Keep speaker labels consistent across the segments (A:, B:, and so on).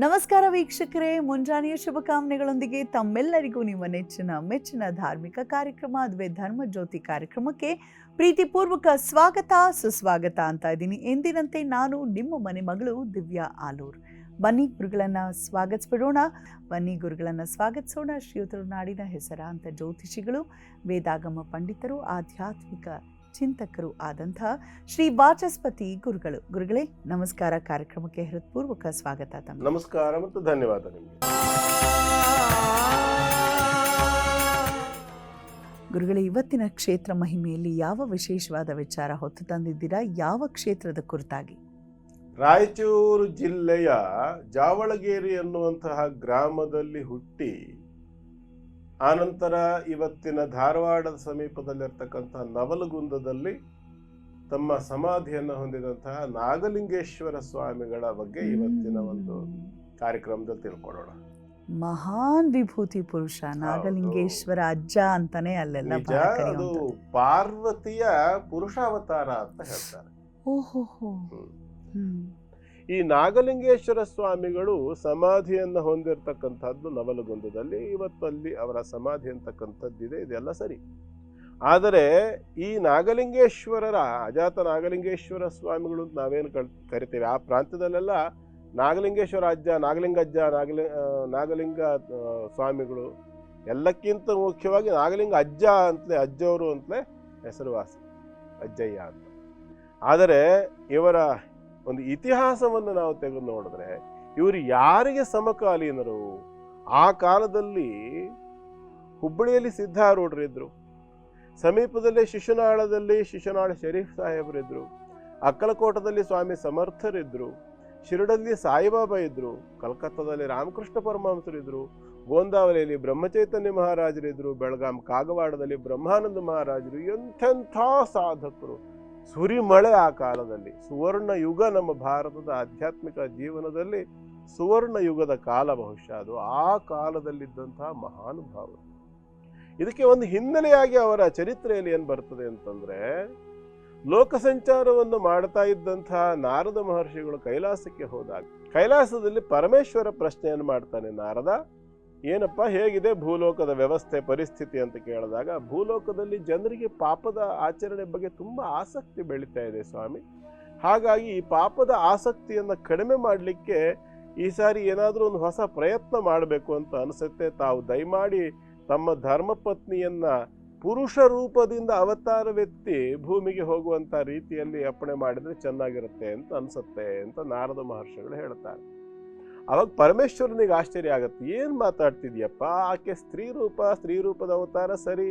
A: ನಮಸ್ಕಾರ ವೀಕ್ಷಕರೇ, ಮುಂಜಾನೆಯ ಶುಭಕಾಮನೆಗಳೊಂದಿಗೆ ತಮ್ಮೆಲ್ಲರಿಗೂ ನಿಮ್ಮ ಮೆಚ್ಚಿನ ಧಾರ್ಮಿಕ ಕಾರ್ಯಕ್ರಮ ಅದುವೇ ಧರ್ಮ ಜ್ಯೋತಿ ಕಾರ್ಯಕ್ರಮಕ್ಕೆ ಪ್ರೀತಿಪೂರ್ವಕ ಸ್ವಾಗತ ಸುಸ್ವಾಗತ ಅಂತ ಇದ್ದೀನಿ. ಎಂದಿನಂತೆ ನಾನು ನಿಮ್ಮ ಮನೆ ಮಗಳು ದಿವ್ಯಾ ಆಲೂರ್. ಬನ್ನಿ ಗುರುಗಳನ್ನ ಸ್ವಾಗತಿಸ್ಬಿಡೋಣ. ಬನ್ನಿ ಗುರುಗಳನ್ನ ಸ್ವಾಗತಿಸೋಣ. ಶ್ರೀಯುತರು ನಾಡಿನ ಹೆಸರಾಂತ ಜ್ಯೋತಿಷಿಗಳು, ವೇದಾಗಮ ಪಂಡಿತರು, ಆಧ್ಯಾತ್ಮಿಕ ಚಿಂತಕರು ಆದಂಥ ಶ್ರೀ ವಾಚಸ್ಪತಿ ಗುರುಗಳು. ಗುರುಗಳೇ ನಮಸ್ಕಾರ. ಕಾರ್ಯಕ್ರಮಕ್ಕೆ ಹೃತ್ಪೂರ್ವಕ ಸ್ವಾಗತ. ತಮ್ಮ
B: ನಮಸ್ಕಾರ ಮತ್ತು ಧನ್ಯವಾದ ನಿಮಗೆ.
A: ಗುರುಗಳೇ, ಇವತ್ತಿನ ಕ್ಷೇತ್ರ ಮಹಿಮೆಯಲ್ಲಿ ಯಾವ ವಿಶೇಷವಾದ ವಿಚಾರ ಹೊತ್ತು ತಂದಿದ್ದೀರಾ? ಯಾವ ಕ್ಷೇತ್ರದ ಕುರಿತಾಗಿ?
B: ರಾಯಚೂರು ಜಿಲ್ಲೆಯ ಜಾವಳಗೇರಿ ಅನ್ನುವಂತಹ ಗ್ರಾಮದಲ್ಲಿ ಹುಟ್ಟಿ ಆನಂತರ ಇವತ್ತಿನ ಧಾರವಾಡದ ಸಮೀಪದಲ್ಲಿರ್ತಕ್ಕಂತಹ ನವಲಗುಂದದಲ್ಲಿ ತಮ್ಮ ಸಮಾಧಿಯನ್ನು ಹೊಂದಿದಂತಹ ನಾಗಲಿಂಗೇಶ್ವರ ಸ್ವಾಮಿಗಳ ಬಗ್ಗೆ ಇವತ್ತಿನ ಒಂದು ಕಾರ್ಯಕ್ರಮದಲ್ಲಿ ತಿಳ್ಕೊಳ್ಳೋಣ.
A: ಮಹಾನ್ ವಿಭೂತಿ ಪುರುಷ ನಾಗಲಿಂಗೇಶ್ವರ ಅಜ್ಜ ಅಂತಾನೆ ಅಲ್ಲೆಲ್ಲ
B: ಅದು ಪಾರ್ವತಿಯ ಪುರುಷಾವತಾರ ಅಂತ ಹೇಳ್ತಾರೆ.
A: ಓಹೋ.
B: ಈ ನಾಗಲಿಂಗೇಶ್ವರ ಸ್ವಾಮಿಗಳು ಸಮಾಧಿಯನ್ನು ಹೊಂದಿರತಕ್ಕಂಥದ್ದು ನವಲಗುಂದದಲ್ಲಿ. ಇವತ್ತಲ್ಲಿ ಅವರ ಸಮಾಧಿ ಅಂತಕ್ಕಂಥದ್ದಿದೆ. ಇದೆಲ್ಲ ಸರಿ. ಆದರೆ ಈ ನಾಗಲಿಂಗೇಶ್ವರರ ಅಜಾತ ನಾಗಲಿಂಗೇಶ್ವರ ಸ್ವಾಮಿಗಳು ಅಂತ ನಾವೇನು ಕರಿತೇವೆ, ಆ ಪ್ರಾಂತ್ಯದಲ್ಲೆಲ್ಲ ನಾಗಲಿಂಗೇಶ್ವರ ಅಜ್ಜ, ನಾಗಲಿಂಗ ಸ್ವಾಮಿಗಳು, ಎಲ್ಲಕ್ಕಿಂತ ಮುಖ್ಯವಾಗಿ ನಾಗಲಿಂಗ ಅಜ್ಜ ಅಂತಲೇ, ಅಜ್ಜವರು ಅಂತಲೇ ಹೆಸರುವಾಸಿ, ಅಜ್ಜಯ್ಯ ಅಂತ. ಆದರೆ ಇವರ ಒಂದು ಇತಿಹಾಸವನ್ನು ನಾವು ತೆಗೆದು ನೋಡಿದ್ರೆ ಇವರು ಯಾರಿಗೆ ಸಮಕಾಲೀನರು? ಆ ಕಾಲದಲ್ಲಿ ಹುಬ್ಬಳ್ಳಿಯಲ್ಲಿ ಸಿದ್ಧಾರೂಢರಿದ್ರು, ಸಮೀಪದಲ್ಲಿ ಶಿಶುನಾಳದಲ್ಲಿ ಶಿಶುನಾಳ ಶರೀಫ್ ಸಾಹೇಬರಿದ್ರು, ಅಕ್ಕಲಕೋಟದಲ್ಲಿ ಸ್ವಾಮಿ ಸಮರ್ಥರಿದ್ರು, ಶಿರಡಲ್ಲಿ ಸಾಯಿಬಾಬಾ ಇದ್ರು, ಕಲ್ಕತ್ತಾದಲ್ಲಿ ರಾಮಕೃಷ್ಣ ಪರಮಹಂಸರಿದ್ರು, ಗೋಂದಾವಲಿಯಲ್ಲಿ ಬ್ರಹ್ಮಚೈತನ್ಯ ಮಹಾರಾಜರಿದ್ರು, ಬೆಳಗಾಂ ಕಾಗವಾಡದಲ್ಲಿ ಬ್ರಹ್ಮಾನಂದ ಮಹಾರಾಜರು. ಎಂಥೆಂಥ ಸಾಧಕರು, ಸುರಿಮಳೆ ಆ ಕಾಲದಲ್ಲಿ. ಸುವರ್ಣ ಯುಗ, ನಮ್ಮ ಭಾರತದ ಆಧ್ಯಾತ್ಮಿಕ ಜೀವನದಲ್ಲಿ ಸುವರ್ಣ ಯುಗದ ಕಾಲ ಬಹುಶಃ ಅದು. ಆ ಕಾಲದಲ್ಲಿದ್ದಂತಹ ಮಹಾನುಭಾವರು. ಇದಕ್ಕೆ ಒಂದು ಹಿನ್ನೆಲೆಯಾಗಿ ಅವರ ಚರಿತ್ರೆಯಲ್ಲಿ ಏನು ಬರ್ತದೆ ಅಂತಂದ್ರೆ, ಲೋಕ ಸಂಚಾರವನ್ನು ಮಾಡ್ತಾ ಇದ್ದಂತಹ ನಾರದ ಮಹರ್ಷಿಗಳು ಕೈಲಾಸಕ್ಕೆ ಹೋದಾಗ ಕೈಲಾಸದಲ್ಲಿ ಪರಮೇಶ್ವರ ಪ್ರಶ್ನೆಯನ್ನು ಮಾಡ್ತಾನೆ. ನಾರದ, ಏನಪ್ಪ ಹೇಗಿದೆ ಭೂಲೋಕದ ವ್ಯವಸ್ಥೆ ಪರಿಸ್ಥಿತಿ ಅಂತ ಕೇಳಿದಾಗ, ಭೂಲೋಕದಲ್ಲಿ ಜನರಿಗೆ ಪಾಪದ ಆಚರಣೆ ಬಗ್ಗೆ ತುಂಬ ಆಸಕ್ತಿ ಬೆಳೀತಾ ಇದೆ ಸ್ವಾಮಿ. ಹಾಗಾಗಿ ಈ ಪಾಪದ ಆಸಕ್ತಿಯನ್ನು ಕಡಿಮೆ ಮಾಡಲಿಕ್ಕೆ ಈ ಸಾರಿ ಏನಾದರೂ ಒಂದು ಹೊಸ ಪ್ರಯತ್ನ ಮಾಡಬೇಕು ಅಂತ ಅನಿಸುತ್ತೆ. ತಾವು ದಯಮಾಡಿ ತಮ್ಮ ಧರ್ಮಪತ್ನಿಯನ್ನ ಪುರುಷ ರೂಪದಿಂದ ಅವತಾರವೆತ್ತಿ ಭೂಮಿಗೆ ಹೋಗುವಂಥ ರೀತಿಯಲ್ಲಿ ಅಪ್ಪಣೆ ಮಾಡಿದರೆ ಚೆನ್ನಾಗಿರುತ್ತೆ ಅಂತ ಅನಿಸುತ್ತೆ ಅಂತ ನಾರದ ಮಹರ್ಷಿಗಳು ಹೇಳ್ತಾರೆ. ಅವಾಗ ಪರಮೇಶ್ವರನಿಗೆ ಆಶ್ಚರ್ಯ ಆಗತ್ತೆ. ಏನು ಮಾತಾಡ್ತಿದ್ಯಪ್ಪ, ಆಕೆ ಸ್ತ್ರೀ ರೂಪದ ಅವತಾರ ಸರಿ,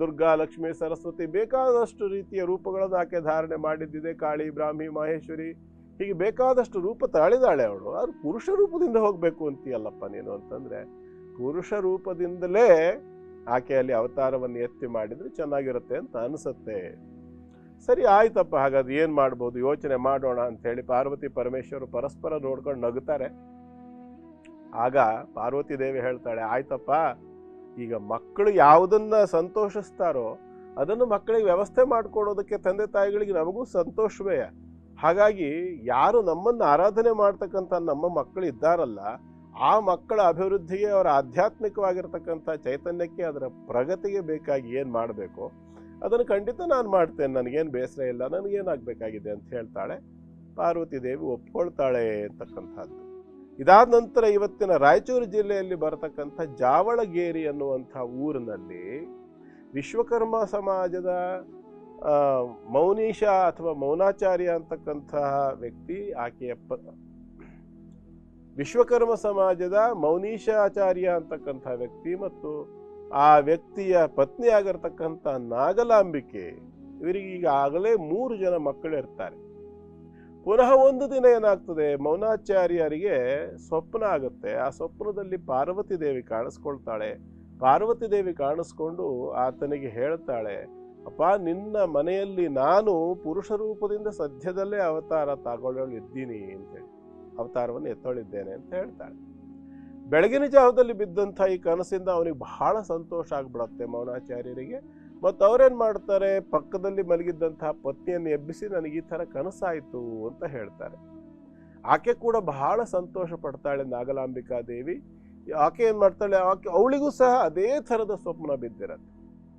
B: ದುರ್ಗಾ, ಲಕ್ಷ್ಮಿ, ಸರಸ್ವತಿ ಬೇಕಾದಷ್ಟು ರೀತಿಯ ರೂಪಗಳನ್ನು ಆಕೆ ಧಾರಣೆ ಮಾಡಿದ್ದಿದೆ. ಕಾಳಿ, ಬ್ರಾಹ್ಮಿ, ಮಹೇಶ್ವರಿ, ಹೀಗೆ ಬೇಕಾದಷ್ಟು ರೂಪ ತಾಳಿದಾಳೆ ಅವಳು. ಆದ್ರೆ ಪುರುಷ ರೂಪದಿಂದ ಹೋಗಬೇಕು ಅಂತೀಯಲ್ಲಪ್ಪ ನೀನು ಅಂತಂದ್ರೆ, ಪುರುಷ ರೂಪದಿಂದಲೇ ಆಕೆಯಲ್ಲಿ ಅವತಾರವನ್ನು ಎತ್ತಿ ಮಾಡಿದ್ರೆ ಚೆನ್ನಾಗಿರುತ್ತೆ ಅಂತ ಅನಿಸುತ್ತೆ. ಸರಿ ಆಯ್ತಪ್ಪ, ಹಾಗಾದ್ರೆ ಏನು ಮಾಡ್ಬೋದು, ಯೋಚನೆ ಮಾಡೋಣ ಅಂತ ಹೇಳಿ ಪಾರ್ವತಿ ಪರಮೇಶ್ವರು ಪರಸ್ಪರ ನೋಡ್ಕೊಂಡು ನಗುತ್ತಾರೆ. ಆಗ ಪಾರ್ವತಿ ದೇವಿ ಹೇಳ್ತಾಳೆ, ಆಯ್ತಪ್ಪ, ಈಗ ಮಕ್ಕಳು ಯಾವುದನ್ನ ಸಂತೋಷಿಸ್ತಾರೋ ಅದನ್ನು ಮಕ್ಕಳಿಗೆ ವ್ಯವಸ್ಥೆ ಮಾಡಿಕೊಡೋದಕ್ಕೆ ತಂದೆ ತಾಯಿಗಳಿಗೆ ನಮಗೂ ಸಂತೋಷವೇ. ಹಾಗಾಗಿ ಯಾರು ನಮ್ಮನ್ನು ಆರಾಧನೆ ಮಾಡ್ತಕ್ಕಂಥ ನಮ್ಮ ಮಕ್ಕಳು ಇದ್ದಾರಲ್ಲ, ಆ ಮಕ್ಕಳ ಅಭಿವೃದ್ಧಿಗೆ, ಅವರ ಆಧ್ಯಾತ್ಮಿಕವಾಗಿರ್ತಕ್ಕಂಥ ಚೈತನ್ಯಕ್ಕೆ, ಅದರ ಪ್ರಗತಿಗೆ ಬೇಕಾಗಿ ಏನು ಮಾಡಬೇಕು ಅದನ್ನು ಖಂಡಿತ ನಾನು ಮಾಡ್ತೇನೆ, ನನಗೇನು ಬೇಸರ ಇಲ್ಲ, ನನಗೇನಾಗಬೇಕಾಗಿದೆ ಅಂತ ಹೇಳ್ತಾಳೆ. ಪಾರ್ವತಿ ದೇವಿ ಒಪ್ಕೊಳ್ತಾಳೆ ಅಂತಕ್ಕಂಥದ್ದು. ಇದಾದ ನಂತರ ಇವತ್ತಿನ ರಾಯಚೂರು ಜಿಲ್ಲೆಯಲ್ಲಿ ಬರತಕ್ಕಂಥ ಜಾವಳಗೇರಿ ಅನ್ನುವಂಥ ಊರಿನಲ್ಲಿ ವಿಶ್ವಕರ್ಮ ಸಮಾಜದ ಮೌನೀಶ ಅಥವಾ ಮೌನಾಚಾರ್ಯ ಅಂತಕ್ಕಂತಹ ವ್ಯಕ್ತಿ, ಆಕೆಯ ವಿಶ್ವಕರ್ಮ ಸಮಾಜದ ಮೌನೀಶಾಚಾರ್ಯ ಅಂತಕ್ಕಂಥ ವ್ಯಕ್ತಿ ಮತ್ತು ಆ ವ್ಯಕ್ತಿಯ ಪತ್ನಿ ಆಗಿರ್ತಕ್ಕಂಥ ನಾಗಲಾಂಬಿಕೆ, ಇವರಿಗೆ ಈಗಾಗಲೇ 3 ಜನ ಮಕ್ಕಳಿರ್ತಾರೆ. ಪುನಃ ಒಂದು ದಿನ ಏನಾಗ್ತದೆ, ಮೌನಾಚಾರ್ಯರಿಗೆ ಸ್ವಪ್ನ ಆಗುತ್ತೆ. ಆ ಸ್ವಪ್ನದಲ್ಲಿ ಪಾರ್ವತಿ ದೇವಿ ಕಾಣಿಸ್ಕೊಳ್ತಾಳೆ. ಪಾರ್ವತಿ ದೇವಿ ಕಾಣಿಸ್ಕೊಂಡು ಆತನಿಗೆ ಹೇಳ್ತಾಳೆ, ಅಪ್ಪ, ನಿನ್ನ ಮನೆಯಲ್ಲಿ ನಾನು ಪುರುಷ ರೂಪದಿಂದ ಸದ್ಯದಲ್ಲೇ ಅವತಾರ ತಗೊಳ್ಳಿದ್ದೀನಿ ಅಂತೇಳಿ, ಅವತಾರವನ್ನು ಎತ್ತೊಳಿದ್ದೇನೆ ಅಂತ ಹೇಳ್ತಾಳೆ. ಬೆಳಗಿನ ಜಾವದಲ್ಲಿ ಬಿದ್ದಂಥ ಈ ಕನಸಿಂದ ಅವನಿಗೆ ಬಹಳ ಸಂತೋಷ ಆಗ್ಬಿಡತ್ತೆ ಮೌನಾಚಾರ್ಯರಿಗೆ. ಮತ್ತು ಅವ್ರೇನು ಮಾಡ್ತಾರೆ, ಪಕ್ಕದಲ್ಲಿ ಮಲಗಿದ್ದಂತಹ ಪತ್ನಿಯನ್ನು ಎಬ್ಬಿಸಿ ನನಗೆ ಈ ಥರ ಕನಸಾಯಿತು ಅಂತ ಹೇಳ್ತಾರೆ. ಆಕೆ ಕೂಡ ಬಹಳ ಸಂತೋಷ ಪಡ್ತಾಳೆ ನಾಗಲಾಂಬಿಕಾ ದೇವಿ. ಆಕೆ ಏನು ಮಾಡ್ತಾಳೆ, ಅವಳಿಗೂ ಸಹ ಅದೇ ಥರದ ಸ್ವಪ್ನ ಬಿದ್ದಿರತ್ತೆ.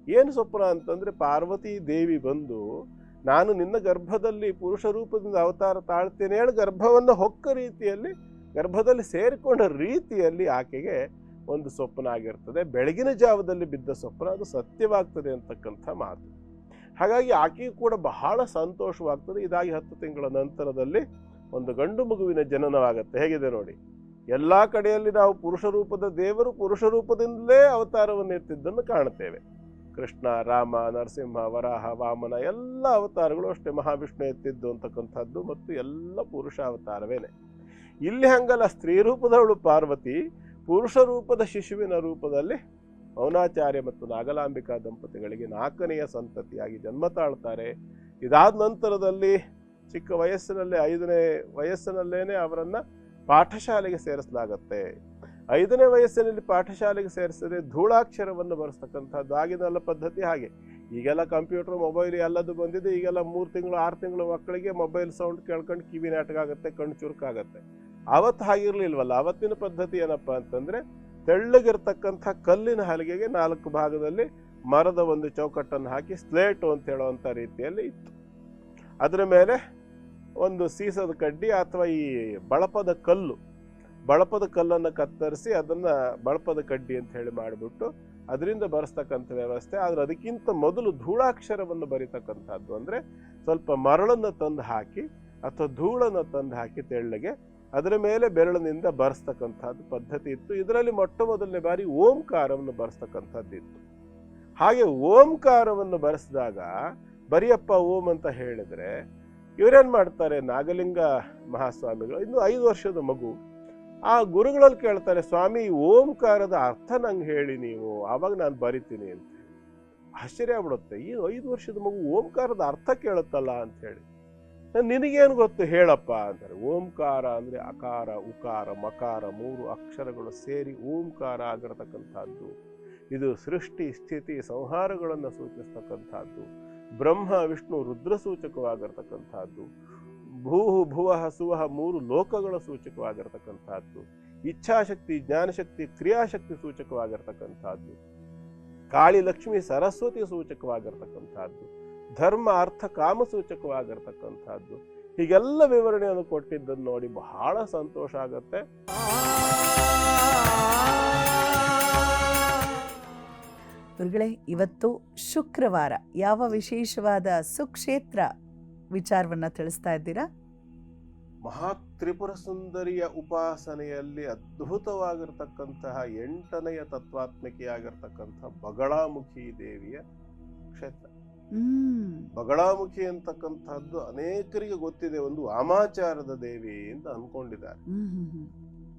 B: ಏನು ಸ್ವಪ್ನ ಅಂತಂದರೆ, ಪಾರ್ವತಿ ದೇವಿ ಬಂದು ನಾನು ನಿನ್ನ ಗರ್ಭದಲ್ಲಿ ಪುರುಷ ರೂಪದಿಂದ ಅವತಾರ ತಾಳ್ತೇನೆ ಹೇಳಿ ಗರ್ಭವನ್ನು ಹೊಕ್ಕ ರೀತಿಯಲ್ಲಿ, ಗರ್ಭದಲ್ಲಿ ಸೇರಿಕೊಂಡ ರೀತಿಯಲ್ಲಿ ಆಕೆಗೆ ಒಂದು ಸ್ವಪ್ನ ಆಗಿರ್ತದೆ. ಬೆಳಗಿನ ಜಾವದಲ್ಲಿ ಬಿದ್ದ ಸ್ವಪ್ನ, ಅದು ಸತ್ಯವಾಗ್ತದೆ ಅಂತಕ್ಕಂಥ ಮಾತು. ಹಾಗಾಗಿ ಆಕೆಗೂ ಕೂಡ ಬಹಳ ಸಂತೋಷವಾಗ್ತದೆ. ಇದಾಗಿ 10 ತಿಂಗಳ ನಂತರದಲ್ಲಿ ಒಂದು ಗಂಡು ಮಗುವಿನ ಜನನವಾಗುತ್ತೆ. ಹೇಗಿದೆ ನೋಡಿ, ಎಲ್ಲ ಕಡೆಯಲ್ಲಿ ನಾವು ಪುರುಷ ರೂಪದ ದೇವರು ಪುರುಷ ರೂಪದಿಂದಲೇ ಅವತಾರವನ್ನು ಎತ್ತಿದ್ದನ್ನು ಕಾಣುತ್ತೇವೆ. ಕೃಷ್ಣ, ರಾಮ, ನರಸಿಂಹ, ವರಾಹ, ವಾಮನ ಎಲ್ಲ ಅವತಾರಗಳು ಅಷ್ಟೇ ಮಹಾವಿಷ್ಣು ಎತ್ತಿದ್ದು ಅಂತಕ್ಕಂಥದ್ದು, ಮತ್ತು ಎಲ್ಲ ಪುರುಷ ಅವತಾರವೇನೆ. ಇಲ್ಲಿ ಹಂಗಲ್ಲ, ಸ್ತ್ರೀ ರೂಪದವಳು ಪಾರ್ವತಿ ಪುರುಷ ರೂಪದ ಶಿಶುವಿನ ರೂಪದಲ್ಲಿ ಮೌನಾಚಾರ್ಯ ಮತ್ತು ನಾಗಲಾಂಬಿಕಾ ದಂಪತಿಗಳಿಗೆ 4ನೆಯ ಸಂತತಿಯಾಗಿ ಜನ್ಮ ತಾಳ್ತಾರೆ. ಇದಾದ ನಂತರದಲ್ಲಿ ಚಿಕ್ಕ ವಯಸ್ಸಿನಲ್ಲೇ 5ನೇ ವಯಸ್ಸಿನಲ್ಲೇನೆ ಅವರನ್ನು ಪಾಠಶಾಲೆಗೆ ಸೇರಿಸಲಾಗತ್ತೆ. 5ನೇ ವಯಸ್ಸಿನಲ್ಲಿ ಪಾಠಶಾಲೆಗೆ ಸೇರಿಸಿದ್ರೆ ಧೂಳಾಕ್ಷರವನ್ನು ಬರೆಸ್ತಕ್ಕಂಥದ್ದು. ಆಗಿನೆಲ್ಲ ಪದ್ಧತಿ ಹಾಗೆ. ಈಗೆಲ್ಲ ಕಂಪ್ಯೂಟರ್, ಮೊಬೈಲ್ ಎಲ್ಲದು ಬಂದಿದೆ. ಈಗೆಲ್ಲ 3 ತಿಂಗಳು 6 ತಿಂಗಳು ಮಕ್ಕಳಿಗೆ ಮೊಬೈಲ್ ಸೌಂಡ್ ಕೇಳ್ಕೊಂಡು ಕಿವಿ ನಾಟಕಾಗತ್ತೆ, ಕಣ್ಣು ಚುರುಕಾಗತ್ತೆ. ಅವತ್ತು ಹಾಗಿರ್ಲಿಲ್ವಲ್ಲ. ಅವತ್ತಿನ ಪದ್ಧತಿ ಏನಪ್ಪ ಅಂತಂದ್ರೆ, ತೆಳ್ಳಗಿರ್ತಕ್ಕಂಥ ಕಲ್ಲಿನ ಹಲಗೆಗೆ 4 ಭಾಗದಲ್ಲಿ ಮರದ ಒಂದು ಚೌಕಟ್ಟನ್ನು ಹಾಕಿ ಸ್ಲೇಟು ಅಂತ ಹೇಳುವಂಥ ರೀತಿಯಲ್ಲಿ ಇತ್ತು. ಅದರ ಮೇಲೆ ಒಂದು ಸೀಸದ ಕಡ್ಡಿ ಅಥವಾ ಈ ಬಳಪದ ಕಲ್ಲನ್ನು ಕತ್ತರಿಸಿ ಅದನ್ನು ಬಳಪದ ಕಡ್ಡಿ ಅಂತ ಹೇಳಿ ಮಾಡಿಬಿಟ್ಟು ಅದರಿಂದ ಬರೆಸ್ತಕ್ಕಂಥ ವ್ಯವಸ್ಥೆ. ಆದರೆ ಅದಕ್ಕಿಂತ ಮೊದಲು ಧೂಳಾಕ್ಷರವನ್ನು ಬರೀತಕ್ಕಂಥದ್ದು, ಅಂದರೆ ಸ್ವಲ್ಪ ಮರಳನ್ನು ತಂದು ಹಾಕಿ ಅಥವಾ ಧೂಳನ್ನು ತಂದು ಹಾಕಿ ತೆಳ್ಳಗೆ ಅದರ ಮೇಲೆ ಬೆರಳಿನಿಂದ ಬರೆಸ್ತಕ್ಕಂಥದ್ದು ಪದ್ಧತಿ ಇತ್ತು. ಇದರಲ್ಲಿ ಮೊಟ್ಟ ಮೊದಲನೇ ಬಾರಿ ಓಂಕಾರವನ್ನು ಬರೆಸ್ತಕ್ಕಂಥದ್ದು ಇತ್ತು. ಹಾಗೆ ಓಂಕಾರವನ್ನು ಬರೆಸಿದಾಗ ಬರಿಯಪ್ಪ ಓಂ ಅಂತ ಹೇಳಿದ್ರೆ ಇವರೇನು ಮಾಡ್ತಾರೆ, ನಾಗಲಿಂಗ ಮಹಾಸ್ವಾಮಿಗಳು, ಇನ್ನು 5 ವರ್ಷದ ಮಗು, ಆ ಗುರುಗಳಲ್ಲಿ ಕೇಳ್ತಾರೆ, ಸ್ವಾಮಿ ಓಂಕಾರದ ಅರ್ಥ ನಂಗೆ ಹೇಳಿ ನೀವು, ಆವಾಗ ನಾನು ಬರಿತೀನಿ ಅಂತ. ಆಶ್ಚರ್ಯ ಆಗ್ಬಿಡುತ್ತೆ, ಈ 5 ವರ್ಷದ ಮಗು ಓಂಕಾರದ ಅರ್ಥ ಕೇಳುತ್ತಲ್ಲ ಅಂತ ಹೇಳಿ. ನಿನಗೇನು ಗೊತ್ತು ಹೇಳಪ್ಪ ಅಂತಾರೆ. ಓಂಕಾರ ಅಂದರೆ ಅಕಾರ, ಉಕಾರ, ಮಕಾರ 3 ಅಕ್ಷರಗಳು ಸೇರಿ ಓಂಕಾರ ಆಗಿರತಕ್ಕಂಥದ್ದು. ಇದು ಸೃಷ್ಟಿ, ಸ್ಥಿತಿ, ಸಂಹಾರಗಳನ್ನು ಸೂಚಿಸ್ತಕ್ಕಂಥದ್ದು. ಬ್ರಹ್ಮ, ವಿಷ್ಣು, ರುದ್ರ ಸೂಚಕವಾಗಿರ್ತಕ್ಕಂಥದ್ದು. ಭೂಹು, ಭುವಃ, ಸುವಹ 3 ಲೋಕಗಳ ಸೂಚಕವಾಗಿರ್ತಕ್ಕಂಥದ್ದು. ಇಚ್ಛಾಶಕ್ತಿ, ಜ್ಞಾನಶಕ್ತಿ, ಕ್ರಿಯಾಶಕ್ತಿ ಸೂಚಕವಾಗಿರ್ತಕ್ಕಂಥದ್ದು. ಕಾಳಿ, ಲಕ್ಷ್ಮಿ, ಸರಸ್ವತಿ ಸೂಚಕವಾಗಿರ್ತಕ್ಕಂಥದ್ದು. ಧರ್ಮ, ಅರ್ಥ, ಕಾಮ ಸೂಚಕವಾಗಿರ್ತಕ್ಕಂಥದ್ದು. ಹೀಗೆಲ್ಲ ವಿವರಣೆಯನ್ನು ಕೊಟ್ಟಿದ್ದನ್ನು ನೋಡಿ ಬಹಳ ಸಂತೋಷ ಆಗತ್ತೆ.
A: ಗುರುಗಳೇ, ಇವತ್ತು ಶುಕ್ರವಾರ, ಯಾವ ವಿಶೇಷವಾದ ಸುಕ್ಷೇತ್ರ ವಿಚಾರವನ್ನ ತಿಳಿಸ್ತಾ ಇದ್ದೀರಾ?
B: ಮಹಾತ್ರಿಪುರ ಸುಂದರಿಯ ಉಪಾಸನೆಯಲ್ಲಿ ಅದ್ಭುತವಾಗಿರ್ತಕ್ಕಂತಹ 8ನೆಯ ತತ್ವಾತ್ಮಕಿಯಾಗಿರ್ತಕ್ಕಂಥ ಬಗಳಾಮುಖಿ ದೇವಿಯ ಕ್ಷೇತ್ರ. ಬಗಳಾಮುಖಿ ಅಂತಕ್ಕಂಥದ್ದು ಅನೇಕರಿಗೆ ಗೊತ್ತಿದೆ, ಒಂದು ವಾಮಾಚಾರದ ದೇವಿ ಅಂತ ಅನ್ಕೊಂಡಿದ್ದಾರೆ.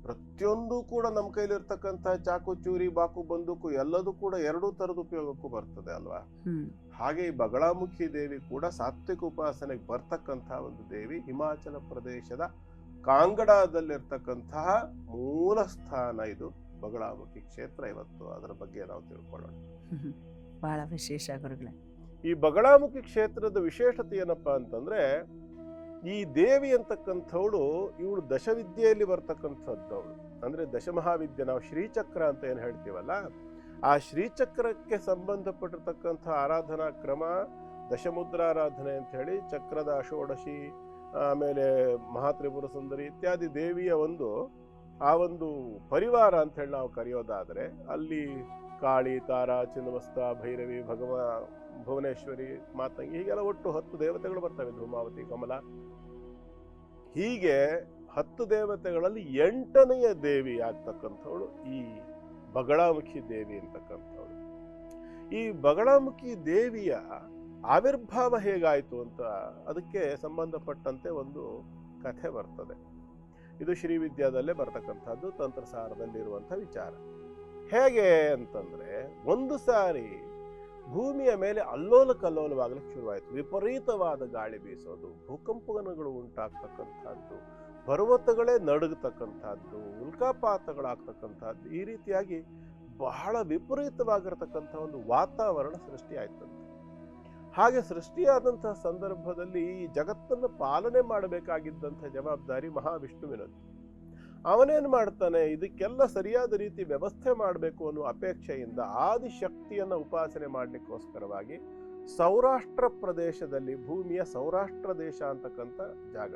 B: ಪ್ರತಿಯೊಂದು ಕೂಡ ನಮ್ಮ ಕೈಲಿರ್ತಕ್ಕಂಥ ಚಾಕು, ಚೂರಿ, ಬಾಕು, ಬಂದೂಕು ಎಲ್ಲದೂ ಕೂಡ 2 ಥರದ ಉಪಯೋಗಕ್ಕೂ ಬರ್ತದೆ ಅಲ್ವಾ. ಹಾಗೆ ಈ ಬಗಳಾಮುಖಿ ದೇವಿ ಕೂಡ ಸಾತ್ವಿಕ ಉಪಾಸನೆಗೆ ಬರ್ತಕ್ಕಂತಹ ಒಂದು ದೇವಿ. ಹಿಮಾಚಲ ಪ್ರದೇಶದ ಕಾಂಗಡದಲ್ಲಿರ್ತಕ್ಕಂತಹ ಮೂಲ ಸ್ಥಾನ ಇದು ಬಗಳಾಮುಖಿ ಕ್ಷೇತ್ರ. ಇವತ್ತು ಅದರ ಬಗ್ಗೆ ನಾವು ತಿಳ್ಕೊಳ್ಳೋಣ.
A: ಬಹಳ ವಿಶೇಷ ಗುರುಗಳೇ.
B: ಈ ಬಗಳಾಮುಖಿ ಕ್ಷೇತ್ರದ ವಿಶೇಷತೆ ಏನಪ್ಪಾ ಅಂತಂದ್ರೆ, ಈ ದೇವಿ ಅಂತಕ್ಕಂಥವಳು ಇವಳು ದಶವಿದ್ಯೆಯಲ್ಲಿ ಬರ್ತಕ್ಕಂಥದ್ದವಳು. ಅಂದ್ರೆ ದಶಮಹಾವಿದ್ಯೆ, ನಾವು ಶ್ರೀಚಕ್ರ ಅಂತ ಏನು ಹೇಳ್ತೀವಲ್ಲ, ಆ ಶ್ರೀಚಕ್ರಕ್ಕೆ ಸಂಬಂಧಪಟ್ಟಿರ್ತಕ್ಕಂಥ ಆರಾಧನಾ ಕ್ರಮ ದಶಮುದ್ರಾರಾಧನೆ ಅಂತ ಹೇಳಿ, ಚಕ್ರದ ಷೋಡಶಿ, ಆಮೇಲೆ ಮಹಾತ್ರಿಪುರ ಸುಂದರಿ ಇತ್ಯಾದಿ ದೇವಿಯ ಆ ಒಂದು ಪರಿವಾರ ಅಂತ ಹೇಳಿ ನಾವು ಕರೆಯೋದಾದ್ರೆ, ಅಲ್ಲಿ ಕಾಳಿ, ತಾರಾ, ಚಿನ್ನಮಸ್ತ, ಭೈರವಿ, ಭುವನೇಶ್ವರಿ, ಮಾತಂಗಿ, ಹೀಗೆಲ್ಲ ಒಟ್ಟು 10 ದೇವತೆಗಳು ಬರ್ತವೆ. ಧೂಮಾವತಿ, ಕಮಲ, ಹೀಗೆ 10 ದೇವತೆಗಳಲ್ಲಿ 8ನೆಯ ದೇವಿ ಆಗ್ತಕ್ಕಂಥವಳು ಈ ಬಗಳಾಮುಖಿ ದೇವಿ ಅಂತಕ್ಕಂಥವಳು. ಈ ಬಗಳಾಮುಖಿ ದೇವಿಯ ಆವಿರ್ಭಾವ ಹೇಗಾಯಿತು ಅಂತ ಅದಕ್ಕೆ ಸಂಬಂಧಪಟ್ಟಂತೆ ಒಂದು ಕಥೆ ಬರ್ತದೆ. ಇದು ಶ್ರೀವಿದ್ಯಾದಲ್ಲೇ ಬರ್ತಕ್ಕಂಥದ್ದು, ತಂತ್ರಸಾರದಲ್ಲಿರುವಂಥ ವಿಚಾರ. ಹೇಗೆ ಅಂತಂದ್ರೆ, ಒಂದು ಸಾರಿ ಭೂಮಿಯ ಮೇಲೆ ಅಲ್ಲೋಲ ಕಲ್ಲೋಲವಾಗಲಿಕ್ಕೆ ಶುರುವಾಯಿತು. ವಿಪರೀತವಾದ ಗಾಳಿ ಬೀಸೋದು, ಭೂಕಂಪನಗಳು ಉಂಟಾಗ್ತಕ್ಕಂಥದ್ದು, ಪರ್ವತಗಳೇ ನಡುಗತಕ್ಕಂಥದ್ದು, ಉಲ್ಕಾಪಾತಗಳಾಗ್ತಕ್ಕಂಥದ್ದು, ಈ ರೀತಿಯಾಗಿ ಬಹಳ ವಿಪರೀತವಾಗಿರತಕ್ಕಂಥ ಒಂದು ವಾತಾವರಣ ಸೃಷ್ಟಿ ಆಯ್ತಂತೆ. ಹಾಗೆ ಸೃಷ್ಟಿಯಾದಂತಹ ಸಂದರ್ಭದಲ್ಲಿ ಈ ಜಗತ್ತನ್ನು ಪಾಲನೆ ಮಾಡಬೇಕಾಗಿದ್ದಂಥ ಜವಾಬ್ದಾರಿ ಮಹಾವಿಷ್ಣುವಿನದ್ದು. ಅವನೇನು ಮಾಡ್ತಾನೆ, ಇದಕ್ಕೆಲ್ಲ ಸರಿಯಾದ ರೀತಿ ವ್ಯವಸ್ಥೆ ಮಾಡಬೇಕು ಅನ್ನೋ ಅಪೇಕ್ಷೆಯಿಂದ ಆದಿಶಕ್ತಿಯನ್ನು ಉಪಾಸನೆ ಮಾಡಲಿಕ್ಕೋಸ್ಕರವಾಗಿ ಸೌರಾಷ್ಟ್ರ ಪ್ರದೇಶದಲ್ಲಿ, ಭೂಮಿಯ ಸೌರಾಷ್ಟ್ರ ದೇಶ ಅಂತಕ್ಕಂಥ ಜಾಗ,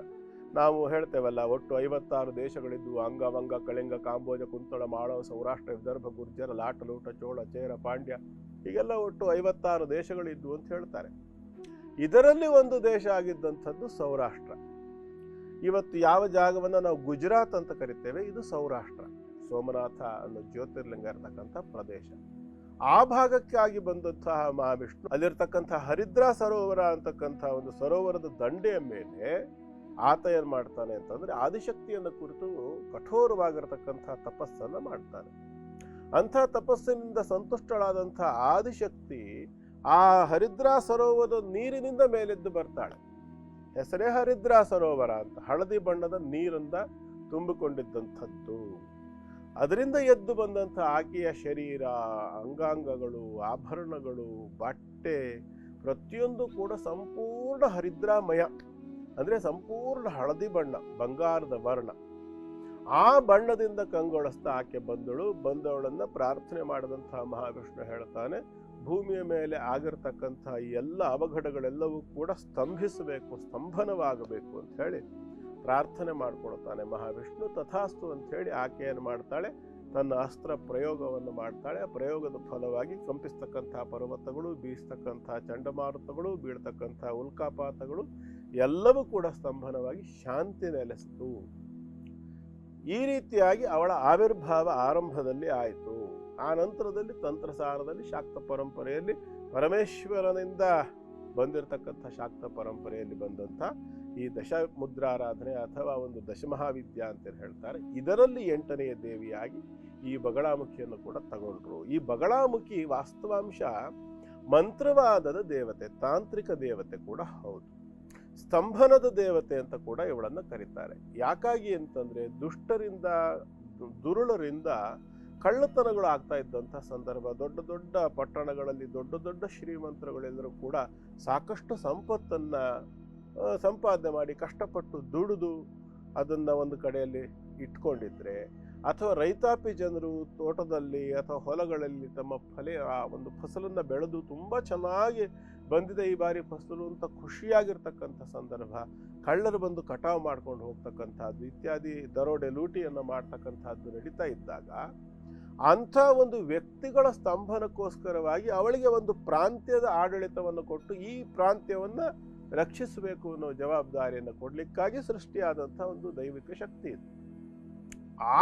B: ನಾವು ಹೇಳ್ತೇವಲ್ಲ ಒಟ್ಟು 56 ದೇಶಗಳಿದ್ದು, ಅಂಗ ವಂಗ ಕಳಿಂಗ ಕಾಂಬೋಜ ಕುಂತಳ ಮಾಳವ ಸೌರಾಷ್ಟ್ರ ವಿದರ್ಭ ಗುರ್ಜರ ಲಾಟ ಲೂಟ ಚೋಳ ಚೇರ ಪಾಂಡ್ಯ, ಹೀಗೆಲ್ಲ ಒಟ್ಟು 56 ದೇಶಗಳಿದ್ದು ಅಂತ ಹೇಳ್ತಾರೆ. ಇದರಲ್ಲಿ ಒಂದು ದೇಶ ಆಗಿದ್ದಂಥದ್ದು ಸೌರಾಷ್ಟ್ರ. ಇವತ್ತು ಯಾವ ಜಾಗವನ್ನು ನಾವು ಗುಜರಾತ್ ಅಂತ ಕರಿತೇವೆ, ಇದು ಸೌರಾಷ್ಟ್ರ, ಸೋಮನಾಥ ಅನ್ನೋ ಜ್ಯೋತಿರ್ಲಿಂಗ ಇರತಕ್ಕಂಥ ಪ್ರದೇಶ. ಆ ಭಾಗಕ್ಕಾಗಿ ಬಂದಂತಹ ಮಹಾವಿಷ್ಣು ಅಲ್ಲಿರ್ತಕ್ಕಂಥ ಹರಿದ್ರಾ ಸರೋವರ ಅಂತಕ್ಕಂಥ ಒಂದು ಸರೋವರದ ದಂಡೆಯ ಮೇಲೆ ಆತ ಏನ್ ಮಾಡ್ತಾನೆ ಅಂತಂದ್ರೆ ಆದಿಶಕ್ತಿಯನ್ನು ಕುರಿತು ಕಠೋರವಾಗಿರತಕ್ಕಂಥ ತಪಸ್ಸನ್ನ ಮಾಡ್ತಾನೆ. ಅಂಥ ತಪಸ್ಸಿನಿಂದ ಸಂತುಷ್ಟಳಾದಂಥ ಆದಿಶಕ್ತಿ ಆ ಹರಿದ್ರಾ ಸರೋವರದ ನೀರಿನಿಂದ ಮೇಲೆದ್ದು ಬರ್ತಾಳೆ. ಹೆಸರೇ ಹರಿದ್ರಾ ಸರೋವರ ಅಂತ, ಹಳದಿ ಬಣ್ಣದ ನೀರಿಂದ ತುಂಬಿಕೊಂಡಿದ್ದಂಥದ್ದು. ಅದರಿಂದ ಎದ್ದು ಬಂದಂಥ ಆಕೆಯ ಶರೀರ, ಅಂಗಾಂಗಗಳು, ಆಭರಣಗಳು, ಬಟ್ಟೆ ಪ್ರತಿಯೊಂದು ಕೂಡ ಸಂಪೂರ್ಣ ಹರಿದ್ರಾಮಯ, ಅಂದ್ರೆ ಸಂಪೂರ್ಣ ಹಳದಿ ಬಣ್ಣ, ಬಂಗಾರದ ವರ್ಣ. ಆ ಬಣ್ಣದಿಂದ ಕಂಗೊಳಿಸ್ತಾ ಆಕೆ ಬಂದವಳನ್ನ ಪ್ರಾರ್ಥನೆ ಮಾಡಿದಂತಹ ಮಹಾವಿಷ್ಣು ಹೇಳ್ತಾನೆ, ಭೂಮಿಯ ಮೇಲೆ ಆಗಿರ್ತಕ್ಕಂಥ ಎಲ್ಲ ಅವಘಡಗಳೆಲ್ಲವೂ ಕೂಡ ಸ್ತಂಭಿಸಬೇಕು, ಸ್ತಂಭನವಾಗಬೇಕು ಅಂತ ಹೇಳಿ ಪ್ರಾರ್ಥನೆ ಮಾಡ್ಕೊಳ್ತಾನೆ ಮಹಾವಿಷ್ಣು. ತಥಾಸ್ತು ಅಂತ ಹೇಳಿ ಆಕೆ ಏನು ಮಾಡ್ತಾಳೆ, ತನ್ನ ಅಸ್ತ್ರ ಪ್ರಯೋಗವನ್ನು ಮಾಡ್ತಾಳೆ. ಆ ಪ್ರಯೋಗದ ಫಲವಾಗಿ ಕಂಪಿಸ್ತಕ್ಕಂಥ ಪರ್ವತಗಳು, ಬೀಸ್ತಕ್ಕಂಥ ಚಂಡಮಾರುತಗಳು, ಬೀಳ್ತಕ್ಕಂಥ ಉಲ್ಕಾಪಾತಗಳು ಎಲ್ಲವೂ ಕೂಡ ಸ್ತಂಭನವಾಗಿ ಶಾಂತಿ ನೆಲೆಸಿತು. ಈ ರೀತಿಯಾಗಿ ಅವಳ ಆವಿರ್ಭಾವ ಆರಂಭದಲ್ಲಿ ಆಯಿತು. ಆ ನಂತರದಲ್ಲಿ ತಂತ್ರಸಾರದಲ್ಲಿ ಶಾಕ್ತ ಪರಂಪರೆಯಲ್ಲಿ ಪರಮೇಶ್ವರನಿಂದ ಬಂದಿರತಕ್ಕಂಥ ಶಾಕ್ತ ಪರಂಪರೆಯಲ್ಲಿ ಬಂದಂಥ ಈ ದಶಮುದ್ರಾರಾಧನೆ ಅಥವಾ ಒಂದು ದಶಮಹಾವಿದ್ಯಾ ಅಂತ ಹೇಳ್ತಾರೆ, ಇದರಲ್ಲಿ 8ನೆಯ ದೇವಿಯಾಗಿ ಈ ಬಗಳಾಮುಖಿಯನ್ನು ಕೂಡ ತಗೊಂಡ್ರು. ಈ ಬಗಳಾಮುಖಿ ವಾಸ್ತವಾಂಶ ಮಂತ್ರವಾದದ ದೇವತೆ, ತಾಂತ್ರಿಕ ದೇವತೆ ಕೂಡ ಹೌದು, ಸ್ತಂಭನದ ದೇವತೆ ಅಂತ ಕೂಡ ಇವಳನ್ನು ಕರೀತಾರೆ. ಯಾಕಾಗಿ ಅಂತಂದ್ರೆ ದುಷ್ಟರಿಂದ, ದುರುಳರಿಂದ ಕಳ್ಳತನಗಳು ಆಗ್ತಾ ಇದ್ದಂಥ ಸಂದರ್ಭ, ದೊಡ್ಡ ದೊಡ್ಡ ಪಟ್ಟಣಗಳಲ್ಲಿ ದೊಡ್ಡ ದೊಡ್ಡ ಶ್ರೀಮಂತರುಗಳೆಲ್ಲರೂ ಕೂಡ ಸಾಕಷ್ಟು ಸಂಪತ್ತನ್ನ ಸಂಪಾದನೆ ಮಾಡಿ ಕಷ್ಟಪಟ್ಟು ದುಡಿದು ಅದನ್ನ ಒಂದು ಕಡೆಯಲ್ಲಿ ಇಟ್ಕೊಂಡಿದ್ರೆ, ಅಥವಾ ರೈತಾಪಿ ಜನರು ತೋಟದಲ್ಲಿ ಅಥವಾ ಹೊಲಗಳಲ್ಲಿ ತಮ್ಮ ಒಂದು ಫಸಲನ್ನ ಬೆಳೆದು ತುಂಬಾ ಚೆನ್ನಾಗಿ ಬಂದಿದೆ ಈ ಬಾರಿ ಫಸಲು ಅಂತ ಖುಷಿಯಾಗಿರ್ತಕ್ಕಂಥ ಸಂದರ್ಭ, ಕಳ್ಳರು ಬಂದು ಕಟಾವು ಮಾಡ್ಕೊಂಡು ಹೋಗ್ತಕ್ಕಂಥದ್ದು ಇತ್ಯಾದಿ ದರೋಡೆ ಲೂಟಿಯನ್ನು ಮಾಡ್ತಕ್ಕಂಥದ್ದು ನಡೀತಾ ಇದ್ದಾಗ, ಅಂಥ ಒಂದು ವ್ಯಕ್ತಿಗಳ ಸ್ತಂಭನಕ್ಕೋಸ್ಕರವಾಗಿ ಅವಳಿಗೆ ಒಂದು ಪ್ರಾಂತ್ಯದ ಆಡಳಿತವನ್ನು ಕೊಟ್ಟು ಈ ಪ್ರಾಂತ್ಯವನ್ನ ರಕ್ಷಿಸಬೇಕು ಅನ್ನೋ ಜವಾಬ್ದಾರಿಯನ್ನು ಕೊಡ್ಲಿಕ್ಕಾಗಿ ಸೃಷ್ಟಿಯಾದಂಥ ಒಂದು ದೈವಿಕ ಶಕ್ತಿ ಇದೆ.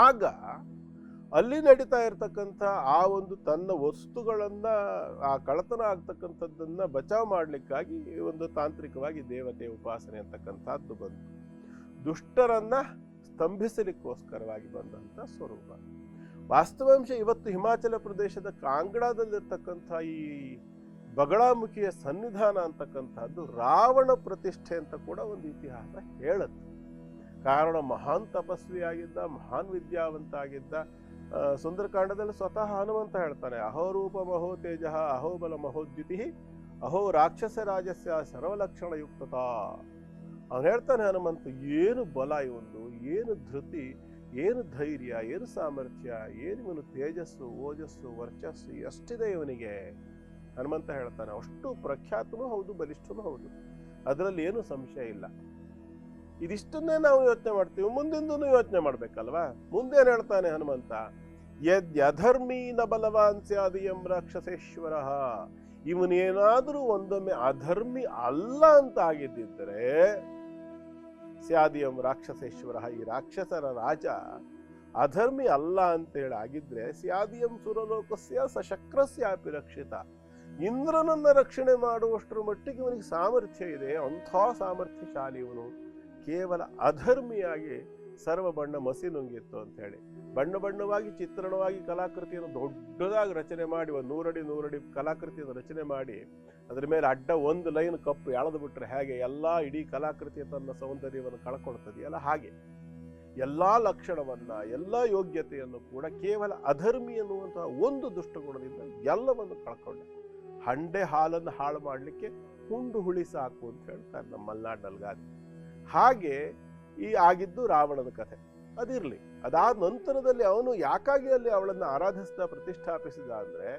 B: ಆಗ ಅಲ್ಲಿ ನಡೀತಾ ಇರತಕ್ಕಂಥ ಆ ಒಂದು ತನ್ನ ವಸ್ತುಗಳನ್ನ, ಆ ಕಳ್ಳತನ ಆಗ್ತಕ್ಕಂಥದ್ದನ್ನ ಬಚಾವ್ ಮಾಡ್ಲಿಕ್ಕಾಗಿ ಒಂದು ತಾಂತ್ರಿಕವಾಗಿ ದೇವತೆಯ ಉಪಾಸನೆ ಅಂತಕ್ಕಂಥದ್ದು ಬಂತು. ದುಷ್ಟರನ್ನ ಸ್ತಂಭಿಸಲಿಕ್ಕೋಸ್ಕರವಾಗಿ ಬಂದಂಥ ಸ್ವರೂಪ. ವಾಸ್ತವಾಂಶ ಇವತ್ತು ಹಿಮಾಚಲ ಪ್ರದೇಶದ ಕಾಂಗ್ಡಾದಲ್ಲಿರ್ತಕ್ಕಂಥ ಈ ಬಗಳಾಮುಖಿಯ ಸನ್ನಿಧಾನ ಅಂತಕ್ಕಂಥದ್ದು ರಾವಣ ಪ್ರತಿಷ್ಠೆ ಅಂತ ಕೂಡ ಒಂದು ಇತಿಹಾಸ ಹೇಳುತ್ತೆ. ಕಾರಣ ಮಹಾನ್ ತಪಸ್ವಿಯಾಗಿದ್ದ, ಮಹಾನ್ ವಿದ್ಯಾವಂತ ಆಗಿದ್ದ. ಸುಂದರಕಾಂಡದಲ್ಲಿ ಸ್ವತಃ ಹನುಮಂತ ಹೇಳ್ತಾನೆ, ಅಹೋರೂಪ ಮಹೋ ತೇಜ ಅಹೋಬಲ ಮಹೋದ್ಯುತಿ ಅಹೋ ರಾಕ್ಷಸ ರಾಜಸ್ಯ ಸರ್ವಲಕ್ಷಣ ಯುಕ್ತತಾ. ಅವನು ಹೇಳ್ತಾನೆ ಹನುಮಂತ, ಏನು ಬಲ ಇವನು, ಏನು ಧೃತಿ, ಏನು ಧೈರ್ಯ, ಏನು ಸಾಮರ್ಥ್ಯ, ಏನು ಇವನು ತೇಜಸ್ಸು, ಓಜಸ್ಸು, ವರ್ಚಸ್ಸು ಎಷ್ಟಿದೆ ಇವನಿಗೆ. ಹನುಮಂತ ಹೇಳ್ತಾನೆ, ಅಷ್ಟು ಪ್ರಖ್ಯಾತನೂ ಹೌದು, ಬಲಿಷ್ಠನೂ ಹೌದು, ಅದರಲ್ಲಿ ಏನು ಸಂಶಯ ಇಲ್ಲ. ಇದಿಷ್ಟನ್ನೇ ನಾವು ಯೋಚನೆ ಮಾಡ್ತೀವಿ, ಮುಂದಿಂದೂ ಯೋಚನೆ ಮಾಡ್ಬೇಕಲ್ವಾ. ಮುಂದೇನು ಹೇಳ್ತಾನೆ ಹನುಮಂತ, ಯದ್ಯಧರ್ಮೀ ನ ಬಲವಾನ್ ಸ್ಯಾದಿಯಂ ರಾಕ್ಷಸೇಶ್ವರ. ಇವನೇನಾದರೂ ಒಂದೊಮ್ಮೆ ಅಧರ್ಮಿ ಅಲ್ಲ ಅಂತ ಆಗಿದ್ದಿದ್ದರೆ, ಸ್ಯಾದಿಯಂ ರಾಕ್ಷಸೇಶ್ವರ, ಈ ರಾಕ್ಷಸರ ರಾಜ ಅಧರ್ಮಿ ಅಲ್ಲ ಅಂತೇಳಿ ಆಗಿದ್ರೆ, ಸ್ಯಾದಿಯಂ ಸುರಲೋಕಸ್ಯ ಸಶಕ್ರಸ್ಯಾಪಿ ರಕ್ಷಿತ, ಇಂದ್ರನನ್ನ ರಕ್ಷಣೆ ಮಾಡುವಷ್ಟರ ಮಟ್ಟಿಗೆ ಇವನಿಗೆ ಸಾಮರ್ಥ್ಯ ಇದೆ, ಅಂಥ ಸಾಮರ್ಥ್ಯಶಾಲಿ ಇವನು. ಕೇವಲ ಅಧರ್ಮಿಯಾಗಿ ಸರ್ವ ಬಣ್ಣ ಮಸಿ ನುಂಗಿತ್ತು ಅಂತ ಹೇಳಿ ಬಣ್ಣ ಬಣ್ಣವಾಗಿ ಚಿತ್ರಣವಾಗಿ ಕಲಾಕೃತಿಯನ್ನು ದೊಡ್ಡದಾಗಿ ರಚನೆ ಮಾಡಿ, ಒಂದು 100 ಅಡಿ ಕಲಾಕೃತಿಯನ್ನು ರಚನೆ ಮಾಡಿ ಅದರ ಮೇಲೆ ಅಡ್ಡ ಒಂದು ಲೈನ್ ಕಪ್ಪು ಎಳೆದು ಬಿಟ್ರೆ ಹೇಗೆ ಎಲ್ಲ ಇಡೀ ಕಲಾಕೃತಿಯ ತನ್ನ ಸೌಂದರ್ಯವನ್ನು ಕಳ್ಕೊಳ್ತದೆಯಲ್ಲ, ಹಾಗೆ ಎಲ್ಲಾ ಲಕ್ಷಣವನ್ನ, ಎಲ್ಲ ಯೋಗ್ಯತೆಯನ್ನು ಕೂಡ ಕೇವಲ ಅಧರ್ಮಿ ಎನ್ನುವಂತಹ ಒಂದು ದುಷ್ಟಗುಣದಿಂದ ಎಲ್ಲವನ್ನು ಕಳ್ಕೊಂಡ. ಹಂಡೆ ಹಾಲನ್ನು ಹಾಳು ಮಾಡಲಿಕ್ಕೆ ಹುಂಡು ಹುಳಿ ಸಾಕು ಅಂತ ಹೇಳ್ತಾರೆ ನಮ್ಮ ಮಲೆನಾಡಿನಲ್ಲಿ ಗಾದೆ. ಹಾಗೆ ಈ ಆಗಿದ್ದು ರಾವಣನ ಕಥೆ. ಅದಿರಲಿ, ಅದಾದ ನಂತರದಲ್ಲಿ ಅವನು ಯಾಕಾಗಿ ಅಲ್ಲಿ ಅವಳನ್ನು ಆರಾಧಿಸ್ತಾ ಪ್ರತಿಷ್ಠಾಪಿಸಿದ ಅಂದ್ರೆ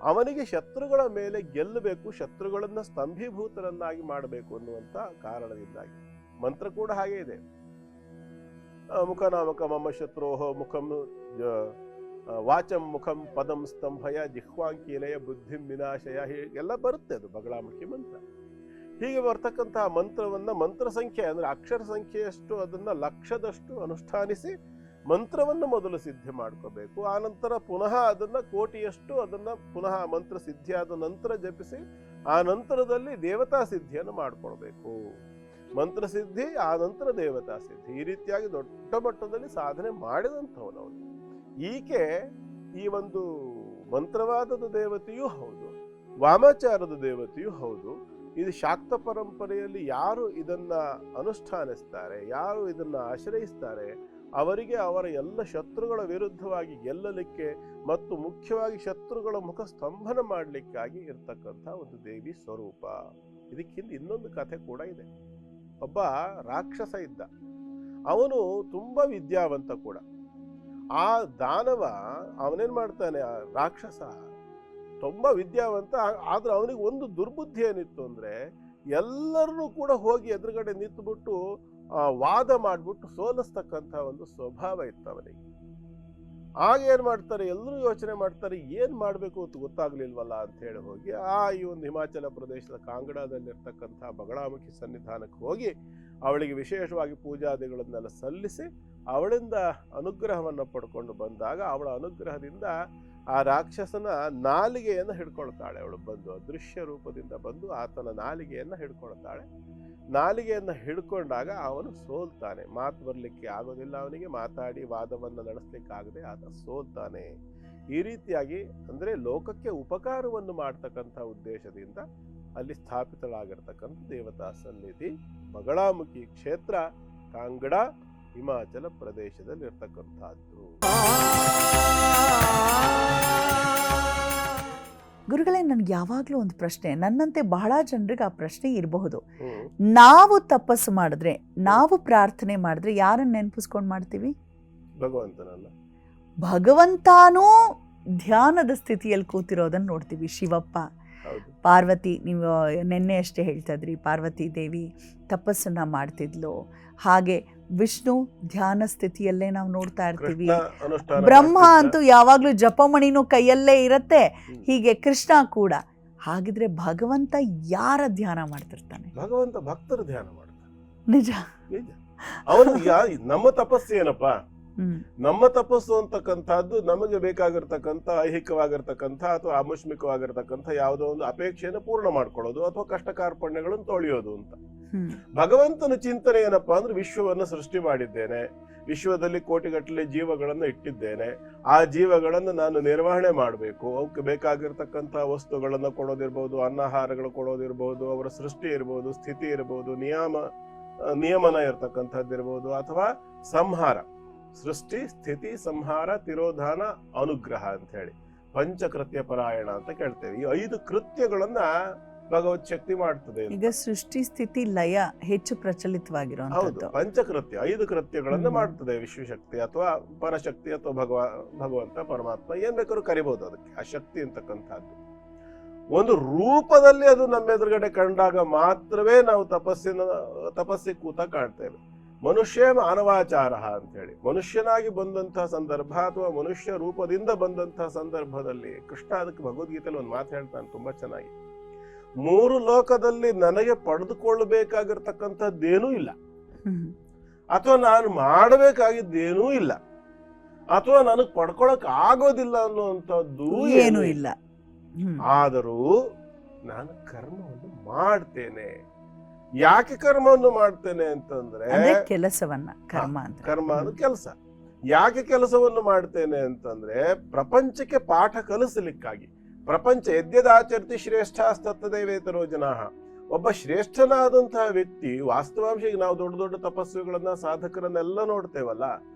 B: ಅವನಿಗೆ ಶತ್ರುಗಳ ಮೇಲೆ ಗೆಲ್ಲಬೇಕು, ಶತ್ರುಗಳನ್ನ ಸ್ತಂಭೀಭೂತರನ್ನಾಗಿ ಮಾಡಬೇಕು ಅನ್ನುವಂತ ಕಾರಣದಿಂದಾಗಿ. ಮಂತ್ರ ಕೂಡ ಹಾಗೆ ಇದೆ. ಮುಖನಾಮಕ ಮಮ ಶತ್ರೋಹೋ ಮುಖಂ ವಾಚಂ ಮುಖಂ ಪದಂ ಸ್ತಂಭಯ ಜಿಹ್ವಾಂಕೀಲಯ ಬುದ್ಧಿಂ ವಿನಾಶಯ, ಹೀಗೆಲ್ಲ ಬರುತ್ತೆ ಅದು ಬಗಳಾಮುಖಿ ಮಂತ್ರ. ಹೀಗೆ ಬರ್ತಕ್ಕಂತಹ ಮಂತ್ರವನ್ನ ಮಂತ್ರ ಸಂಖ್ಯೆ ಅಂದ್ರೆ ಅಕ್ಷರ ಸಂಖ್ಯೆಯಷ್ಟು ಅದನ್ನ ಲಕ್ಷದಷ್ಟು ಅನುಷ್ಠಾನಿಸಿ ಮಂತ್ರವನ್ನು ಮೊದಲು ಸಿದ್ಧಿ ಮಾಡ್ಕೋಬೇಕು. ಆ ನಂತರ ಪುನಃ ಅದನ್ನ ಕೋಟಿಯಷ್ಟು ಅದನ್ನ ಪುನಃ ಮಂತ್ರ ಸಿದ್ಧಿಯಾದ ನಂತರ ಜಪಿಸಿ ಆ ನಂತರದಲ್ಲಿ ದೇವತಾ ಸಿದ್ಧಿಯನ್ನು ಮಾಡ್ಕೊಳ್ಬೇಕು. ಮಂತ್ರ ಸಿದ್ಧಿ ಆ ನಂತರ ದೇವತಾ ಸಿದ್ಧಿ, ಈ ರೀತಿಯಾಗಿ ದೊಡ್ಡ ಮಟ್ಟದಲ್ಲಿ ಸಾಧನೆ ಮಾಡಿದಂಥವನು ಅವನು. ಈಕೆ ಈ ಒಂದು ಮಂತ್ರವಾದದ ದೇವತೆಯೂ ಹೌದು, ವಾಮಾಚಾರದ ದೇವತೆಯೂ ಹೌದು. ಇದು ಶಾಕ್ತ ಪರಂಪರೆಯಲ್ಲಿ ಯಾರು ಇದನ್ನ ಅನುಷ್ಠಾನಿಸ್ತಾರೆ, ಯಾರು ಇದನ್ನ ಆಶ್ರಯಿಸ್ತಾರೆ, ಅವರಿಗೆ ಅವರ ಎಲ್ಲ ಶತ್ರುಗಳ ವಿರುದ್ಧವಾಗಿ ಗೆಲ್ಲಲಿಕ್ಕೆ ಮತ್ತು ಮುಖ್ಯವಾಗಿ ಶತ್ರುಗಳ ಮುಖ ಸ್ತಂಭನ ಮಾಡಲಿಕ್ಕಾಗಿ ಇರ್ತಕ್ಕಂಥ ಒಂದು ದೇವಿ ಸ್ವರೂಪ. ಇದಕ್ಕಿಂತ ಇನ್ನೊಂದು ಕಥೆ ಕೂಡ ಇದೆ. ಒಬ್ಬ ರಾಕ್ಷಸ ಇದ್ದ, ಅವನು ತುಂಬಾ ವಿದ್ಯಾವಂತ ಕೂಡ. ಆ ದಾನವ ಅವನೇನ್ ಮಾಡ್ತಾನೆ, ಆ ರಾಕ್ಷಸ ತುಂಬಾ ವಿದ್ಯಾವಂತ, ಆದ್ರೆ ಅವನಿಗೆ ಒಂದು ದುರ್ಬುದ್ಧಿ ಏನಿತ್ತು ಅಂದ್ರೆ ಎಲ್ಲರನ್ನೂ ಕೂಡ ಹೋಗಿ ಎದುರುಗಡೆ ನಿಂತುಬಿಟ್ಟು ವಾದ ಮಾಡ್ಬಿಟ್ಟು ಸೋಲಿಸ್ತಕ್ಕಂಥ ಒಂದು ಸ್ವಭಾವ ಇತ್ತು ಅವನಿಗೆ. ಆಗ ಏನ್ ಮಾಡ್ತಾರೆ, ಎಲ್ಲರೂ ಯೋಚನೆ ಮಾಡ್ತಾರೆ ಏನ್ ಮಾಡ್ಬೇಕು ಅಂತ ಗೊತ್ತಾಗ್ಲಿಲ್ವಲ್ಲ ಅಂತ ಹೇಳಿ ಹೋಗಿ ಈ ಒಂದು ಹಿಮಾಚಲ ಪ್ರದೇಶದ ಕಾಂಗಡದಲ್ಲಿರ್ತಕ್ಕಂಥ ಬಗಳಾಮುಖಿ ಸನ್ನಿಧಾನಕ್ಕೆ ಹೋಗಿ ಅವಳಿಗೆ ವಿಶೇಷವಾಗಿ ಪೂಜಾದಿಗಳನ್ನೆಲ್ಲ ಸಲ್ಲಿಸಿ ಅವಳಿಂದ ಅನುಗ್ರಹವನ್ನು ಪಡ್ಕೊಂಡು ಬಂದಾಗ ಅವಳ ಅನುಗ್ರಹದಿಂದ ಆ ರಾಕ್ಷಸನ ನಾಲಿಗೆಯನ್ನು ಹಿಡ್ಕೊಳ್ತಾಳೆ. ಅವಳು ಬಂದು ಅದೃಶ್ಯ ರೂಪದಿಂದ ಬಂದು ಆತನ ನಾಲಿಗೆಯನ್ನು ಹಿಡ್ಕೊಳ್ತಾಳೆ. ನಾಲಿಗೆಯನ್ನು ಹಿಡ್ಕೊಂಡಾಗ ಅವನು ಸೋಲ್ತಾನೆ. ಮಾತು ಬರಲಿಕ್ಕೆ ಆಗೋದಿಲ್ಲ ಅವನಿಗೆ, ಮಾತಾಡಿ ವಾದವನ್ನು ನಡೆಸಲಿಕ್ಕೆ ಆಗದೆ ಆತ ಸೋಲ್ತಾನೆ. ಈ ರೀತಿಯಾಗಿ ಅಂದ್ರೆ ಲೋಕಕ್ಕೆ ಉಪಕಾರವನ್ನು ಮಾಡ್ತಕ್ಕಂಥ ಉದ್ದೇಶದಿಂದ ಅಲ್ಲಿ ಸ್ಥಾಪಿತಳಾಗಿರ್ತಕ್ಕಂಥ ದೇವತಾ ಸನ್ನಿಧಿ ಬಗಳಾಮುಖಿ ಕ್ಷೇತ್ರ, ಕಾಂಗಡ, ಹಿಮಾಚಲ ಪ್ರದೇಶದಲ್ಲಿ ಇರ್ತಕ್ಕಂಥದ್ದು.
A: ಗುರುಗಳೇ, ನನ್ಗೆ ಯಾವಾಗ್ಲೂ ಒಂದು ಪ್ರಶ್ನೆ, ನನ್ನಂತೆ ಬಹಳ ಜನರಿಗೆ ಆ ಪ್ರಶ್ನೆ ಇರಬಹುದು. ನಾವು ತಪಸ್ಸು ಮಾಡಿದ್ರೆ, ನಾವು ಪ್ರಾರ್ಥನೆ ಮಾಡಿದ್ರೆ ಯಾರನ್ನ ನೆನಪಿಸ್ಕೊಂಡು ಮಾಡ್ತೀವಿ?
B: ಭಗವಂತನಲ್ಲ.
A: ಭಗವಂತನೂ ಧ್ಯಾನದ ಸ್ಥಿತಿಯಲ್ಲಿ ಕೂತಿರೋದನ್ನ ನೋಡ್ತೀವಿ. ಶಿವಪ್ಪ, ಪಾರ್ವತಿ, ನೀವು ನಿನ್ನೆ ಅಷ್ಟೇ ಹೇಳ್ತಾ ಇದ್ರಿ, ಪಾರ್ವತಿ ದೇವಿ ತಪಸ್ಸನ್ನ ಮಾಡ್ತಿದ್ಲು. ಹಾಗೆ ವಿಷ್ಣು ಧ್ಯಾನ ಸ್ಥಿತಿಯಲ್ಲೇ ನಾವು ನೋಡ್ತಾ ಇರ್ತೀವಿ. ಬ್ರಹ್ಮ ಅಂತೂ ಯಾವಾಗ್ಲೂ ಜಪಮಣಿನೂ ಕೈಯಲ್ಲೇ ಇರತ್ತೆ. ಹೀಗೆ ಕೃಷ್ಣ ಕೂಡ. ಹಾಗಿದ್ರೆ ಭಗವಂತ ಯಾರ ಧ್ಯಾನ ಮಾಡ್ತಿರ್ತಾನೆ?
B: ಭಗವಂತ ಭಕ್ತರ ಧ್ಯಾನ ಮಾಡ್ತಾನೆ.
A: ನಿಜ.
B: ಅವನು ನಮ್ಮ ತಪಸ್ಸು ಏನಪ್ಪಾ, ನಮ್ಮ ತಪಸ್ಸು ಅಂತಕ್ಕಂಥದ್ದು ನಮಗೆ ಬೇಕಾಗಿರ್ತಕ್ಕಂಥ ಐಹಿಕವಾಗಿರ್ತಕ್ಕಂಥ ಅಥವಾ ಆಮುಷ್ಮಿಕವಾಗಿರ್ತಕ್ಕಂಥ ಯಾವುದೋ ಒಂದು ಅಪೇಕ್ಷೆಯನ್ನು ಪೂರ್ಣ ಮಾಡ್ಕೊಳ್ಳೋದು ಅಥವಾ ಕಷ್ಟ ಕಾರ್ಪಣ್ಯಗಳನ್ನು ತೊಳೆಯೋದು ಅಂತ. ಭಗವಂತನ ಚಿಂತನೆ ಏನಪ್ಪಾ ಅಂದ್ರೆ ವಿಶ್ವವನ್ನು ಸೃಷ್ಟಿ ಮಾಡಿದ್ದೇನೆ, ವಿಶ್ವದಲ್ಲಿ ಕೋಟಿಗಟ್ಟಲೆ ಜೀವಗಳನ್ನು ಇಟ್ಟಿದ್ದೇನೆ, ಆ ಜೀವಗಳನ್ನು ನಾನು ನಿರ್ವಹಣೆ ಮಾಡಬೇಕು, ಅವಕ್ಕೆ ಬೇಕಾಗಿರ್ತಕ್ಕಂಥ ವಸ್ತುಗಳನ್ನು ಕೊಡೋದಿರ್ಬೋದು, ಅನ್ನಾಹಾರಗಳು ಕೊಡೋದಿರ್ಬೋದು, ಅವರ ಸೃಷ್ಟಿ ಇರ್ಬೋದು, ಸ್ಥಿತಿ ಇರ್ಬೋದು, ನಿಯಮನ ಇರ್ತಕ್ಕಂಥದ್ದಿರ್ಬೋದು, ಅಥವಾ ಸಂಹಾರ, ಸೃಷ್ಟಿ ಸ್ಥಿತಿ ಸಂಹಾರ ತಿರೋಧಾನ ಅನುಗ್ರಹ ಅಂತ ಹೇಳಿ ಪಂಚಕೃತ್ಯ ಪರಾಯಣ ಅಂತ ಕೇಳ್ತೇವೆ. ಈ 5 ಕೃತ್ಯಗಳನ್ನ ಭಗವತ್ ಶಕ್ತಿ ಮಾಡ್ತದೆ.
A: ಈಗ ಸೃಷ್ಟಿ ಸ್ಥಿತಿ ಲಯ ಹೆಚ್ಚು ಪ್ರಚಲಿತವಾಗಿರೋ
B: ಹೌದು, ಪಂಚಕೃತ್ಯ 5 ಕೃತ್ಯಗಳನ್ನ ಮಾಡ್ತದೆ ವಿಶ್ವಶಕ್ತಿ ಅಥವಾ ಪರಶಕ್ತಿ ಅಥವಾ ಭಗವಂತ ಪರಮಾತ್ಮ, ಏನ್ ಬೇಕಾದ್ರೂ ಕರಿಬಹುದು ಅದಕ್ಕೆ. ಆ ಶಕ್ತಿ ಅಂತಕ್ಕಂಥದ್ದು ಒಂದು ರೂಪದಲ್ಲಿ ಅದು ನಮ್ಮ ಎದುರುಗಡೆ ಕಂಡಾಗ ಮಾತ್ರವೇ ನಾವು ತಪಸ್ಸಿಗೆ ಕೂತ ಕಾಣ್ತೇವೆ. ಮನುಷ್ಯ ಮಾನವಾಚಾರ ಅಂತ ಹೇಳಿ ಮನುಷ್ಯನಾಗಿ ಬಂದಂತಹ ಸಂದರ್ಭ ಅಥವಾ ಮನುಷ್ಯ ರೂಪದಿಂದ ಬಂದಂತಹ ಸಂದರ್ಭದಲ್ಲಿ ಕೃಷ್ಣ ಅದಕ್ಕೆ ಭಗವದ್ಗೀತೆಯಲ್ಲಿ ಒಂದು ಮಾತು ಹೇಳ್ತಾನೆ ತುಂಬಾ ಚೆನ್ನಾಗಿ. 3 ಲೋಕದಲ್ಲಿ ನನಗೆ ಪಡೆದುಕೊಳ್ಳಬೇಕಾಗಿರ್ತಕ್ಕಂಥದ್ದೇನೂ ಇಲ್ಲ, ಅಥವಾ ನಾನು ಮಾಡಬೇಕಾಗಿದ್ದೇನೂ ಇಲ್ಲ, ಅಥವಾ ನನಗೆ ಪಡ್ಕೊಳಕ್ ಆಗೋದಿಲ್ಲ ಅನ್ನುವಂಥದ್ದು ಏನೂ ಇಲ್ಲ. ಆದರೂ ನಾನು ಕರ್ಮವನ್ನು ಮಾಡ್ತೇನೆ. ಯಾಕೆ ಕರ್ಮವನ್ನು ಮಾಡ್ತೇನೆ ಅಂತಂದ್ರೆ
A: ಕೆಲಸವನ್ನ,
B: ಕರ್ಮ ಅಂದ್ರೆ ಕೆಲಸ. ಯಾಕೆ ಕೆಲಸವನ್ನು ಮಾಡ್ತೇನೆ ಅಂತಂದ್ರೆ ಪ್ರಪಂಚಕ್ಕೆ ಪಾಠ ಕಲಿಸಲಿಕ್ಕಾಗಿ. ಪ್ರಪಂಚ ಯದ್ಯದಾಚರತಿ ಶ್ರೇಷ್ಠಸ್ತತ್ತದೇವೇತರೋ ಜನಾಃ. ಒಬ್ಬ ಶ್ರೇಷ್ಠನಾದಂತಹ ವ್ಯಕ್ತಿ ವಾಸ್ತವಾಂಶ, ನಾವು ದೊಡ್ಡ ದೊಡ್ಡ ತಪಸ್ಸುಗಳನ್ನ ಸಾಧಕರನ್ನೆಲ್ಲ ನೋಡ್ತೇವಲ್ಲ,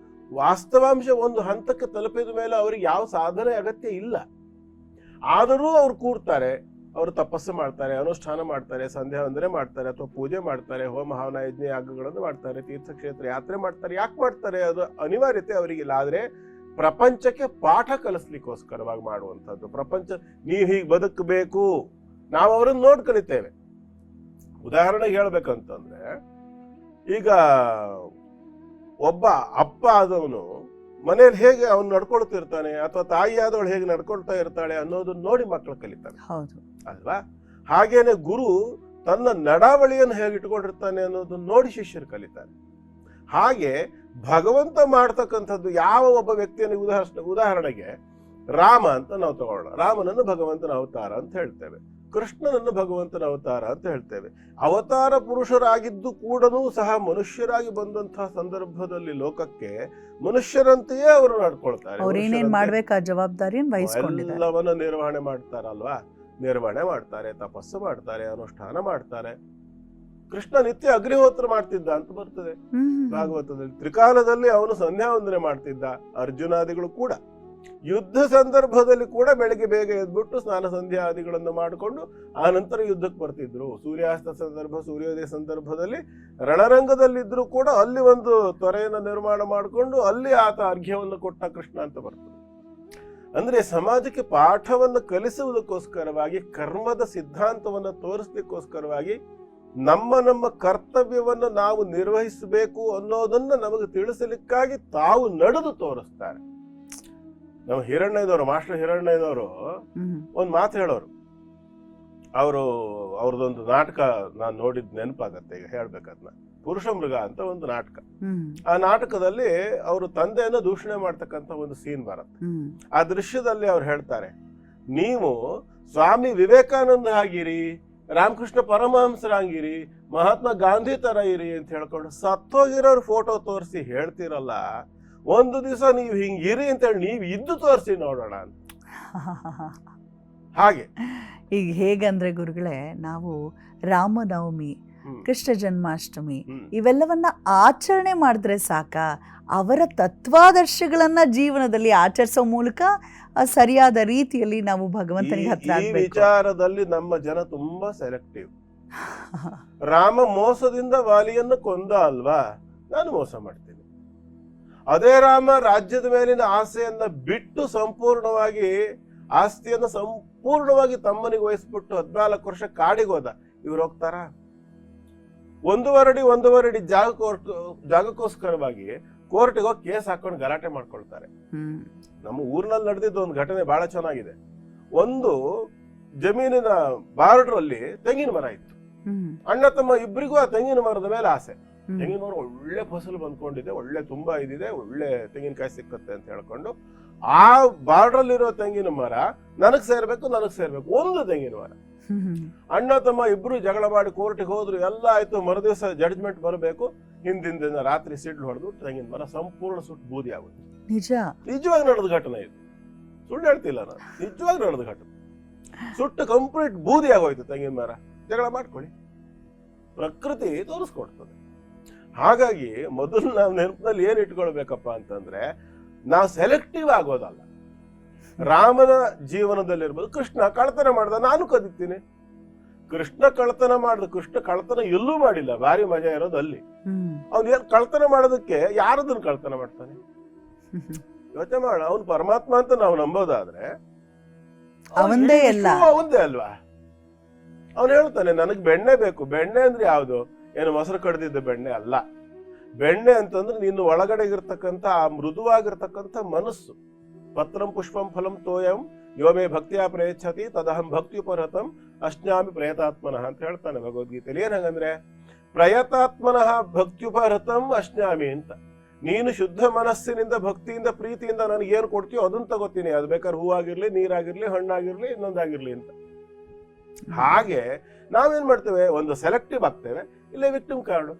B: ವಾಸ್ತವಾಂಶ ಒಂದು ಹಂತಕ್ಕೆ ತಲುಪಿದ ಮೇಲೆ ಅವ್ರಿಗೆ ಯಾವ ಸಾಧನೆ ಅಗತ್ಯ ಇಲ್ಲ. ಆದರೂ ಅವ್ರು ಕೂರ್ತಾರೆ, ಅವರು ತಪಸ್ಸು ಮಾಡ್ತಾರೆ, ಅನುಷ್ಠಾನ ಮಾಡ್ತಾರೆ, ಸಂಧ್ಯಾ ವಂದನೆ ಮಾಡ್ತಾರೆ, ಅಥವಾ ಪೂಜೆ ಮಾಡ್ತಾರೆ, ಹೋಮ ಹವನ ಯಜ್ಞ ಯಾಗಗಳನ್ನು ಮಾಡ್ತಾರೆ, ತೀರ್ಥಕ್ಷೇತ್ರ ಯಾತ್ರೆ ಮಾಡ್ತಾರೆ. ಯಾಕೆ ಮಾಡ್ತಾರೆ? ಅದು ಅನಿವಾರ್ಯತೆ ಅವರಿಗಿಲ್ಲ. ಆದ್ರೆ ಪ್ರಪಂಚಕ್ಕೆ ಪಾಠ ಕಲಿಸ್ಲಿಕ್ಕೋಸ್ಕರವಾಗಿ ಮಾಡುವಂಥದ್ದು. ಪ್ರಪಂಚ ನೀವು ಹೀಗೆ ಬದುಕಬೇಕು, ನಾವು ಅವರನ್ನು ನೋಡಿ ಕಲಿತೇವೆ. ಉದಾಹರಣೆಗೆ ಹೇಳ್ಬೇಕಂತಂದ್ರೆ, ಈಗ ಒಬ್ಬ ಅಪ್ಪ ಆದವನು ಮನೇಲಿ ಹೇಗೆ ಅವನು ನಡ್ಕೊಳ್ತಿರ್ತಾನೆ, ಅಥವಾ ತಾಯಿ ಆದವಳು ಹೇಗೆ ನಡ್ಕೊಳ್ತಾ ಇರ್ತಾಳೆ ಅನ್ನೋದನ್ನ ನೋಡಿ ಮಕ್ಕಳು ಕಲಿತಾರೆ, ಅಲ್ವಾ? ಹಾಗೇನೆ ಗುರು ತನ್ನ ನಡಾವಳಿಯನ್ನು ಹೇಗೆ ಇಟ್ಕೊಂಡಿರ್ತಾನೆ ಅನ್ನೋದನ್ನ ನೋಡಿ ಶಿಷ್ಯರು ಕಲಿತಾರೆ. ಹಾಗೆ ಭಗವಂತ ಮಾಡ್ತಕ್ಕಂಥದ್ದು ಯಾವ ಒಬ್ಬ ವ್ಯಕ್ತಿಯನ್ನು ಉದಾಹರಣೆಗೆ ರಾಮ ಅಂತ ನಾವು ತಗೊಳ್ಳೋಣ. ರಾಮನನ್ನು ಭಗವಂತನ ಅವತಾರ ಅಂತ ಹೇಳ್ತೇವೆ, ಕೃಷ್ಣನನ್ನು ಭಗವಂತನ ಅವತಾರ ಅಂತ ಹೇಳ್ತೇವೆ. ಅವತಾರ ಪುರುಷರಾಗಿದ್ದು ಕೂಡ ಸಹ ಮನುಷ್ಯರಾಗಿ ಬಂದಂತಹ ಸಂದರ್ಭದಲ್ಲಿ ಲೋಕಕ್ಕೆ ಮನುಷ್ಯರಂತೆಯೇ ಅವರು ನಡ್ಕೊಳ್ತಾರೆ. ಎಲ್ಲವನ್ನ ನಿರ್ವಹಣೆ ಮಾಡ್ತಾರಲ್ವಾ? ನಿರ್ವಹಣೆ ಮಾಡ್ತಾರೆ, ತಪಸ್ಸು ಮಾಡ್ತಾರೆ, ಅನುಷ್ಠಾನ ಮಾಡ್ತಾರೆ. ಕೃಷ್ಣ ನಿತ್ಯ ಅಗ್ನಿಹೋತ್ರ ಮಾಡ್ತಿದ್ದ ಅಂತ ಬರ್ತದೆ ಭಾಗವತದಲ್ಲಿ. ತ್ರಿಕಾಲದಲ್ಲಿ ಅವನು ಸಂಧ್ಯಾ ವಂದನೆ ಮಾಡ್ತಿದ್ದ. ಅರ್ಜುನಾದಿಗಳು ಕೂಡ ಯುದ್ಧ ಸಂದರ್ಭದಲ್ಲಿ ಕೂಡ ಬೆಳಗ್ಗೆ ಬೇಗ ಎದ್ಬಿಟ್ಟು ಸ್ನಾನ ಸಂಧ್ಯಾ ಆದಿಗಳನ್ನು ಮಾಡಿಕೊಂಡು ಆ ನಂತರ ಯುದ್ಧಕ್ಕೆ ಬರ್ತಿದ್ರು. ಸೂರ್ಯಾಸ್ತ ಸಂದರ್ಭ, ಸೂರ್ಯೋದಯ ಸಂದರ್ಭದಲ್ಲಿ ರಣರಂಗದಲ್ಲಿದ್ರು ಕೂಡ ಅಲ್ಲಿ ಒಂದು ತೊರೆಯನ್ನು ನಿರ್ಮಾಣ ಮಾಡಿಕೊಂಡು ಅಲ್ಲಿ ಆತ ಅರ್ಘ್ಯವನ್ನು ಕೊಟ್ಟ ಕೃಷ್ಣ ಅಂತ ಬರ್ತದೆ. ಅಂದ್ರೆ ಸಮಾಜಕ್ಕೆ ಪಾಠವನ್ನು ಕಲಿಸುವುದಕ್ಕೋಸ್ಕರವಾಗಿ, ಕರ್ಮದ ಸಿದ್ಧಾಂತವನ್ನು ತೋರಿಸ್ಲಿಕ್ಕೋಸ್ಕರವಾಗಿ, ನಮ್ಮ ಕರ್ತವ್ಯವನ್ನು ನಾವು ನಿರ್ವಹಿಸಬೇಕು ಅನ್ನೋದನ್ನ ನಮಗೆ ತಿಳಿಸಲಿಕ್ಕಾಗಿ ತಾವು ನಡೆದು ತೋರಿಸ್ತಾರೆ. ನಾವು ಹಿರಣ್ಯದವರು, ಮಾಸ್ಟರ್ ಹಿರಣ್ಯದವರು ಒಂದು ಮಾತು ಹೇಳೋರು. ಅವ್ರದೊಂದು ನಾಟಕ ನಾನು ನೋಡಿದ್ ನೆನಪಾಗತ್ತೆ ಈಗ ಹೇಳ್ಬೇಕದ್ನ. ಪುರುಷ ಮೃಗ ಅಂತ ಒಂದು ನಾಟಕ. ಆ ನಾಟಕದಲ್ಲಿ ಅವರು ತಂದೆಯನ್ನು ದೂಷಣೆ ಮಾಡ್ತಕ್ಕಂಥ ಒಂದು ಸೀನ್ ಬರುತ್ತೆ. ಆ ದೃಶ್ಯದಲ್ಲಿ ಅವ್ರು ಹೇಳ್ತಾರೆ, ನೀವು ಸ್ವಾಮಿ ವಿವೇಕಾನಂದ ಆಗಿರಿ, ರಾಮಕೃಷ್ಣ ಪರಮಹಂಸರಾಗಿರಿ, ಮಹಾತ್ಮ ಗಾಂಧಿ ತರ ಇರಿ ಅಂತ ಹೇಳ್ಕೊಂಡು ಸತ್ತೋಗಿರೋರ್ ಫೋಟೋ ತೋರಿಸಿ ಹೇಳ್ತಿರಲ್ಲ, ಒಂದು ದಿವಸ ನೀವು ಹಿಂಗಿರಿ ಅಂತೇಳಿ ನೀವು ಇದ್ದು ತೋರಿಸಿ ನೋಡೋಣ ಅಂತ. ಹಾಗೆ
A: ಈಗ ಹೇಗಂದ್ರೆ ಗುರುಗಳೇ, ನಾವು ರಾಮನವಮಿ, ಕೃಷ್ಣ ಜನ್ಮಾಷ್ಟಮಿ ಇವೆಲ್ಲವನ್ನ ಆಚರಣೆ ಮಾಡಿದ್ರೆ ಸಾಕ, ಅವರ ತತ್ವಾದರ್ಶಗಳನ್ನ ಜೀವನದಲ್ಲಿ ಆಚರಿಸೋ ಮೂಲಕ ಸರಿಯಾದ ರೀತಿಯಲ್ಲಿ ನಾವು ಭಗವಂತನಿಗೆ ಹತ್ರ ಆಗ್ಬೇಕು.
B: ಈ ವಿಚಾರದಲ್ಲಿ ನಮ್ಮ ಜನ ತುಂಬಾ ಸೆಲೆಕ್ಟಿವ್. ರಾಮ ಮೋಸದಿಂದ ವಾಲಿಯನ್ನು ಕೊಂದ ಅಲ್ವಾ, ನಾನು ಮೋಸ ಮಾಡ್ತೀನಿ. ಅದೇ ರಾಮ ರಾಜ್ಯದ ಮೇಲಿನ ಆಸೆಯನ್ನ ಬಿಟ್ಟು ಸಂಪೂರ್ಣವಾಗಿ ಆಸ್ತಿಯನ್ನ ಸಂಪೂರ್ಣವಾಗಿ ತಮ್ಮನಿಗೆ ವಹಿಸ್ಬಿಟ್ಟು 14 ವರ್ಷ ಕಾಡಿಗೆ ಹೋದ. ಇವ್ರು ಹೋಗ್ತಾರ? ಒಂದೂವರೆ ಅಡಿ ಜಾಗಕ್ಕೋಸ್ಕರವಾಗಿ ಕೋರ್ಟಿಗೆ ಹೋಗಿ ಕೇಸ್ ಹಾಕೊಂಡು ಗಲಾಟೆ ಮಾಡ್ಕೊಳ್ತಾರೆ. ನಮ್ಮ ಊರಿನಲ್ಲಿ ನಡೆದಿದ್ದ ಒಂದು ಘಟನೆ ಬಹಳ ಚೆನ್ನಾಗಿದೆ. ಒಂದು ಜಮೀನಿನ ಬಾರ್ಡರ್ ಅಲ್ಲಿ ತೆಂಗಿನ ಮರ ಇತ್ತು. ಅಣ್ಣ ತಮ್ಮ ಇಬ್ಬರಿಗೂ ಆ ತೆಂಗಿನ ಮರದ ಮೇಲೆ ಆಸೆ. ತೆಂಗಿನ ಮರ ಒಳ್ಳೆ ಫಸಲು ಬಂದ್ಕೊಂಡಿದೆ, ಒಳ್ಳೆ ತುಂಬಾ ಇದಿದೆ, ಒಳ್ಳೆ ತೆಂಗಿನಕಾಯಿ ಸಿಕ್ಕತ್ತೆ ಅಂತ ಹೇಳ್ಕೊಂಡು ಆ ಬಾರ್ಡರ್ ಅಲ್ಲಿರೋ ತೆಂಗಿನ ಮರ ನನಗ್ ಸೇರ್ಬೇಕು ಒಂದು ತೆಂಗಿನ ಮರ. ಅಣ್ಣ ತಮ್ಮ ಇಬ್ರು ಜಗಳ ಮಾಡಿ ಕೋರ್ಟಿಗೆ ಹೋದ್ರು, ಎಲ್ಲ ಆಯ್ತು. ಮರುದಿವಸ ಜಡ್ಜ್ಮೆಂಟ್ ಬರಬೇಕು. ಹಿಂದಿನ ದಿನ ರಾತ್ರಿ ಸಿಡ್ಲು ಹೊಡೆದು ತೆಂಗಿನ ಮರ ಸಂಪೂರ್ಣ ಸುಟ್ಟು ಬೂದಿ ಆಗುತ್ತೆ. ನಿಜವಾಗಿ ನಡೆದ ಘಟನೆ ಇದು, ಸುಳ್ಳು ಹೇಳ್ತಿಲ್ಲ ನಾನು. ನಿಜವಾಗಿ ನಡೆದ ಘಟನೆ. ಸುಟ್ಟು ಕಂಪ್ಲೀಟ್ ಬೂದಿ ಆಗೋಯ್ತು ತೆಂಗಿನ ಮರ. ಜಗಳ ಮಾಡ್ಕೊಳ್ಳಿ, ಪ್ರಕೃತಿ ತೋರಿಸ್ಕೊಡ್ತದೆ. ಹಾಗಾಗಿ ಮೊದಲು ನಾವು ನೆನಪಿನಲ್ಲಿ ಏನ್ ಇಟ್ಕೊಳ್ಬೇಕಪ್ಪ ಅಂತಂದ್ರೆ, ನಾವು ಸೆಲೆಕ್ಟಿವ್ ಆಗೋದಲ್ಲ. ರಾಮನ ಜೀವನದಲ್ಲಿರ್ಬೋದು, ಕೃಷ್ಣ ಕಳ್ತನ ಮಾಡ್ದ, ನಾನು ಕದಿತೀನಿ. ಕೃಷ್ಣ ಕಳ್ತನ ಮಾಡ್ದ, ಕೃಷ್ಣ ಕಳ್ತನ ಎಲ್ಲೂ ಮಾಡಿಲ್ಲ. ಭಾರಿ ಮಜಾ ಇರೋದು ಅಲ್ಲಿ. ಅವ್ನು ಏನ್ ಕಳ್ತನ ಮಾಡೋದಕ್ಕೆ ಯಾರದನ್ನ ಕಳ್ತನ ಮಾಡ್ತಾನೆ ಯೋಚನೆ ಮಾಡ. ಅವ್ನು ಪರಮಾತ್ಮ ಅಂತ ನಾವು ನಂಬೋದಾದ್ರೆ
A: ಅವಂದೇ
B: ಅಲ್ವಾ? ಅವ್ನು ಹೇಳ್ತಾನೆ, ನನಗ್ ಬೆಣ್ಣೆ ಬೇಕು. ಬೆಣ್ಣೆ ಅಂದ್ರೆ ಯಾವ್ದು? ಏನು ಮೊಸರು ಕಡ್ದಿದ್ದ ಬೆಣ್ಣೆ ಅಲ್ಲ. ಬೆಣ್ಣೆ ಅಂತಂದ್ರೆ ನಿನ್ನ ಒಳಗಡೆ ಇರ್ತಕ್ಕಂಥ ಆ ಮೃದುವಾಗಿರ್ತಕ್ಕಂಥ ಮನಸ್ಸು. ಪತ್ರಂ ಪುಷ್ಪಂ ಫಲಂ ತೋಯಂ ಯೋಮೇ ಭಕ್ತಿಯ ಪ್ರಯಚ್ಛತಿ ತದಹಂ ಭಕ್ತಿಯುಪರತಂ ಅಶ್ನಾಮಿ ಪ್ರಯತಾತ್ಮನಃ ಅಂತ ಹೇಳ್ತಾನೆ ಭಗವದ್ಗೀತೆಯಲ್ಲಿ. ಏನ್ ಹಂಗಂದ್ರೆ, ಪ್ರಯತಾತ್ಮನಃ ಭಕ್ತಿಯುಪರತಂ ಅಶ್ನಾಮಿ ಅಂತ. ನೀನು ಶುದ್ಧ ಮನಸ್ಸಿನಿಂದ, ಭಕ್ತಿಯಿಂದ, ಪ್ರೀತಿಯಿಂದ ನನಗೆ ಏನ್ ಕೊಡ್ತೀಯೋ ಅದನ್ನ ತಗೋತೀನಿ. ಅದು ಬೇಕಾದ್ರೆ ಹೂವಾಗಿರ್ಲಿ, ನೀರಾಗಿರ್ಲಿ, ಹಣ್ಣಾಗಿರ್ಲಿ, ಇನ್ನೊಂದಾಗಿರ್ಲಿ ಅಂತ. ಹಾಗೆ ನಾವೇನ್ ಮಾಡ್ತೇವೆ, ಒಂದು ಸೆಲೆಕ್ಟಿವ್ ಆಗ್ತೇವೆ. ಇಲ್ಲೇ ವಿಕ್ಟಿಮ್ ಕಾರ್ಡು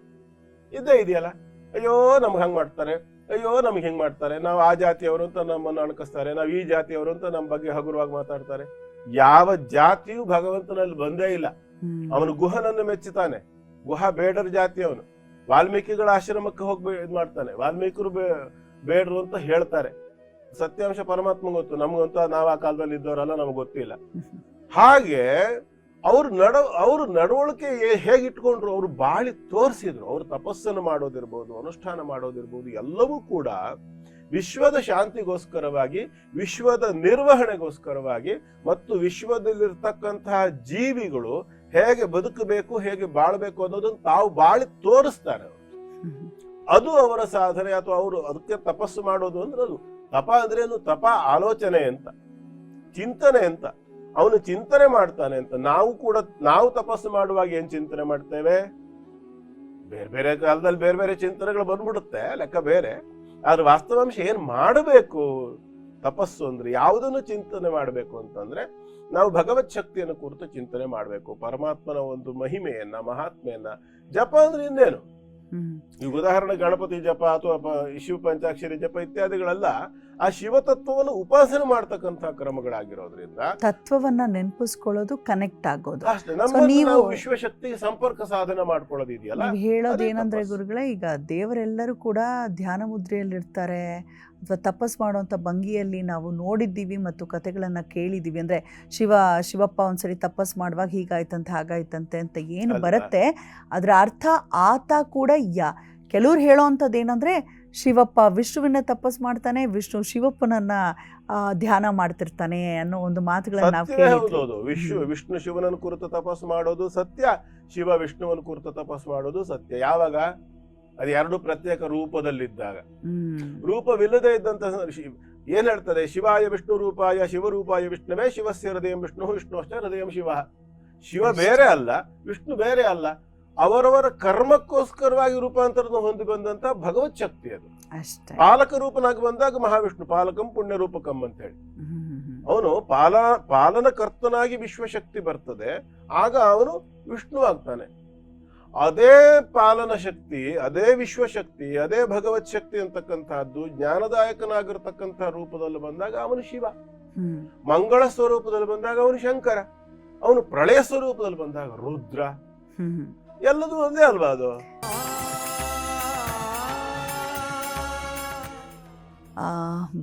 B: ಇದ್ದೇ ಇದೆಯಲ್ಲ. ಅಯ್ಯೋ ನಮ್ಗೆ ಹಂಗ್ ಮಾಡ್ತಾರೆ, ಅಯ್ಯೋ ನಮ್ಗೆ ಹಿಂಗ್ ಮಾಡ್ತಾರೆ, ನಾವು ಆ ಜಾತಿಯವರು ಅಂತ ನಮ್ಮನ್ನು ಅಣಕಿಸ್ತಾರೆ, ನಾವು ಈ ಜಾತಿಯವರು ಅಂತ ನಮ್ಮ ಬಗ್ಗೆ ಹಗುರವಾಗಿ ಮಾತಾಡ್ತಾರೆ. ಯಾವ ಜಾತಿಯೂ ಭಗವಂತನಲ್ಲಿ ಬಂದೇ ಇಲ್ಲ. ಅವನು ಗುಹನನ್ನು ಮೆಚ್ಚುತ್ತಾನೆ. ಗುಹ ಬೇಡರ ಜಾತಿ ಅವನು. ವಾಲ್ಮೀಕಿಗಳ ಆಶ್ರಮಕ್ಕೆ ಹೋಗಿ ಇದ್ ಮಾಡ್ತಾನೆ. ವಾಲ್ಮೀಕರು ಬೇಡರು ಅಂತ ಹೇಳ್ತಾರೆ. ಸತ್ಯಾಂಶ ಪರಮಾತ್ಮ ಗೊತ್ತು, ನಮ್ಗಂತೂ ನಾವು ಆ ಕಾಲದಲ್ಲಿ ಇದ್ದವರಲ್ಲ, ನಮ್ಗೆ ಗೊತ್ತಿಲ್ಲ. ಹಾಗೆ ಅವ್ರ ನಡವಳಿಕೆ ಹೇಗೆ ಇಟ್ಕೊಂಡ್ರು, ಅವರು ಬಾಳಿ ತೋರಿಸಿದ್ರು. ಅವರು ತಪಸ್ಸನ್ನು ಮಾಡೋದಿರ್ಬೋದು, ಅನುಷ್ಠಾನ ಮಾಡೋದಿರ್ಬೋದು, ಎಲ್ಲವೂ ಕೂಡ ವಿಶ್ವದ ಶಾಂತಿಗೋಸ್ಕರವಾಗಿ, ವಿಶ್ವದ ನಿರ್ವಹಣೆಗೋಸ್ಕರವಾಗಿ ಮತ್ತು ವಿಶ್ವದಲ್ಲಿರ್ತಕ್ಕಂತಹ ಜೀವಿಗಳು ಹೇಗೆ ಬದುಕಬೇಕು, ಹೇಗೆ ಬಾಳ್ಬೇಕು ಅನ್ನೋದನ್ನು ತಾವು ಬಾಳಿ ತೋರಿಸ್ತಾರೆ. ಅದು ಅವರ ಸಾಧನೆ. ಅಥವಾ ಅವರು ಅದಕ್ಕೆ ತಪಸ್ಸು ಮಾಡೋದು ಅಂದ್ರೆ ಅದು ತಪ ಅಂದ್ರೇನು, ತಪ ಆಲೋಚನೆ ಅಂತ, ಚಿಂತನೆ ಅಂತ. ಅವನು ಚಿಂತನೆ ಮಾಡ್ತಾನೆ ಅಂತ. ನಾವು ತಪಸ್ಸು ಮಾಡುವಾಗ ಏನ್ ಚಿಂತನೆ ಮಾಡ್ತೇವೆ? ಬೇರೆ ಬೇರೆ ಕಾಲದಲ್ಲಿ ಬೇರೆ ಬೇರೆ ಚಿಂತನೆಗಳು ಬಂದ್ಬಿಡುತ್ತೆ, ಲೆಕ್ಕ ಬೇರೆ. ಆದ್ರೆ ವಾಸ್ತವಾಂಶ ಏನ್ ಮಾಡಬೇಕು ತಪಸ್ಸು ಅಂದ್ರೆ, ಯಾವುದನ್ನು ಚಿಂತನೆ ಮಾಡಬೇಕು ಅಂತಂದ್ರೆ ನಾವು ಭಗವತ್ ಶಕ್ತಿಯನ್ನು ಕುರಿತು ಚಿಂತನೆ ಮಾಡಬೇಕು, ಪರಮಾತ್ಮನ ಒಂದು ಮಹಿಮೆಯನ್ನ, ಮಹಾತ್ಮೆಯನ್ನ. ಜಪ ಅಂದ್ರೆ ಇನ್ನೇನು, ಈ ಉದಾಹರಣೆ ಗಣಪತಿ ಜಪ ಅಥವಾ ಶಿವ ಪಂಚಾಕ್ಷರಿ ಜಪ ಇತ್ಯಾದಿಗಳೆಲ್ಲ ಆ ಶಿವತತ್ವವನ್ನು ಉಪಾಸನೆ ಮಾಡ್ತಕ್ಕಂಥ ಕ್ರಮಗಳಾಗಿರೋದ್ರಿಂದ
A: ತತ್ವವನ್ನ ನೆನಪಿಸ್ಕೊಳ್ಳೋದು, ಕನೆಕ್ಟ್ ಆಗೋದು
B: ಅಷ್ಟೇ. ನಾವು ವಿಶ್ವಶಕ್ತಿಗೆ ಸಂಪರ್ಕ ಸಾಧನೆ ಮಾಡ್ಕೊಳ್ಳೋದು ಇದೆಯಲ್ಲ.
A: ಹೇಳೋದೇನಂದ್ರೆ ಗುರುಗಳೇ, ಈಗ ದೇವರೆಲ್ಲರೂ ಕೂಡ ಧ್ಯಾನ ಮುದ್ರೆಯಲ್ಲಿರ್ತಾರೆ ಅಥವಾ ತಪಸ್ ಮಾಡುವಂಥ ಭಂಗಿಯಲ್ಲಿ ನಾವು ನೋಡಿದ್ದೀವಿ ಮತ್ತು ಕಥೆಗಳನ್ನು ಕೇಳಿದ್ದೀವಿ. ಅಂದರೆ ಶಿವಪ್ಪ ಒಂದ್ಸರಿ ತಪಸ್ ಮಾಡುವಾಗ ಹೀಗಾಯ್ತಂತೆ ಹಾಗಾಯ್ತಂತೆ ಅಂತ ಏನು ಬರುತ್ತೆ ಅದರ ಅರ್ಥ ಆತ ಕೂಡ ಕೆಲವ್ರು ಹೇಳೋ ಅಂಥದ್ದು ಏನಂದರೆ, ಶಿವಪ್ಪ ವಿಷ್ಣುವಿನ ತಪಸ್ ಮಾಡ್ತಾನೆ, ವಿಷ್ಣು ಶಿವಪ್ಪನನ್ನ ಧ್ಯಾನ ಮಾಡ್ತಿರ್ತಾನೆ ಅನ್ನೋ ಒಂದು ಮಾತುಗಳನ್ನ ನಾವು
B: ಕೇಳಿದ್ದೀವಿ. ವಿಷ್ಣು ಶಿವನನ್ನು ಕುರಿತು ತಪಸ್ ಮಾಡೋದು ಸತ್ಯ, ಶಿವ ವಿಷ್ಣುವನ್ನು ಕುರಿತು ತಪಸ್ ಮಾಡೋದು ಸತ್ಯ. ಯಾವಾಗ? ಅದು ಎರಡು ಪ್ರತ್ಯೇಕ ರೂಪದಲ್ಲಿದ್ದಾಗ. ರೂಪವಿಲ್ಲದೆ ಇದ್ದಂತ ಏನ್ ಹೇಳ್ತಾರೆ? ಶಿವಾಯ ವಿಷ್ಣು ರೂಪಾಯ ಶಿವರೂಪಾಯ ವಿಷ್ಣುವೇ ಶಿವಸ್ಯ ಹೃದಯ ವಿಷ್ಣು ವಿಷ್ಣುಶ್ಚ ಹೃದಯ ಶಿವ. ಶಿವ ಬೇರೆ ಅಲ್ಲ, ವಿಷ್ಣು ಬೇರೆ ಅಲ್ಲ. ಅವರವರ ಕರ್ಮಕ್ಕೋಸ್ಕರವಾಗಿ ರೂಪಾಂತರನ ಹೊಂದಿ ಬಂದಂತ ಭಗವತ್ ಶಕ್ತಿ ಅದು. ಪಾಲಕ ರೂಪನಾಗಿ ಬಂದಾಗ ಮಹಾವಿಷ್ಣು ಪಾಲಕಂ ಪುಣ್ಯ ರೂಪಕಂ ಅಂತ ಹೇಳಿ ಅವನು ಪಾಲನಕರ್ತನಾಗಿ ವಿಶ್ವಶಕ್ತಿ ಬರ್ತದೆ, ಆಗ ಅವನು ವಿಷ್ಣು ಆಗ್ತಾನೆ. ಅದೇ ಪಾಲನ ಶಕ್ತಿ, ಅದೇ ವಿಶ್ವಶಕ್ತಿ, ಅದೇ ಭಗವತ್ ಶಕ್ತಿ ಅಂತಕ್ಕಂತಹದ್ದು ಜ್ಞಾನದಾಯಕನಾಗಿರ್ತಕ್ಕಂತಹ ರೂಪದಲ್ಲಿ ಬಂದಾಗ ಅವನು ಶಿವ. ಮಂಗಳ ಸ್ವರೂಪದಲ್ಲಿ ಬಂದಾಗ ಅವನು ಶಂಕರ. ಅವನು ಪ್ರಳಯ ಸ್ವರೂಪದಲ್ಲಿ ಬಂದಾಗ ರುದ್ರ. ಎಲ್ಲದೂ ಒಂದೇ ಅಲ್ವಾ ಅದು?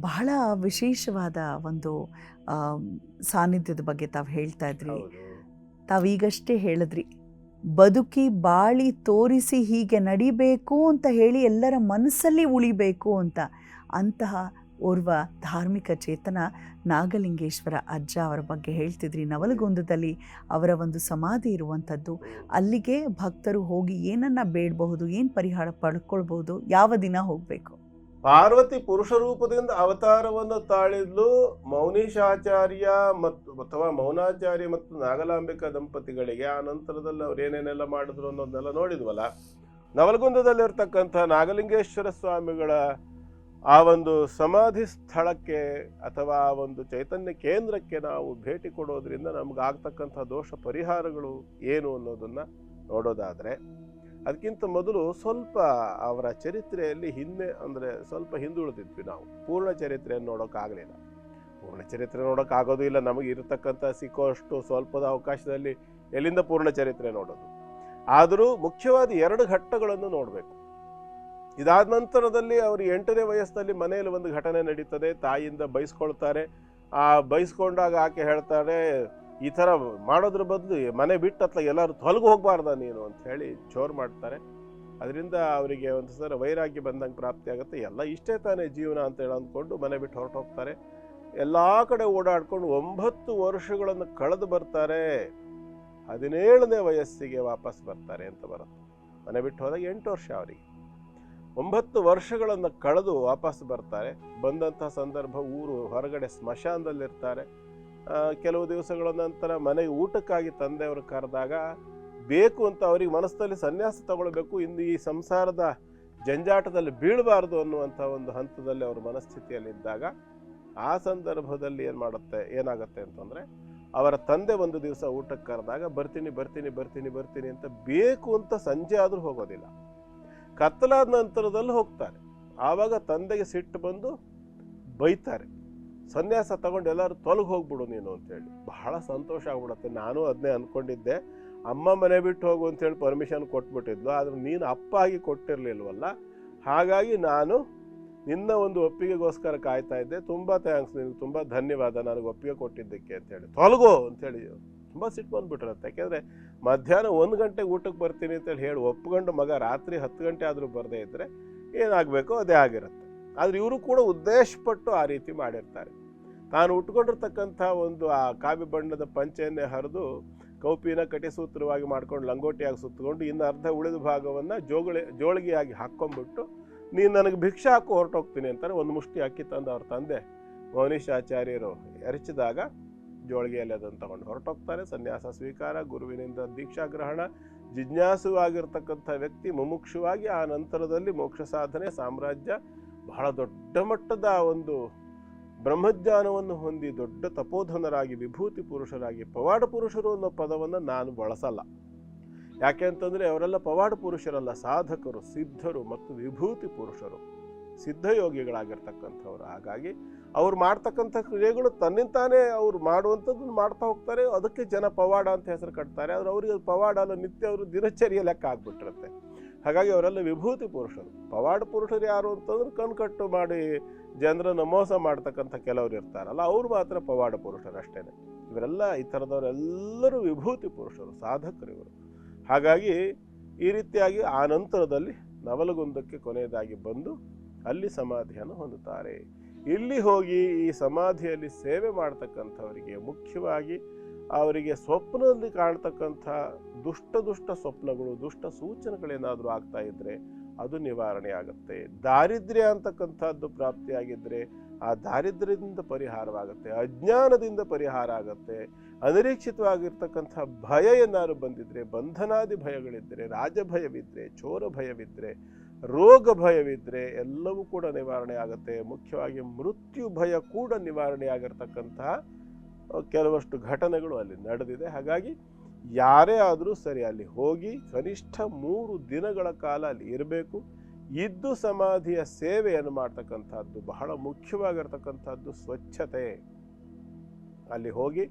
A: ಬಹಳ ವಿಶೇಷವಾದ ಒಂದು ಸಾನ್ನಿಧ್ಯದ ಬಗ್ಗೆ ತಾವು ಹೇಳ್ತಾ ಇದ್ರಿ. ತಾವೀಗಷ್ಟೇ ಹೇಳಿದ್ರಿ, ಬದುಕಿ ಬಾಳಿ ತೋರಿಸಿ ಹೀಗೆ ನಡಿಬೇಕು ಅಂತ ಹೇಳಿ ಎಲ್ಲರ ಮನಸ್ಸಲ್ಲಿ ಉಳಿಬೇಕು ಅಂತ. ಅಂತಹ ಓರ್ವ ಧಾರ್ಮಿಕ ಚೇತನ ನಾಗಲಿಂಗೇಶ್ವರ ಅಜ್ಜ ಅವರ ಬಗ್ಗೆ ಹೇಳ್ತಿದ್ರಿ. ನವಲಗುಂದದಲ್ಲಿ ಅವರ ಒಂದು ಸಮಾಧಿ ಇರುವಂಥದ್ದು. ಅಲ್ಲಿಗೆ ಭಕ್ತರು ಹೋಗಿ ಏನನ್ನ ಬೇಡಬಹುದು, ಏನು ಪರಿಹಾರ ಪಡ್ಕೊಳ್ಬಹುದು, ಯಾವ ದಿನ ಹೋಗಬೇಕು?
B: ಪಾರ್ವತಿ ಪುರುಷ ರೂಪದಿಂದ ಅವತಾರವನ್ನು ತಾಳಿದ್ಲು. ಮೌನೀಶಾಚಾರ್ಯ ಅಥವಾ ಮೌನಾಚಾರ್ಯ ಮತ್ತು ನಾಗಲಾಂಬಿಕಾ ದಂಪತಿಗಳಿಗೆ ಆ ನಂತರದಲ್ಲಿ ಅವ್ರು ಏನೇನೆಲ್ಲ ಮಾಡಿದ್ರು ಅನ್ನೋದನ್ನೆಲ್ಲ ನೋಡಿದ್ವಲ್ಲ. ನವಲಗುಂದದಲ್ಲಿರ್ತಕ್ಕಂಥ ನಾಗಲಿಂಗೇಶ್ವರ ಸ್ವಾಮಿಗಳ ಆ ಒಂದು ಸಮಾಧಿ ಸ್ಥಳಕ್ಕೆ ಅಥವಾ ಆ ಒಂದು ಚೈತನ್ಯ ಕೇಂದ್ರಕ್ಕೆ ನಾವು ಭೇಟಿ ಕೊಡೋದ್ರಿಂದ ನಮ್ಗಾಗ್ತಕ್ಕಂಥ ದೋಷ ಪರಿಹಾರಗಳು ಏನು ಅನ್ನೋದನ್ನ ನೋಡೋದಾದ್ರೆ, ಅದಕ್ಕಿಂತ ಮೊದಲು ಸ್ವಲ್ಪ ಅವರ ಚರಿತ್ರೆಯಲ್ಲಿ ಸ್ವಲ್ಪ ಹಿಂದುಳಿದಿದ್ವಿ ನಾವು. ಪೂರ್ಣ ಚರಿತ್ರೆಯನ್ನು ನೋಡೋಕ್ಕಾಗಲಿಲ್ಲ. ಪೂರ್ಣ ಚರಿತ್ರೆ ನೋಡೋಕ್ಕಾಗೋದು ಇಲ್ಲ. ನಮಗೆ ಇರತಕ್ಕಂಥ ಸಿಕ್ಕುವಷ್ಟು ಸ್ವಲ್ಪದ ಅವಕಾಶದಲ್ಲಿ ಎಲ್ಲಿಂದ ಪೂರ್ಣ ಚರಿತ್ರೆ ನೋಡೋದು? ಆದರೂ ಮುಖ್ಯವಾದ 2 ಘಟ್ಟಗಳನ್ನು ನೋಡಬೇಕು. ಇದಾದ ನಂತರದಲ್ಲಿ ಅವರು 8ನೇ ವಯಸ್ಸಿನಲ್ಲಿ ಮನೆಯಲ್ಲಿ ಒಂದು ಘಟನೆ ನಡೀತದೆ. ತಾಯಿಯಿಂದ ಬೈಸ್ಕೊಳ್ತಾರೆ. ಆ ಬೈಸ್ಕೊಂಡಾಗ ಆಕೆ ಹೇಳ್ತಾರೆ, ಈ ಥರ ಮಾಡೋದ್ರ ಬದಲು ಮನೆ ಬಿಟ್ಟು ಎಲ್ಲರೂ ತೊಲಗು ಹೋಗಬಾರ್ದ ನೀನು ಅಂತ ಹೇಳಿ ಜೋರು ಮಾಡ್ತಾರೆ. ಅದರಿಂದ ಅವರಿಗೆ ಒಂದು ಸಲ ವೈರಾಗ್ಯ ಬಂದಂಗೆ ಪ್ರಾಪ್ತಿ ಆಗುತ್ತೆ. ಎಲ್ಲ ಇಷ್ಟೇ ತಾನೇ ಜೀವನ ಅಂತ ಹೇಳಿ ಅಂದ್ಕೊಂಡು ಮನೆ ಬಿಟ್ಟು ಹೊರಟೋಗ್ತಾರೆ. ಎಲ್ಲ ಕಡೆ ಓಡಾಡ್ಕೊಂಡು 9 ವರ್ಷಗಳನ್ನು ಕಳೆದು ಬರ್ತಾರೆ. 17ನೇ ವಯಸ್ಸಿಗೆ ವಾಪಸ್ ಬರ್ತಾರೆ ಅಂತ ಬರುತ್ತೆ. ಮನೆ ಬಿಟ್ಟು ಹೋದಾಗ 8 ವರ್ಷ ಅವರಿಗೆ. 9 ವರ್ಷಗಳನ್ನು ಕಳೆದು ವಾಪಸ್ ಬರ್ತಾರೆ. ಬಂದಂತಹ ಸಂದರ್ಭ ಊರು ಹೊರಗಡೆ ಸ್ಮಶಾನದಲ್ಲಿರ್ತಾರೆ. ಕೆಲವು ದಿವಸಗಳ ನಂತರ ಮನೆಗೆ ಊಟಕ್ಕಾಗಿ ತಂದೆಯವರು ಕರೆದಾಗ ಬೇಕು ಅಂತ ಅವ್ರಿಗೆ ಮನಸ್ಸಲ್ಲಿ ಸನ್ಯಾಸ ತಗೊಳ್ಬೇಕು, ಇನ್ನು ಈ ಸಂಸಾರದ ಜಂಜಾಟದಲ್ಲಿ ಬೀಳಬಾರ್ದು ಅನ್ನುವಂಥ ಒಂದು ಹಂತದಲ್ಲಿ ಅವ್ರ ಮನಸ್ಥಿತಿಯಲ್ಲಿದ್ದಾಗ ಆ ಸಂದರ್ಭದಲ್ಲಿ ಏನಾಗುತ್ತೆ ಅಂತಂದರೆ, ಅವರ ತಂದೆ ಒಂದು ದಿವಸ ಊಟಕ್ಕೆ ಕರೆದಾಗ ಬರ್ತೀನಿ ಬರ್ತೀನಿ ಬರ್ತೀನಿ ಬರ್ತೀನಿ ಅಂತ ಬೇಕು ಅಂತ ಸಂಜೆ ಆದರೂ ಹೋಗೋದಿಲ್ಲ. ಕತ್ತಲಾದ ನಂತರದಲ್ಲಿ ಹೋಗ್ತಾರೆ. ಆವಾಗ ತಂದೆಗೆ ಸಿಟ್ಟು ಬಂದು ಬೈತಾರೆ, ಸನ್ಯಾಸ ತಗೊಂಡು ಎಲ್ಲರೂ ತೊಲಗಿ ಹೋಗ್ಬಿಡು ನೀನು ಅಂತೇಳಿ. ಬಹಳ ಸಂತೋಷ ಆಗ್ಬಿಡುತ್ತೆ. ನಾನು ಅದನ್ನೇ ಅಂದ್ಕೊಂಡಿದ್ದೆ, ಅಮ್ಮ ಮನೆ ಬಿಟ್ಟು ಹೋಗು ಅಂತೇಳಿ ಪರ್ಮಿಷನ್ ಕೊಟ್ಬಿಟ್ಟಿದ್ಲು, ಆದ್ರೆ ನೀನು ಅಪ್ಪ ಆಗಿ ಕೊಟ್ಟಿರ್ಲಿಲ್ವಲ್ಲ, ಹಾಗಾಗಿ ನಾನು ನಿನ್ನ ಒಂದು ಒಪ್ಪಿಗೆಗೋಸ್ಕರ ಕಾಯ್ತಾ ಇದ್ದೆ, ತುಂಬ ಥ್ಯಾಂಕ್ಸ್, ನಿನಗೆ ತುಂಬ ಧನ್ಯವಾದ ನನಗೆ ಒಪ್ಪಿಗೆ ಕೊಟ್ಟಿದ್ದಕ್ಕೆ ಅಂತೇಳಿ. ತೊಲಗೋ ಅಂತೇಳಿ ತುಂಬ ಸಿಟ್ಟು ಬಂದ್ಬಿಟ್ಟಿರತ್ತೆ. ಯಾಕೆಂದರೆ ಮಧ್ಯಾಹ್ನ 1 ಗಂಟೆಗೆ ಊಟಕ್ಕೆ ಬರ್ತೀನಿ ಅಂತೇಳಿ ಹೇಳಿ ಒಪ್ಕೊಂಡು ಮಗ ರಾತ್ರಿ 10 ಗಂಟೆ ಆದರೂ ಬರದೇ ಇದ್ದರೆ ಏನಾಗಬೇಕೋ ಅದೇ ಆಗಿರುತ್ತೆ. ಆದರೆ ಇವರು ಕೂಡ ಉದ್ದೇಶಪಟ್ಟು ಆ ರೀತಿ ಮಾಡಿರ್ತಾರೆ. ತಾನು ಉಟ್ಕೊಂಡಿರ್ತಕ್ಕಂಥ ಒಂದು ಆ ಕಾವಿ ಬಣ್ಣದ ಪಂಚೆಯನ್ನೇ ಹರಿದು ಕೌಪಿನ ಕಟಿಸೂತ್ರವಾಗಿ ಮಾಡ್ಕೊಂಡು ಲಂಗೋಟಿಯಾಗಿ ಸುತ್ತಕೊಂಡು ಇನ್ನು ಅರ್ಧ ಉಳಿದ ಭಾಗವನ್ನು ಜೋಳಿಗೆಯಾಗಿ ಹಾಕ್ಕೊಂಡ್ಬಿಟ್ಟು ನೀನು ನನಗೆ ಭಿಕ್ಷೆ ಹಾಕು ಹೊರಟೋಗ್ತೀನಿ ಅಂತಾರೆ. ಒಂದು ಮುಷ್ಟಿ ಅಕ್ಕಿ ತಂದು ಅವ್ರ ತಂದೆ ಮೌನೀಶಾಚಾರ್ಯರು ಎರಚಿದಾಗ ಜೋಳಿಗೆಯಲ್ಲಿ ಅದನ್ನು ತಗೊಂಡು ಹೊರಟೋಗ್ತಾರೆ. ಸನ್ಯಾಸ ಸ್ವೀಕಾರ, ಗುರುವಿನಿಂದ ದೀಕ್ಷಾ ಗ್ರಹಣ, ಜಿಜ್ಞಾಸುವಾಗಿರ್ತಕ್ಕಂಥ ವ್ಯಕ್ತಿ ಮುಮುಕ್ಷುವಾಗಿ ಆ ನಂತರದಲ್ಲಿ ಮೋಕ್ಷ ಸಾಧನೆ, ಸಾಮ್ರಾಜ್ಯ, ಬಹಳ ದೊಡ್ಡ ಮಟ್ಟದ ಒಂದು ಬ್ರಹ್ಮಜ್ಞಾನವನ್ನು ಹೊಂದಿ ದೊಡ್ಡ ತಪೋಧನರಾಗಿ ವಿಭೂತಿ ಪುರುಷರಾಗಿ. ಪವಾಡ ಪುರುಷರು ಅನ್ನೋ ಪದವನ್ನು ನಾನು ಬಳಸಲ್ಲ. ಯಾಕೆ ಅಂತಂದರೆ ಅವರೆಲ್ಲ ಪವಾಡ ಪುರುಷರಲ್ಲ, ಸಾಧಕರು, ಸಿದ್ಧರು ಮತ್ತು ವಿಭೂತಿ ಪುರುಷರು, ಸಿದ್ಧಯೋಗಿಗಳಾಗಿರ್ತಕ್ಕಂಥವ್ರು. ಹಾಗಾಗಿ ಅವ್ರು ಮಾಡ್ತಕ್ಕಂಥ ಕ್ರಿಯೆಗಳು ತನ್ನಿಂತಾನೇ ಅವ್ರು ಮಾಡುವಂಥದ್ದನ್ನು ಮಾಡ್ತಾ ಹೋಗ್ತಾರೆ. ಅದಕ್ಕೆ ಜನ ಪವಾಡ ಅಂತ ಹೆಸರು ಕಟ್ತಾರೆ. ಆದರೆ ಅವರಿಗೆ ಪವಾಡ ಅಲ್ಲ, ನಿತ್ಯ ಅವರು ದಿನಚರಿಯ ಲೆಕ್ಕ ಆಗ್ಬಿಟ್ಟಿರುತ್ತೆ. ಹಾಗಾಗಿ ಅವರೆಲ್ಲ ವಿಭೂತಿ ಪುರುಷರು. ಪವಾಡ ಪುರುಷರು ಯಾರು ಅಂತಂದ್ರೆ ಕಣ್ಕಟ್ಟು ಮಾಡಿ ಜನರನ್ನು ಮೋಸ ಮಾಡ್ತಕ್ಕಂಥ ಕೆಲವರು ಇರ್ತಾರಲ್ಲ, ಅವರು ಮಾತ್ರ ಪವಾಡ ಪುರುಷರು ಅಷ್ಟೇ. ಇವರೆಲ್ಲ ಈ ಥರದವರೆಲ್ಲರೂ ವಿಭೂತಿ ಪುರುಷರು, ಸಾಧಕರು ಇವರು. ಹಾಗಾಗಿ ಈ ರೀತಿಯಾಗಿ ಆ ನಂತರದಲ್ಲಿ ನವಲಗುಂದಕ್ಕೆ ಕೊನೆಯದಾಗಿ ಬಂದು ಅಲ್ಲಿ ಸಮಾಧಿಯನ್ನು ಹೊಂದುತ್ತಾರೆ. ಇಲ್ಲಿ ಹೋಗಿ ಈ ಸಮಾಧಿಯಲ್ಲಿ ಸೇವೆ ಮಾಡ್ತಕ್ಕಂಥವರಿಗೆ ಮುಖ್ಯವಾಗಿ ಅವರಿಗೆ ಸ್ವಪ್ನದಲ್ಲಿ ಕಾಣ್ತಕ್ಕಂಥ ದುಷ್ಟ ಸ್ವಪ್ನಗಳು, ದುಷ್ಟ ಸೂಚನೆಗಳೇನಾದರೂ ಆಗ್ತಾ ಇದ್ದರೆ ಅದು ನಿವಾರಣೆ ಆಗುತ್ತೆ. ದಾರಿದ್ರ್ಯ ಅಂತಕ್ಕಂಥದ್ದು ಪ್ರಾಪ್ತಿಯಾಗಿದ್ದರೆ ಆ ದಾರಿದ್ರ್ಯದಿಂದ ಪರಿಹಾರವಾಗುತ್ತೆ, ಅಜ್ಞಾನದಿಂದ ಪರಿಹಾರ ಆಗುತ್ತೆ. ಅನಿರೀಕ್ಷಿತವಾಗಿರ್ತಕ್ಕಂಥ ಭಯ ಏನಾದ್ರು ಬಂದಿದ್ರೆ, ಬಂಧನಾದಿ ಭಯಗಳಿದ್ದರೆ, ರಾಜಭಯವಿದ್ದರೆ, ಚೋರ ಭಯವಿದ್ದರೆ, ರೋಗ ಭಯವಿದ್ದರೆ ಎಲ್ಲವೂ ಕೂಡ ನಿವಾರಣೆ ಆಗುತ್ತೆ. ಮುಖ್ಯವಾಗಿ ಮೃತ್ಯು ಭಯ ಕೂಡ ನಿವಾರಣೆ ಆಗಿರ್ತಕ್ಕಂತಹ ಕೆಲವಷ್ಟು ಘಟನೆಗಳು ಅಲ್ಲಿ ನಡೆದಿದೆ. ಹಾಗಾಗಿ ಯಾರೇ ಆದರೂ ಸರಿ ಅಲ್ಲಿ ಹೋಗಿ ಕನಿಷ್ಠ 3 ದಿನಗಳ ಕಾಲ ಅಲ್ಲಿ ಇರಬೇಕು. ಇದ್ದು ಸಮಾಧಿಯ ಸೇವೆಯನ್ನು ಮಾಡ್ತಕ್ಕಂಥದ್ದು ಬಹಳ ಮುಖ್ಯವಾಗಿರ್ತಕ್ಕಂಥದ್ದು ಸ್ವಚ್ಛತೆ. ಅಲ್ಲಿ ಹೋಗಿ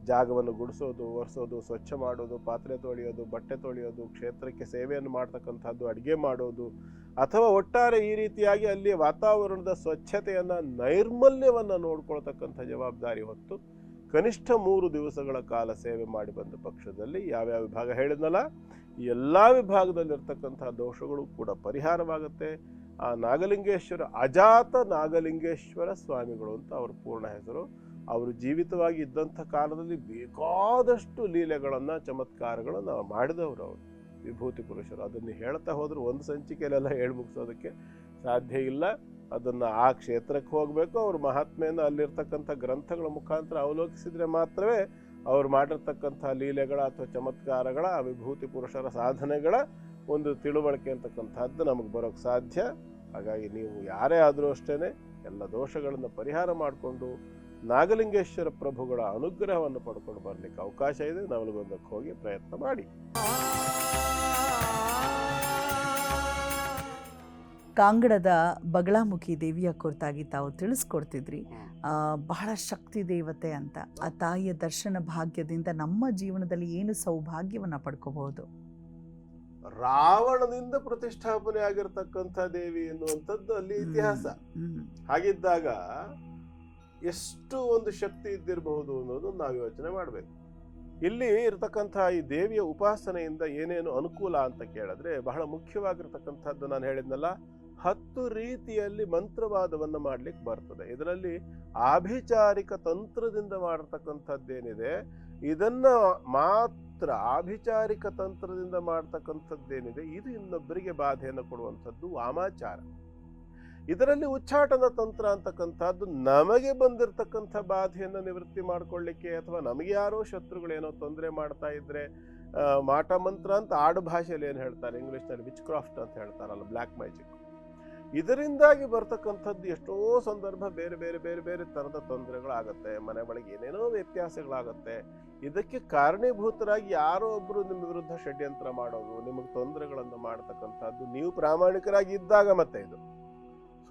B: ಜಾಗವನ್ನು ಗುಡಿಸೋದು, ಒರೆಸೋದು, ಸ್ವಚ್ಛ ಮಾಡೋದು, ಪಾತ್ರೆ ತೊಳೆಯೋದು, ಬಟ್ಟೆ ತೊಳೆಯೋದು, ಕ್ಷೇತ್ರಕ್ಕೆ ಸೇವೆಯನ್ನು ಮಾಡ್ತಕ್ಕಂಥದ್ದು, ಅಡುಗೆ ಮಾಡೋದು, ಅಥವಾ ಒಟ್ಟಾರೆ ಈ ರೀತಿಯಾಗಿ ಅಲ್ಲಿ ವಾತಾವರಣದ ಸ್ವಚ್ಛತೆಯನ್ನು, ನೈರ್ಮಲ್ಯವನ್ನು ನೋಡ್ಕೊಳ್ತಕ್ಕಂಥ ಜವಾಬ್ದಾರಿ ಹೊತ್ತು ಕನಿಷ್ಠ 3 ದಿವಸಗಳ ಕಾಲ ಸೇವೆ ಮಾಡಿ ಬಂದ ಪಕ್ಷದಲ್ಲಿ ಯಾವ್ಯಾವ ವಿಭಾಗ ಹೇಳಿದ್ನಲ್ಲ, ಎಲ್ಲ ವಿಭಾಗದಲ್ಲಿರ್ತಕ್ಕಂಥ ದೋಷಗಳು ಕೂಡ ಪರಿಹಾರವಾಗುತ್ತೆ. ಆ ನಾಗಲಿಂಗೇಶ್ವರ, ಅಜಾತ ನಾಗಲಿಂಗೇಶ್ವರ ಸ್ವಾಮಿಗಳು ಅಂತ ಅವ್ರ ಪೂರ್ಣ ಹೆಸರು. ಅವರು ಜೀವಿತವಾಗಿ ಇದ್ದಂಥ ಕಾಲದಲ್ಲಿ ಬೇಕಾದಷ್ಟು ಲೀಲೆಗಳನ್ನು, ಚಮತ್ಕಾರಗಳನ್ನು ಮಾಡಿದವರು ಅವರು, ವಿಭೂತಿ ಪುರುಷರು. ಅದನ್ನು ಹೇಳ್ತಾ ಹೋದ್ರೆ ಒಂದು ಸಂಚಿಕೆಯಲ್ಲೆಲ್ಲ ಹೇಳಿ ಮುಗಿಸೋದಕ್ಕೆ ಸಾಧ್ಯ ಇಲ್ಲ. ಅದನ್ನು ಆ ಕ್ಷೇತ್ರಕ್ಕೆ ಹೋಗಬೇಕು, ಅವ್ರ ಮಹಾತ್ಮೆಯನ್ನು ಅಲ್ಲಿರ್ತಕ್ಕಂಥ ಗ್ರಂಥಗಳ ಮುಖಾಂತರ ಅವಲೋಕಿಸಿದರೆ ಮಾತ್ರವೇ ಅವ್ರು ಮಾಡಿರ್ತಕ್ಕಂಥ ಲೀಲೆಗಳ ಅಥವಾ ಚಮತ್ಕಾರಗಳ, ಆ ವಿಭೂತಿ ಪುರುಷರ ಸಾಧನೆಗಳ ಒಂದು ತಿಳುವಳಿಕೆ ಅಂತಕ್ಕಂಥದ್ದು ನಮಗೆ ಬರೋಕ್ಕೆ ಸಾಧ್ಯ. ಹಾಗಾಗಿ ನೀವು ಯಾರೇ ಆದರೂ ಅಷ್ಟೇ ಎಲ್ಲ ದೋಷಗಳನ್ನು ಪರಿಹಾರ ಮಾಡಿಕೊಂಡು ನಾಗಲಿಂಗೇಶ್ವರ ಪ್ರಭುಗಳ ಅನುಗ್ರಹವನ್ನು ಪಡ್ಕೊಂಡು ಬರಲಿಕ್ಕೆ ಅವಕಾಶ ಇದೆ. ನವಲಗುಂದಕ್ಕೆ ಹೋಗಿ ಪ್ರಯತ್ನ ಮಾಡಿ.
A: ಕಾಂಗಡದ ಬಗಳಾಮುಖಿ ದೇವಿಯ ಕುರಿತಾಗಿ ತಾವು ತಿಳಿಸ್ಕೊಡ್ತಿದ್ರಿ. ಬಹಳ ಶಕ್ತಿ ದೇವತೆ ಅಂತ. ಆ ತಾಯಿಯ ದರ್ಶನ ಭಾಗ್ಯದಿಂದ ನಮ್ಮ ಜೀವನದಲ್ಲಿ ಏನು ಸೌಭಾಗ್ಯವನ್ನು ಪಡ್ಕೋಬಹುದು?
B: ರಾವಣದಿಂದ ಪ್ರತಿಷ್ಠಾಪನೆ ಆಗಿರ್ತಕ್ಕಂಥ ದೇವಿ ಎನ್ನುವಂಥದ್ದು ಅಲ್ಲಿ ಇತಿಹಾಸ. ಹಾಗಿದ್ದಾಗ ಎಷ್ಟು ಒಂದು ಶಕ್ತಿ ಇದ್ದಿರಬಹುದು ಅನ್ನೋದು ನಾವು ಯೋಚನೆ ಮಾಡಬೇಕು. ಇಲ್ಲಿ ಇರತಕ್ಕಂಥ ಈ ದೇವಿಯ ಉಪಾಸನೆಯಿಂದ ಏನೇನು ಅನುಕೂಲ ಅಂತ ಕೇಳಿದ್ರೆ ಬಹಳ ಮುಖ್ಯವಾಗಿರ್ತಕ್ಕಂಥದ್ದು ನಾನು ಹೇಳಿದ್ನಲ್ಲ, 10 ರೀತಿಯಲ್ಲಿ ಮಂತ್ರವಾದವನ್ನು ಮಾಡ್ಲಿಕ್ಕೆ ಬರ್ತದೆ. ಇದರಲ್ಲಿ ಆಭಿಚಾರಿಕ ತಂತ್ರದಿಂದ ಮಾಡತಕ್ಕಂಥದ್ದೇನಿದೆ, ಇದನ್ನ ಮಾತ್ರ ಆಭಿಚಾರಿಕ ತಂತ್ರದಿಂದ ಮಾಡ್ತಕ್ಕಂಥದ್ದೇನಿದೆ, ಇದು ಇನ್ನೊಬ್ಬರಿಗೆ ಬಾಧೆಯನ್ನು ಕೊಡುವಂಥದ್ದು ವಾಮಾಚಾರ. ಇದರಲ್ಲಿ ಉಚ್ಚಾಟನ ತಂತ್ರ ಅಂತಕ್ಕಂಥದ್ದು ನಮಗೆ ಬಂದಿರತಕ್ಕಂಥ ಬಾಧೆಯನ್ನು ನಿವೃತ್ತಿ ಮಾಡಿಕೊಳ್ಳಿಕ್ಕೆ, ಅಥವಾ ನಮಗೆ ಯಾರೋ ಶತ್ರುಗಳೇನೋ ತೊಂದರೆ ಮಾಡ್ತಾ ಇದ್ರೆ ಮಾಟ ಮಂತ್ರ ಅಂತ ಆಡು ಭಾಷೆಯಲ್ಲಿ ಏನು ಹೇಳ್ತಾರೆ, ಇಂಗ್ಲೀಷ್ನಲ್ಲಿ ವಿಚ್ ಕ್ರಾಫ್ಟ್ ಅಂತ ಹೇಳ್ತಾರಲ್ಲ, ಬ್ಲ್ಯಾಕ್ ಮ್ಯಾಜಿಕ್. ಇದರಿಂದಾಗಿ ಬರ್ತಕ್ಕಂಥದ್ದು ಎಷ್ಟೋ ಸಂದರ್ಭ ಬೇರೆ ಬೇರೆ ಬೇರೆ ಬೇರೆ ಥರದ ತೊಂದರೆಗಳಾಗತ್ತೆ, ಮನೆ ಒಳಗೆ ಏನೇನೋ ವ್ಯತ್ಯಾಸಗಳಾಗತ್ತೆ. ಇದಕ್ಕೆ ಕಾರಣೀಭೂತರಾಗಿ ಯಾರೋ ಒಬ್ಬರು ನಿಮ್ಮ ವಿರುದ್ಧ ಷಡ್ಯಂತ್ರ ಮಾಡೋದು, ನಿಮಗೆ ತೊಂದರೆಗಳನ್ನು ಮಾಡ್ತಕ್ಕಂಥದ್ದು ನೀವು ಪ್ರಾಮಾಣಿಕರಾಗಿ ಇದ್ದಾಗ. ಮತ್ತೆ ಇದು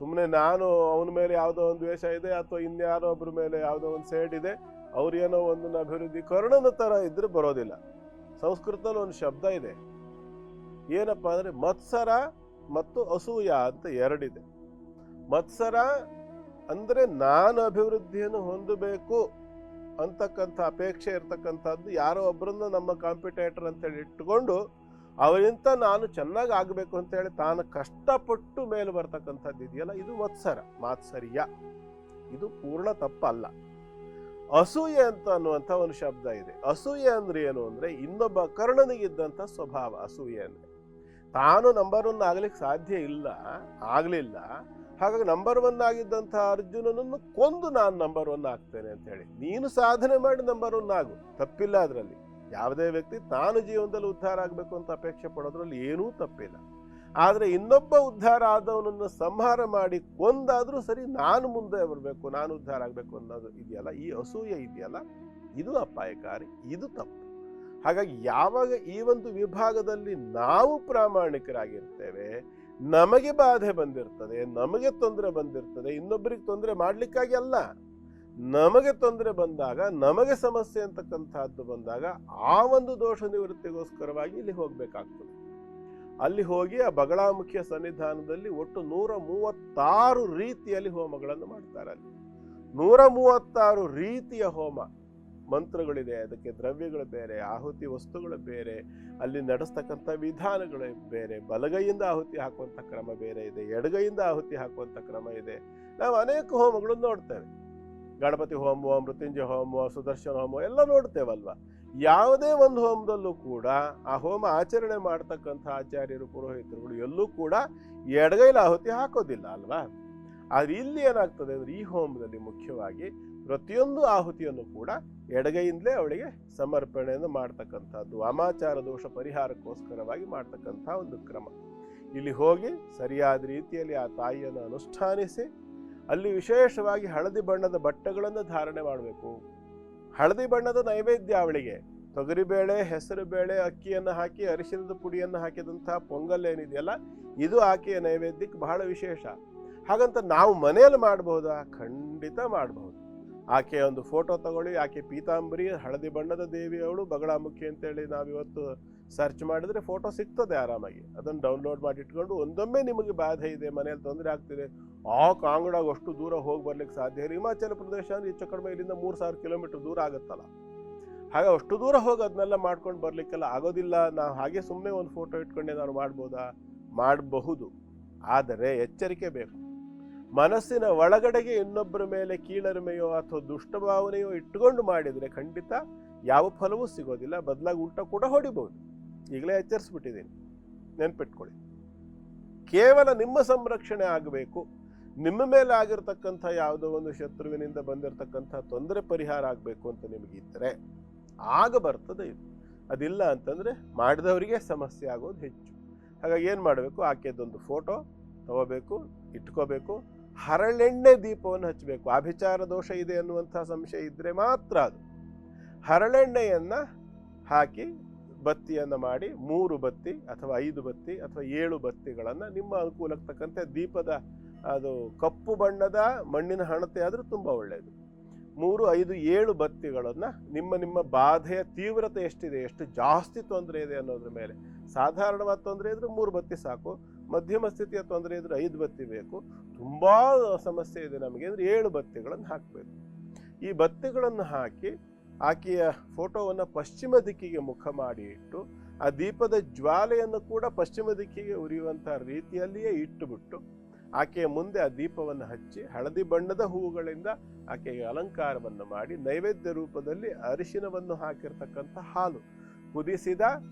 B: ಸುಮ್ಮನೆ ನಾನು ಅವನ ಮೇಲೆ ಯಾವುದೋ ಒಂದು ದ್ವೇಷ ಇದೆ ಅಥವಾ ಇನ್ಯಾರೋ ಒಬ್ಬರ ಮೇಲೆ ಯಾವುದೋ ಒಂದು ಸೇಡ್ ಇದೆ, ಅವ್ರೇನೋ ಒಂದನ್ನು ಅಭಿವೃದ್ಧಿ ಕರ್ಣನ ಥರ ಇದ್ರೆ ಬರೋದಿಲ್ಲ. ಸಂಸ್ಕೃತದಲ್ಲಿ ಒಂದು ಶಬ್ದ ಇದೆ, ಏನಪ್ಪ ಅಂದರೆ ಮತ್ಸರ ಮತ್ತು ಅಸೂಯ ಅಂತ 2 ಇದೆ. ಮತ್ಸರ ಅಂದರೆ ನಾನು ಅಭಿವೃದ್ಧಿಯನ್ನು ಹೊಂದಬೇಕು ಅಂತಕ್ಕಂಥ ಅಪೇಕ್ಷೆ ಇರ್ತಕ್ಕಂಥದ್ದು. ಯಾರೋ ಒಬ್ಬರನ್ನ ನಮ್ಮ ಕಾಂಪಿಟೇಟರ್ ಅಂತೇಳಿ ಇಟ್ಟುಕೊಂಡು ಅವರಿಂತ ನಾನು ಚೆನ್ನಾಗಿ ಆಗಬೇಕು ಅಂತೇಳಿ ತಾನು ಕಷ್ಟಪಟ್ಟು ಮೇಲೆ ಬರ್ತಕ್ಕಂಥದ್ದು ಇದೆಯಲ್ಲ, ಇದು ಮಾತ್ಸರ್ಯ. ಇದು ಪೂರ್ಣ ತಪ್ಪಲ್ಲ. ಅಸೂಯೆ ಅಂತ ಅನ್ನುವಂಥ ಒಂದು ಶಬ್ದ ಇದೆ. ಅಸೂಯೆ ಅಂದ್ರೆ ಏನು ಅಂದ್ರೆ ಇನ್ನೊಬ್ಬ ಕರ್ಣನಿಗಿದ್ದಂಥ ಸ್ವಭಾವ ಅಸೂಯೆ ಅಂದ್ರೆ. ತಾನು ನಂಬರ್ 1 ಆಗ್ಲಿಕ್ಕೆ ಸಾಧ್ಯ ಆಗ್ಲಿಲ್ಲ, ಹಾಗಾಗಿ ನಂಬರ್ 1 ಆಗಿದ್ದಂಥ ಅರ್ಜುನನನ್ನು ಕೊಂದು ನಾನು ನಂಬರ್ 1 ಆಗ್ತೇನೆ ಅಂತ ಹೇಳಿ ನೀನು ಸಾಧನೆ ಮಾಡಿ ನಂಬರ್ 1 ಆಗು, ತಪ್ಪಿಲ್ಲ ಅದರಲ್ಲಿ. ಯಾವುದೇ ವ್ಯಕ್ತಿ ತಾನು ಜೀವನದಲ್ಲಿ ಉದ್ಧಾರ ಆಗಬೇಕು ಅಂತ ಅಪೇಕ್ಷೆ ಪಡೋದ್ರಲ್ಲಿ ಏನೂ ತಪ್ಪಿಲ್ಲ. ಆದರೆ ಇನ್ನೊಬ್ಬ ಉದ್ಧಾರ ಆದವನನ್ನು ಸಂಹಾರ ಮಾಡಿ ಕೊಂದಾದ್ರೂ ಸರಿ ನಾನು ಮುಂದೆ ಬರಬೇಕು, ನಾನು ಉದ್ಧಾರ ಆಗಬೇಕು ಅನ್ನೋದು ಇದೆಯಲ್ಲ, ಈ ಅಸೂಯೆ ಇದೆಯಲ್ಲ, ಇದು ಅಪಾಯಕಾರಿ, ಇದು ತಪ್ಪು. ಹಾಗಾಗಿ ಯಾವಾಗ ಈ ಒಂದು ವಿಭಾಗದಲ್ಲಿ ನಾವು ಪ್ರಾಮಾಣಿಕರಾಗಿರ್ತೇವೆ, ನಮಗೆ ಬಾಧೆ ಬಂದಿರ್ತದೆ, ನಮಗೆ ತೊಂದರೆ ಬಂದಿರ್ತದೆ, ಇನ್ನೊಬ್ಬರಿಗೆ ತೊಂದರೆ ಮಾಡ್ಲಿಕ್ಕಾಗಿ ಅಲ್ಲ, ನಮಗೆ ತೊಂದರೆ ಬಂದಾಗ, ನಮಗೆ ಸಮಸ್ಯೆ ಅಂತಕ್ಕಂಥದ್ದು ಬಂದಾಗ ಆ ಒಂದು ದೋಷ ನಿವೃತ್ತಿಗೋಸ್ಕರವಾಗಿ ಇಲ್ಲಿ ಹೋಗ್ಬೇಕಾಗ್ತದೆ. ಅಲ್ಲಿ ಹೋಗಿ ಆ ಬಗಳಾಮುಖಿಯ ಸನ್ನಿಧಾನದಲ್ಲಿ ಒಟ್ಟು 136 ರೀತಿಯಲ್ಲಿ ಹೋಮಗಳನ್ನು ಮಾಡ್ತಾರೆ. ಅಲ್ಲಿ 136 ರೀತಿಯ ಹೋಮ ಮಂತ್ರಗಳಿದೆ, ಅದಕ್ಕೆ ದ್ರವ್ಯಗಳು ಬೇರೆ, ಆಹುತಿ ವಸ್ತುಗಳು ಬೇರೆ, ಅಲ್ಲಿ ನಡೆಸ್ತಕ್ಕಂಥ ವಿಧಾನಗಳು ಬೇರೆ. ಬಲಗೈಯಿಂದ ಆಹುತಿ ಹಾಕುವಂಥ ಕ್ರಮ ಬೇರೆ ಇದೆ, ಎಡಗೈಯಿಂದ ಆಹುತಿ ಹಾಕುವಂಥ ಕ್ರಮ ಇದೆ. ನಾವು ಅನೇಕ ಹೋಮಗಳನ್ನು ನೋಡ್ತೇವೆ. ಗಣಪತಿ ಹೋಮ, ಮೃತ್ಯುಂಜಯ ಹೋಮ, ಸುದರ್ಶನ ಹೋಮ ಎಲ್ಲ ನೋಡ್ತೇವಲ್ವ. ಯಾವುದೇ ಒಂದು ಹೋಮದಲ್ಲೂ ಕೂಡ ಆ ಹೋಮ ಆಚರಣೆ ಮಾಡ್ತಕ್ಕಂಥ ಆಚಾರ್ಯರು, ಪುರೋಹಿತರುಗಳು ಎಲ್ಲೂ ಕೂಡ ಎಡಗೈಲ ಆಹುತಿ ಹಾಕೋದಿಲ್ಲ ಅಲ್ವಾ. ಆದ್ರೆ ಇಲ್ಲಿ ಏನಾಗ್ತದೆ ಅಂದ್ರೆ ಈ ಹೋಮದಲ್ಲಿ ಮುಖ್ಯವಾಗಿ ಪ್ರತಿಯೊಂದು ಆಹುತಿಯನ್ನು ಕೂಡ ಎಡಗೈಯಿಂದಲೇ ಅವಳಿಗೆ ಸಮರ್ಪಣೆಯನ್ನು ಮಾಡ್ತಕ್ಕಂಥದ್ದು, ವಾಮಾಚಾರ ದೋಷ ಪರಿಹಾರಕ್ಕೋಸ್ಕರವಾಗಿ ಮಾಡ್ತಕ್ಕಂಥ ಒಂದು ಕ್ರಮ. ಇಲ್ಲಿ ಹೋಗಿ ಸರಿಯಾದ ರೀತಿಯಲ್ಲಿ ಆ ತಾಯಿಯನ್ನು ಅನುಷ್ಠಾನಿಸಿ ಅಲ್ಲಿ ವಿಶೇಷವಾಗಿ ಹಳದಿ ಬಣ್ಣದ ಬಟ್ಟೆಗಳನ್ನು ಧಾರಣೆ ಮಾಡಬೇಕು. ಹಳದಿ ಬಣ್ಣದ ನೈವೇದ್ಯ ಅವಳಿಗೆ ತೊಗರಿಬೇಳೆ, ಹೆಸರು ಬೇಳೆ, ಅಕ್ಕಿಯನ್ನು ಹಾಕಿ ಅರಿಶಿಣದ ಪುಡಿಯನ್ನು ಹಾಕಿದಂತಹ ಪೊಂಗಲ್ ಏನಿದೆಯಲ್ಲ, ಇದು ಆಕೆಯ ನೈವೇದ್ಯಕ್ಕೆ ಬಹಳ ವಿಶೇಷ. ಹಾಗಂತ ನಾವು ಮನೆಯಲ್ಲಿ ಮಾಡಬಹುದಾ? ಖಂಡಿತ ಮಾಡಬಹುದು. ಆಕೆಯ ಒಂದು ಫೋಟೋ ತಗೊಳ್ಳಿ, ಆಕೆ ಪೀತಾಂಬರಿ ಹಳದಿ ಬಣ್ಣದ ದೇವಿ ಅವಳು ಬಗಳಾಮುಖಿ ಅಂತೇಳಿ ನಾವಿವತ್ತು ಸರ್ಚ್ ಮಾಡಿದ್ರೆ ಫೋಟೋ ಸಿಗ್ತದೆ ಆರಾಮಾಗಿ. ಅದನ್ನು ಡೌನ್ಲೋಡ್ ಮಾಡಿ ಇಟ್ಕೊಂಡು ಒಂದೊಮ್ಮೆ ನಿಮಗೆ ಬಾಧೆ ಇದೆ, ಮನೆಯಲ್ಲಿ ತೊಂದರೆ ಆಗ್ತಿದೆ, ಆ ಕಾಂಗಡಾಗ ಅಷ್ಟು ದೂರ ಹೋಗಿ ಬರ್ಲಿಕ್ಕೆ ಸಾಧ್ಯ ಇಲ್ಲ. ಹಿಮಾಚಲ ಪ್ರದೇಶ ಅಂದ್ರೆ ಹೆಚ್ಚು ಕಡಿಮೆ ಇಲ್ಲಿಂದ 3000 ಕಿಲೋಮೀಟರ್ ದೂರ ಆಗುತ್ತಲ್ಲ. ಹಾಗೆ ಅಷ್ಟು ದೂರ ಹೋಗಿ ಅದನ್ನೆಲ್ಲ ಮಾಡ್ಕೊಂಡು ಬರ್ಲಿಕ್ಕೆಲ್ಲ ಆಗೋದಿಲ್ಲ. ನಾವು ಹಾಗೆ ಸುಮ್ಮನೆ ಒಂದು ಫೋಟೋ ಇಟ್ಕೊಂಡೆ ನಾನು ಮಾಡ್ಬೋದಾ? ಮಾಡಬಹುದು. ಆದರೆ ಎಚ್ಚರಿಕೆ ಬೇಕು. ಮನಸ್ಸಿನ ಒಳಗಡೆಗೆ ಇನ್ನೊಬ್ಬರ ಮೇಲೆ ಕೀಳರಿಮೆಯೋ ಅಥವಾ ದುಷ್ಟಭಾವನೆಯೋ ಇಟ್ಟುಕೊಂಡು ಮಾಡಿದರೆ ಖಂಡಿತ ಯಾವ ಫಲವೂ ಸಿಗೋದಿಲ್ಲ, ಬದಲಾಗಿ ಉಲ್ಟ ಕೂಡ ಹೊಡಿಬಹುದು. ಈಗಲೇ ಎಚ್ಚರಿಸ್ಬಿಟ್ಟಿದ್ದೀನಿ, ನೆನ್ಪಿಟ್ಕೊಳ್ಳಿ. ಕೇವಲ ನಿಮ್ಮ ಸಂರಕ್ಷಣೆ ಆಗಬೇಕು, ನಿಮ್ಮ ಮೇಲೆ ಆಗಿರ್ತಕ್ಕಂಥ ಯಾವುದೋ ಒಂದು ಶತ್ರುವಿನಿಂದ ಬಂದಿರತಕ್ಕಂಥ ತೊಂದರೆ ಪರಿಹಾರ ಆಗಬೇಕು ಅಂತ ನಿಮಗಿದ್ದರೆ ಆಗ ಬರ್ತದೆ ಇದು. ಅದಿಲ್ಲ ಅಂತಂದರೆ ಮಾಡಿದವರಿಗೆ ಸಮಸ್ಯೆ ಆಗೋದು ಹೆಚ್ಚು. ಹಾಗಾಗಿ ಏನು ಮಾಡಬೇಕು? ಆಕೆದೊಂದು ಫೋಟೋ ತಗೋಬೇಕು, ಇಟ್ಕೋಬೇಕು. ಹರಳೆಣ್ಣೆ ದೀಪವನ್ನು ಹಚ್ಚಬೇಕು. ಆಭಿಚಾರ ದೋಷ ಇದೆ ಅನ್ನುವಂಥ ಸಂಶಯ ಇದ್ದರೆ ಮಾತ್ರ ಅದು. ಹರಳೆಣ್ಣೆಯನ್ನು ಹಾಕಿ ಬತ್ತಿಯನ್ನು ಮಾಡಿ 3 ಬತ್ತಿ ಅಥವಾ 5 ಬತ್ತಿ ಅಥವಾ 7 ಬತ್ತಿಗಳನ್ನು ನಿಮ್ಮ ಅನುಕೂಲಕ್ಕೆ ತಕ್ಕಂತೆ ದೀಪದ ಅದು ಕಪ್ಪು ಬಣ್ಣದ ಮಣ್ಣಿನ ಹಣತೆ ಆದರೂ ತುಂಬ ಒಳ್ಳೆಯದು. 3, 5, 7 ಬತ್ತಿಗಳನ್ನು ನಿಮ್ಮ ಬಾಧೆಯ ತೀವ್ರತೆ ಎಷ್ಟಿದೆ, ಎಷ್ಟು ಜಾಸ್ತಿ ತೊಂದರೆ ಇದೆ ಅನ್ನೋದ್ರ ಮೇಲೆ. ಸಾಧಾರಣವಾದ ತೊಂದರೆ ಇದ್ರೆ 3 ಬತ್ತಿ ಸಾಕು, ಮಧ್ಯಮ ಸ್ಥಿತಿಯ ತೊಂದರೆ ಇದ್ರೆ 5 ಬತ್ತಿ ಬೇಕು, ತುಂಬ ಸಮಸ್ಯೆ ಇದೆ ನಮಗೆ ಅಂದರೆ 7 ಬತ್ತಿಗಳನ್ನು ಹಾಕಬೇಕು. ಈ ಬತ್ತಿಗಳನ್ನು ಹಾಕಿ ಆಕೆಯ ಫೋಟೋವನ್ನು ಪಶ್ಚಿಮ ದಿಕ್ಕಿಗೆ ಮುಖ ಮಾಡಿ ಇಟ್ಟು ಆ ದೀಪದ ಜ್ವಾಲೆಯನ್ನು ಕೂಡ ಪಶ್ಚಿಮ ದಿಕ್ಕಿಗೆ ಉರಿಯುವಂಥ ರೀತಿಯಲ್ಲಿಯೇ ಇಟ್ಟುಬಿಟ್ಟು ಆಕೆಯ ಮುಂದೆ ಆ ದೀಪವನ್ನು ಹಚ್ಚಿ ಹಳದಿ ಬಣ್ಣದ ಹೂವುಗಳಿಂದ ಆಕೆಗೆ ಅಲಂಕಾರವನ್ನು ಮಾಡಿ ನೈವೇದ್ಯ ರೂಪದಲ್ಲಿ ಅರಿಶಿನವನ್ನು ಹಾಕಿರ್ತಕ್ಕಂಥ ಹಾಲು, ಕುದಿಸಿದ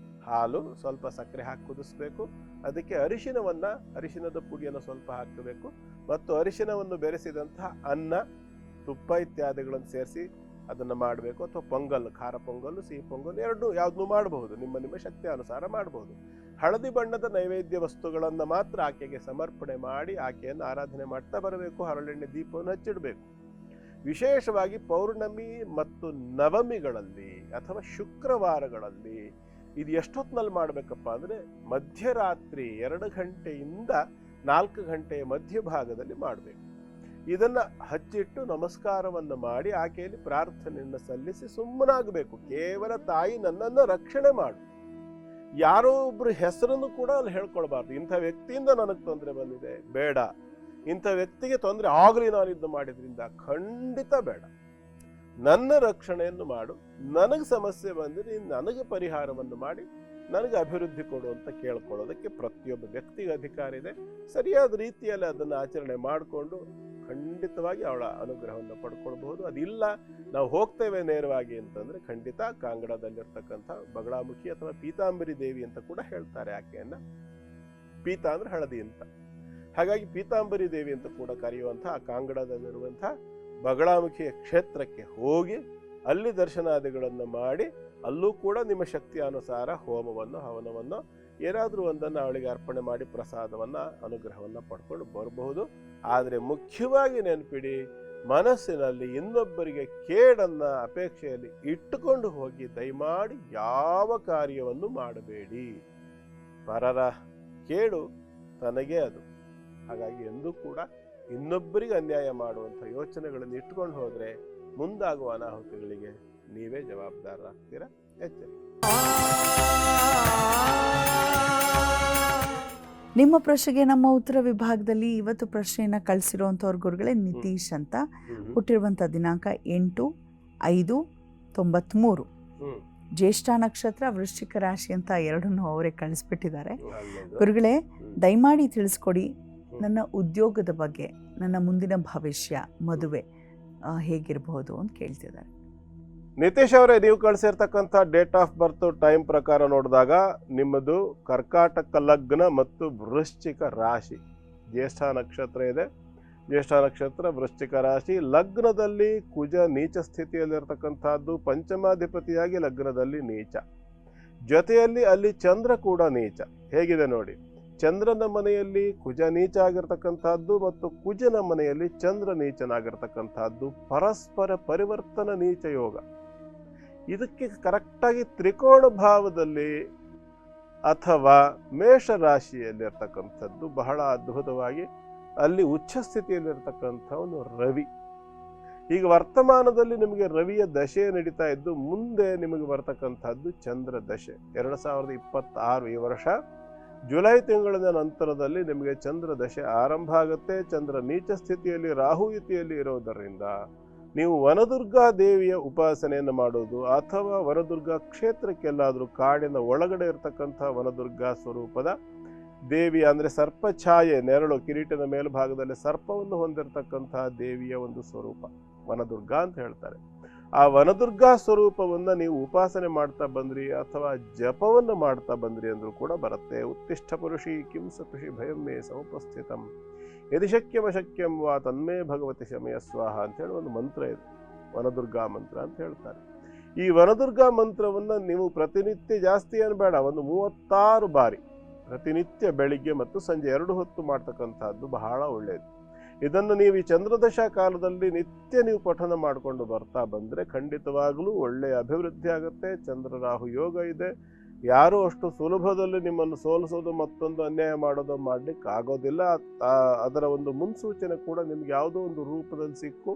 B: ಹಾಲು, ಸ್ವಲ್ಪ ಸಕ್ಕರೆ ಹಾಕಿ ಕುದಿಸ್ಬೇಕು. ಅದಕ್ಕೆ ಅರಿಶಿನದ ಪುಡಿಯನ್ನು ಸ್ವಲ್ಪ ಹಾಕಬೇಕು ಮತ್ತು ಅರಿಶಿನವನ್ನು ಬೆರೆಸಿದಂತಹ ಅನ್ನ, ತುಪ್ಪ ಇತ್ಯಾದಿಗಳನ್ನು ಸೇರಿಸಿ ಅದನ್ನು ಮಾಡಬೇಕು. ಅಥವಾ ಪೊಂಗಲ್, ಖಾರ ಪೊಂಗಲ್, ಸಿಹಿ ಪೊಂಗಲ್ ಎರಡೂ ಯಾವುದನ್ನು ಮಾಡಬಹುದು, ನಿಮ್ಮ ಶಕ್ತಿ ಅನುಸಾರ ಮಾಡಬಹುದು. ಹಳದಿ ಬಣ್ಣದ ನೈವೇದ್ಯ ವಸ್ತುಗಳನ್ನು ಮಾತ್ರ ಆಕೆಗೆ ಸಮರ್ಪಣೆ ಮಾಡಿ ಆಕೆಯನ್ನು ಆರಾಧನೆ ಮಾಡ್ತಾ ಬರಬೇಕು. ಹರಳೆಣ್ಣೆ ದೀಪವನ್ನು ಹಚ್ಚಿಡಬೇಕು. ವಿಶೇಷವಾಗಿ ಪೌರ್ಣಮಿ ಮತ್ತು ನವಮಿಗಳಲ್ಲಿ ಅಥವಾ ಶುಕ್ರವಾರಗಳಲ್ಲಿ ಇದು ಎಷ್ಟೊತ್ತಿನಲ್ಲಿ ಮಾಡಬೇಕಪ್ಪ ಅಂದರೆ ಮಧ್ಯರಾತ್ರಿ 2 ಗಂಟೆಯಿಂದ 4 ಗಂಟೆಯ ಮಧ್ಯಭಾಗದಲ್ಲಿ ಮಾಡಬೇಕು. ಇದನ್ನು ಹಚ್ಚಿಟ್ಟು ನಮಸ್ಕಾರವನ್ನು ಮಾಡಿ ಆಕೆಯಲ್ಲಿ ಪ್ರಾರ್ಥನೆಯನ್ನು ಸಲ್ಲಿಸಿ ಸುಮ್ಮನಾಗಬೇಕು. ಕೇವಲ ತಾಯಿ ನನ್ನನ್ನು ರಕ್ಷಣೆ ಮಾಡು, ಯಾರೋ ಒಬ್ರು ಹೆಸರನ್ನು ಕೂಡ ಅಲ್ಲಿ ಹೇಳ್ಕೊಳ್ಬಾರ್ದು. ಇಂಥ ವ್ಯಕ್ತಿಯಿಂದ ನನಗೆ ತೊಂದರೆ ಬಂದಿದೆ, ಬೇಡ. ಇಂಥ ವ್ಯಕ್ತಿಗೆ ತೊಂದರೆ ಆಗಲಿ ನಾನಿದ್ದು ಮಾಡಿದ್ರಿಂದ, ಖಂಡಿತ ಬೇಡ. ನನ್ನ ರಕ್ಷಣೆಯನ್ನು ಮಾಡು, ನನಗೆ ಸಮಸ್ಯೆ ಬಂದರೆ ನೀನು ನನಗೆ ಪರಿಹಾರವನ್ನು ಮಾಡಿ ನನಗೆ ಅಭಿವೃದ್ಧಿ ಕೊಡು ಅಂತ ಕೇಳ್ಕೊಳ್ಳೋದಕ್ಕೆ ಪ್ರತಿಯೊಬ್ಬ ವ್ಯಕ್ತಿಗೆ ಅಧಿಕಾರ ಇದೆ. ಸರಿಯಾದ ರೀತಿಯಲ್ಲಿ ಅದನ್ನು ಆಚರಣೆ ಮಾಡಿಕೊಂಡು ಖಂಡಿತವಾಗಿ ಅವಳ ಅನುಗ್ರಹವನ್ನು ಪಡ್ಕೊಳ್ಬಹುದು. ಅದಿಲ್ಲ ನಾವು ಹೋಗ್ತೇವೆ ನೇರವಾಗಿ ಅಂತಂದ್ರೆ ಖಂಡಿತ ಕಾಂಗಡದಲ್ಲಿರ್ತಕ್ಕಂಥ ಬಗಳಾಮುಖಿ ಅಥವಾ ಪೀತಾಂಬರಿ ದೇವಿ ಅಂತ ಕೂಡ ಹೇಳ್ತಾರೆ ಆಕೆಯನ್ನ. ಪೀತ ಅಂದ್ರೆ ಹಳದಿ ಅಂತ, ಹಾಗಾಗಿ ಪೀತಾಂಬರಿ ದೇವಿ ಅಂತ ಕೂಡ ಕರೆಯುವಂತಹ ಆ ಕಾಂಗಡದಲ್ಲಿರುವಂತಹ ಬಗಳಾಮುಖಿಯ ಕ್ಷೇತ್ರಕ್ಕೆ ಹೋಗಿ ಅಲ್ಲಿ ದರ್ಶನಾದಿಗಳನ್ನು ಮಾಡಿ ಅಲ್ಲೂ ಕೂಡ ನಿಮ್ಮ ಶಕ್ತಿಯ ಅನುಸಾರ ಹೋಮವನ್ನು ಹವನವನ್ನು ಏನಾದರೂ ಒಂದನ್ನು ಅವಳಿಗೆ ಅರ್ಪಣೆ ಮಾಡಿ ಪ್ರಸಾದವನ್ನು ಅನುಗ್ರಹವನ್ನು ಪಡ್ಕೊಂಡು ಬರಬಹುದು. ಆದರೆ ಮುಖ್ಯವಾಗಿ ನೆನಪಿಡಿ, ಮನಸ್ಸಿನಲ್ಲಿ ಇನ್ನೊಬ್ಬರಿಗೆ ಕೇಡನ್ನು ಅಪೇಕ್ಷೆಯಲ್ಲಿ ಇಟ್ಟುಕೊಂಡು ಹೋಗಿ ದಯಮಾಡಿ ಯಾವ ಕಾರ್ಯವನ್ನು ಮಾಡಬೇಡಿ. ಪರರ ಕೇಡು ತನಗೇ ಅದು. ಹಾಗಾಗಿ ಎಂದೂ ಕೂಡ ಇನ್ನೊಬ್ಬರಿಗೆ ಅನ್ಯಾಯ ಮಾಡುವಂಥ ಯೋಚನೆಗಳನ್ನು ಇಟ್ಕೊಂಡು ಹೋದರೆ ಮುಂದಾಗುವ ಅನಾಹುತಗಳಿಗೆ ನೀವೇ ಜವಾಬ್ದಾರರಾಗ್ತೀರಾ. ಎಚ್ಚರ.
A: ನಿಮ್ಮ ಪ್ರಶ್ನೆಗೆ ನಮ್ಮ ಉತ್ತರ ವಿಭಾಗದಲ್ಲಿ ಇವತ್ತು ಪ್ರಶ್ನೆಯನ್ನು ಕಳಿಸಿರುವಂಥವ್ರ ಗುರುಗಳೇ ನಿತೀಶ್ ಅಂತ. ಹುಟ್ಟಿರುವಂಥ ದಿನಾಂಕ 8/5/93. ಜ್ಯೇಷ್ಠ ನಕ್ಷತ್ರ, ವೃಶ್ಚಿಕ ರಾಶಿ ಅಂತ ಎರಡನ್ನೂ ಅವರೇ ಕಳಿಸ್ಬಿಟ್ಟಿದ್ದಾರೆ. ಗುರುಗಳೇ, ದಯಮಾಡಿ ತಿಳಿಸ್ಕೊಡಿ ನನ್ನ ಉದ್ಯೋಗದ ಬಗ್ಗೆ, ನನ್ನ ಮುಂದಿನ ಭವಿಷ್ಯ, ಮದುವೆ ಹೇಗಿರಬಹುದು ಅಂತ ಕೇಳ್ತಿದ್ದಾರೆ.
B: ನಿತೀಶ್ ಅವರೇ, ನೀವು ಕಳಿಸಿರ್ತಕ್ಕಂಥ ಡೇಟ್ ಆಫ್ ಬರ್ತ್ ಟೈಮ್ ಪ್ರಕಾರ ನೋಡಿದಾಗ ನಿಮ್ಮದು ಕರ್ಕಾಟಕ ಲಗ್ನ ಮತ್ತು ವೃಶ್ಚಿಕ ರಾಶಿ. ಜ್ಯೇಷ್ಠ ನಕ್ಷತ್ರ ಇದೆ, ಜ್ಯೇಷ್ಠ ನಕ್ಷತ್ರ ವೃಶ್ಚಿಕ ರಾಶಿ. ಲಗ್ನದಲ್ಲಿ ಕುಜ ನೀಚ ಸ್ಥಿತಿಯಲ್ಲಿರ್ತಕ್ಕಂಥದ್ದು, ಪಂಚಮಾಧಿಪತಿಯಾಗಿ ಲಗ್ನದಲ್ಲಿ ನೀಚ, ಜೊತೆಯಲ್ಲಿ ಅಲ್ಲಿ ಚಂದ್ರ ಕೂಡ ನೀಚ. ಹೇಗಿದೆ ನೋಡಿ, ಚಂದ್ರನ ಮನೆಯಲ್ಲಿ ಕುಜ ನೀಚ ಆಗಿರ್ತಕ್ಕಂಥದ್ದು ಮತ್ತು ಕುಜನ ಮನೆಯಲ್ಲಿ ಚಂದ್ರ ನೀಚನಾಗಿರ್ತಕ್ಕಂಥದ್ದು, ಪರಸ್ಪರ ಪರಿವರ್ತನ ನೀಚ ಯೋಗ. ಇದಕ್ಕೆ ಕರೆಕ್ಟಾಗಿ ತ್ರಿಕೋಣ ಭಾವದಲ್ಲಿ ಅಥವಾ ಮೇಷ ರಾಶಿಯಲ್ಲಿರ್ತಕ್ಕಂಥದ್ದು ಬಹಳ ಅದ್ಭುತವಾಗಿ ಅಲ್ಲಿ ಉಚ್ಚ ಸ್ಥಿತಿಯಲ್ಲಿರ್ತಕ್ಕಂಥವನು ರವಿ. ಈಗ ವರ್ತಮಾನದಲ್ಲಿ ನಿಮಗೆ ರವಿಯ ದಶೆ ನಡೀತಾ ಇದ್ದು, ಮುಂದೆ ನಿಮಗೆ ಬರ್ತಕ್ಕಂಥದ್ದು ಚಂದ್ರ ದಶೆ. 2026 ಈ ವರ್ಷ ಜುಲೈ ತಿಂಗಳಿನ ನಂತರದಲ್ಲಿ ನಿಮಗೆ ಚಂದ್ರ ದಶೆ ಆರಂಭ ಆಗುತ್ತೆ. ಚಂದ್ರ ನೀಚ ಸ್ಥಿತಿಯಲ್ಲಿ ರಾಹುಯುತಿಯಲ್ಲಿ ಇರೋದರಿಂದ ನೀವು ವನದುರ್ಗಾ ದೇವಿಯ ಉಪಾಸನೆಯನ್ನು ಮಾಡೋದು ಅಥವಾ ವನದುರ್ಗಾ ಕ್ಷೇತ್ರಕ್ಕೆಲ್ಲಾದರೂ ಕಾಡಿನ ಒಳಗಡೆ ಇರತಕ್ಕಂಥ ವನದುರ್ಗಾ ಸ್ವರೂಪದ ದೇವಿ ಅಂದರೆ ಸರ್ಪಛಾಯೆ, ನೆರಳು, ಕಿರೀಟದ ಮೇಲ್ಭಾಗದಲ್ಲಿ ಸರ್ಪವನ್ನು ಹೊಂದಿರತಕ್ಕಂತಹ ದೇವಿಯ ಒಂದು ಸ್ವರೂಪ ವನದುರ್ಗಾ ಅಂತ ಹೇಳ್ತಾರೆ. ಆ ವನದುರ್ಗಾ ಸ್ವರೂಪವನ್ನು ನೀವು ಉಪಾಸನೆ ಮಾಡ್ತಾ ಬಂದ್ರಿ ಅಥವಾ ಜಪವನ್ನು ಮಾಡ್ತಾ ಬಂದ್ರಿ ಅಂದ್ರೂ ಕೂಡ ಬರುತ್ತೆ. ಉತ್ತಿಷ್ಠ ಪುರುಷಿ ಕಿಂ ಸಪುಷಿ ಭಯಂ ಮೇ ಸಮುಪಸ್ಥಿತಂ ಯದಿ ಶಕ್ಯಂ ಅಶಕ್ಯಂ ವಾ ತನ್ಮೇ ಭಗವತಿ ಶಮಯ ಸ್ವಾಹ ಅಂತ ಹೇಳಿ ಒಂದು ಮಂತ್ರ ಇದೆ, ವನದುರ್ಗಾ ಮಂತ್ರ ಅಂತ ಹೇಳ್ತಾರೆ. ಈ ವನದುರ್ಗಾ ಮಂತ್ರವನ್ನು ನೀವು ಪ್ರತಿನಿತ್ಯ ಜಾಸ್ತಿ ಏನು ಬೇಡ, ಒಂದು 36 ಬಾರಿ ಪ್ರತಿನಿತ್ಯ ಬೆಳಿಗ್ಗೆ ಮತ್ತು ಸಂಜೆ 2 ಹೊತ್ತು ಮಾಡ್ತಕ್ಕಂಥದ್ದು ಬಹಳ ಒಳ್ಳೆಯದು. ಇದನ್ನು ನೀವು ಈ ಚಂದ್ರದಶಾ ಕಾಲದಲ್ಲಿ ನಿತ್ಯ ನೀವು ಪಠನ ಮಾಡಿಕೊಂಡು ಬರ್ತಾ ಬಂದರೆ ಖಂಡಿತವಾಗಲೂ ಒಳ್ಳೆಯ ಅಭಿವೃದ್ಧಿ ಆಗುತ್ತೆ. ಚಂದ್ರ ರಾಹು ಯೋಗ ಇದೆ. ಯಾರೂ ಅಷ್ಟು ಸುಲಭದಲ್ಲಿ ನಿಮ್ಮನ್ನು ಸೋಲಿಸೋದು ಮತ್ತೊಂದು ಅನ್ಯಾಯ ಮಾಡೋದು ಮಾಡಲಿಕ್ಕೆ ಆಗೋದಿಲ್ಲ. ಅದರ ಒಂದು ಮುನ್ಸೂಚನೆ ಕೂಡ ನಿಮ್ಗೆ ಯಾವುದೋ ಒಂದು ರೂಪದಲ್ಲಿ ಸಿಕ್ಕು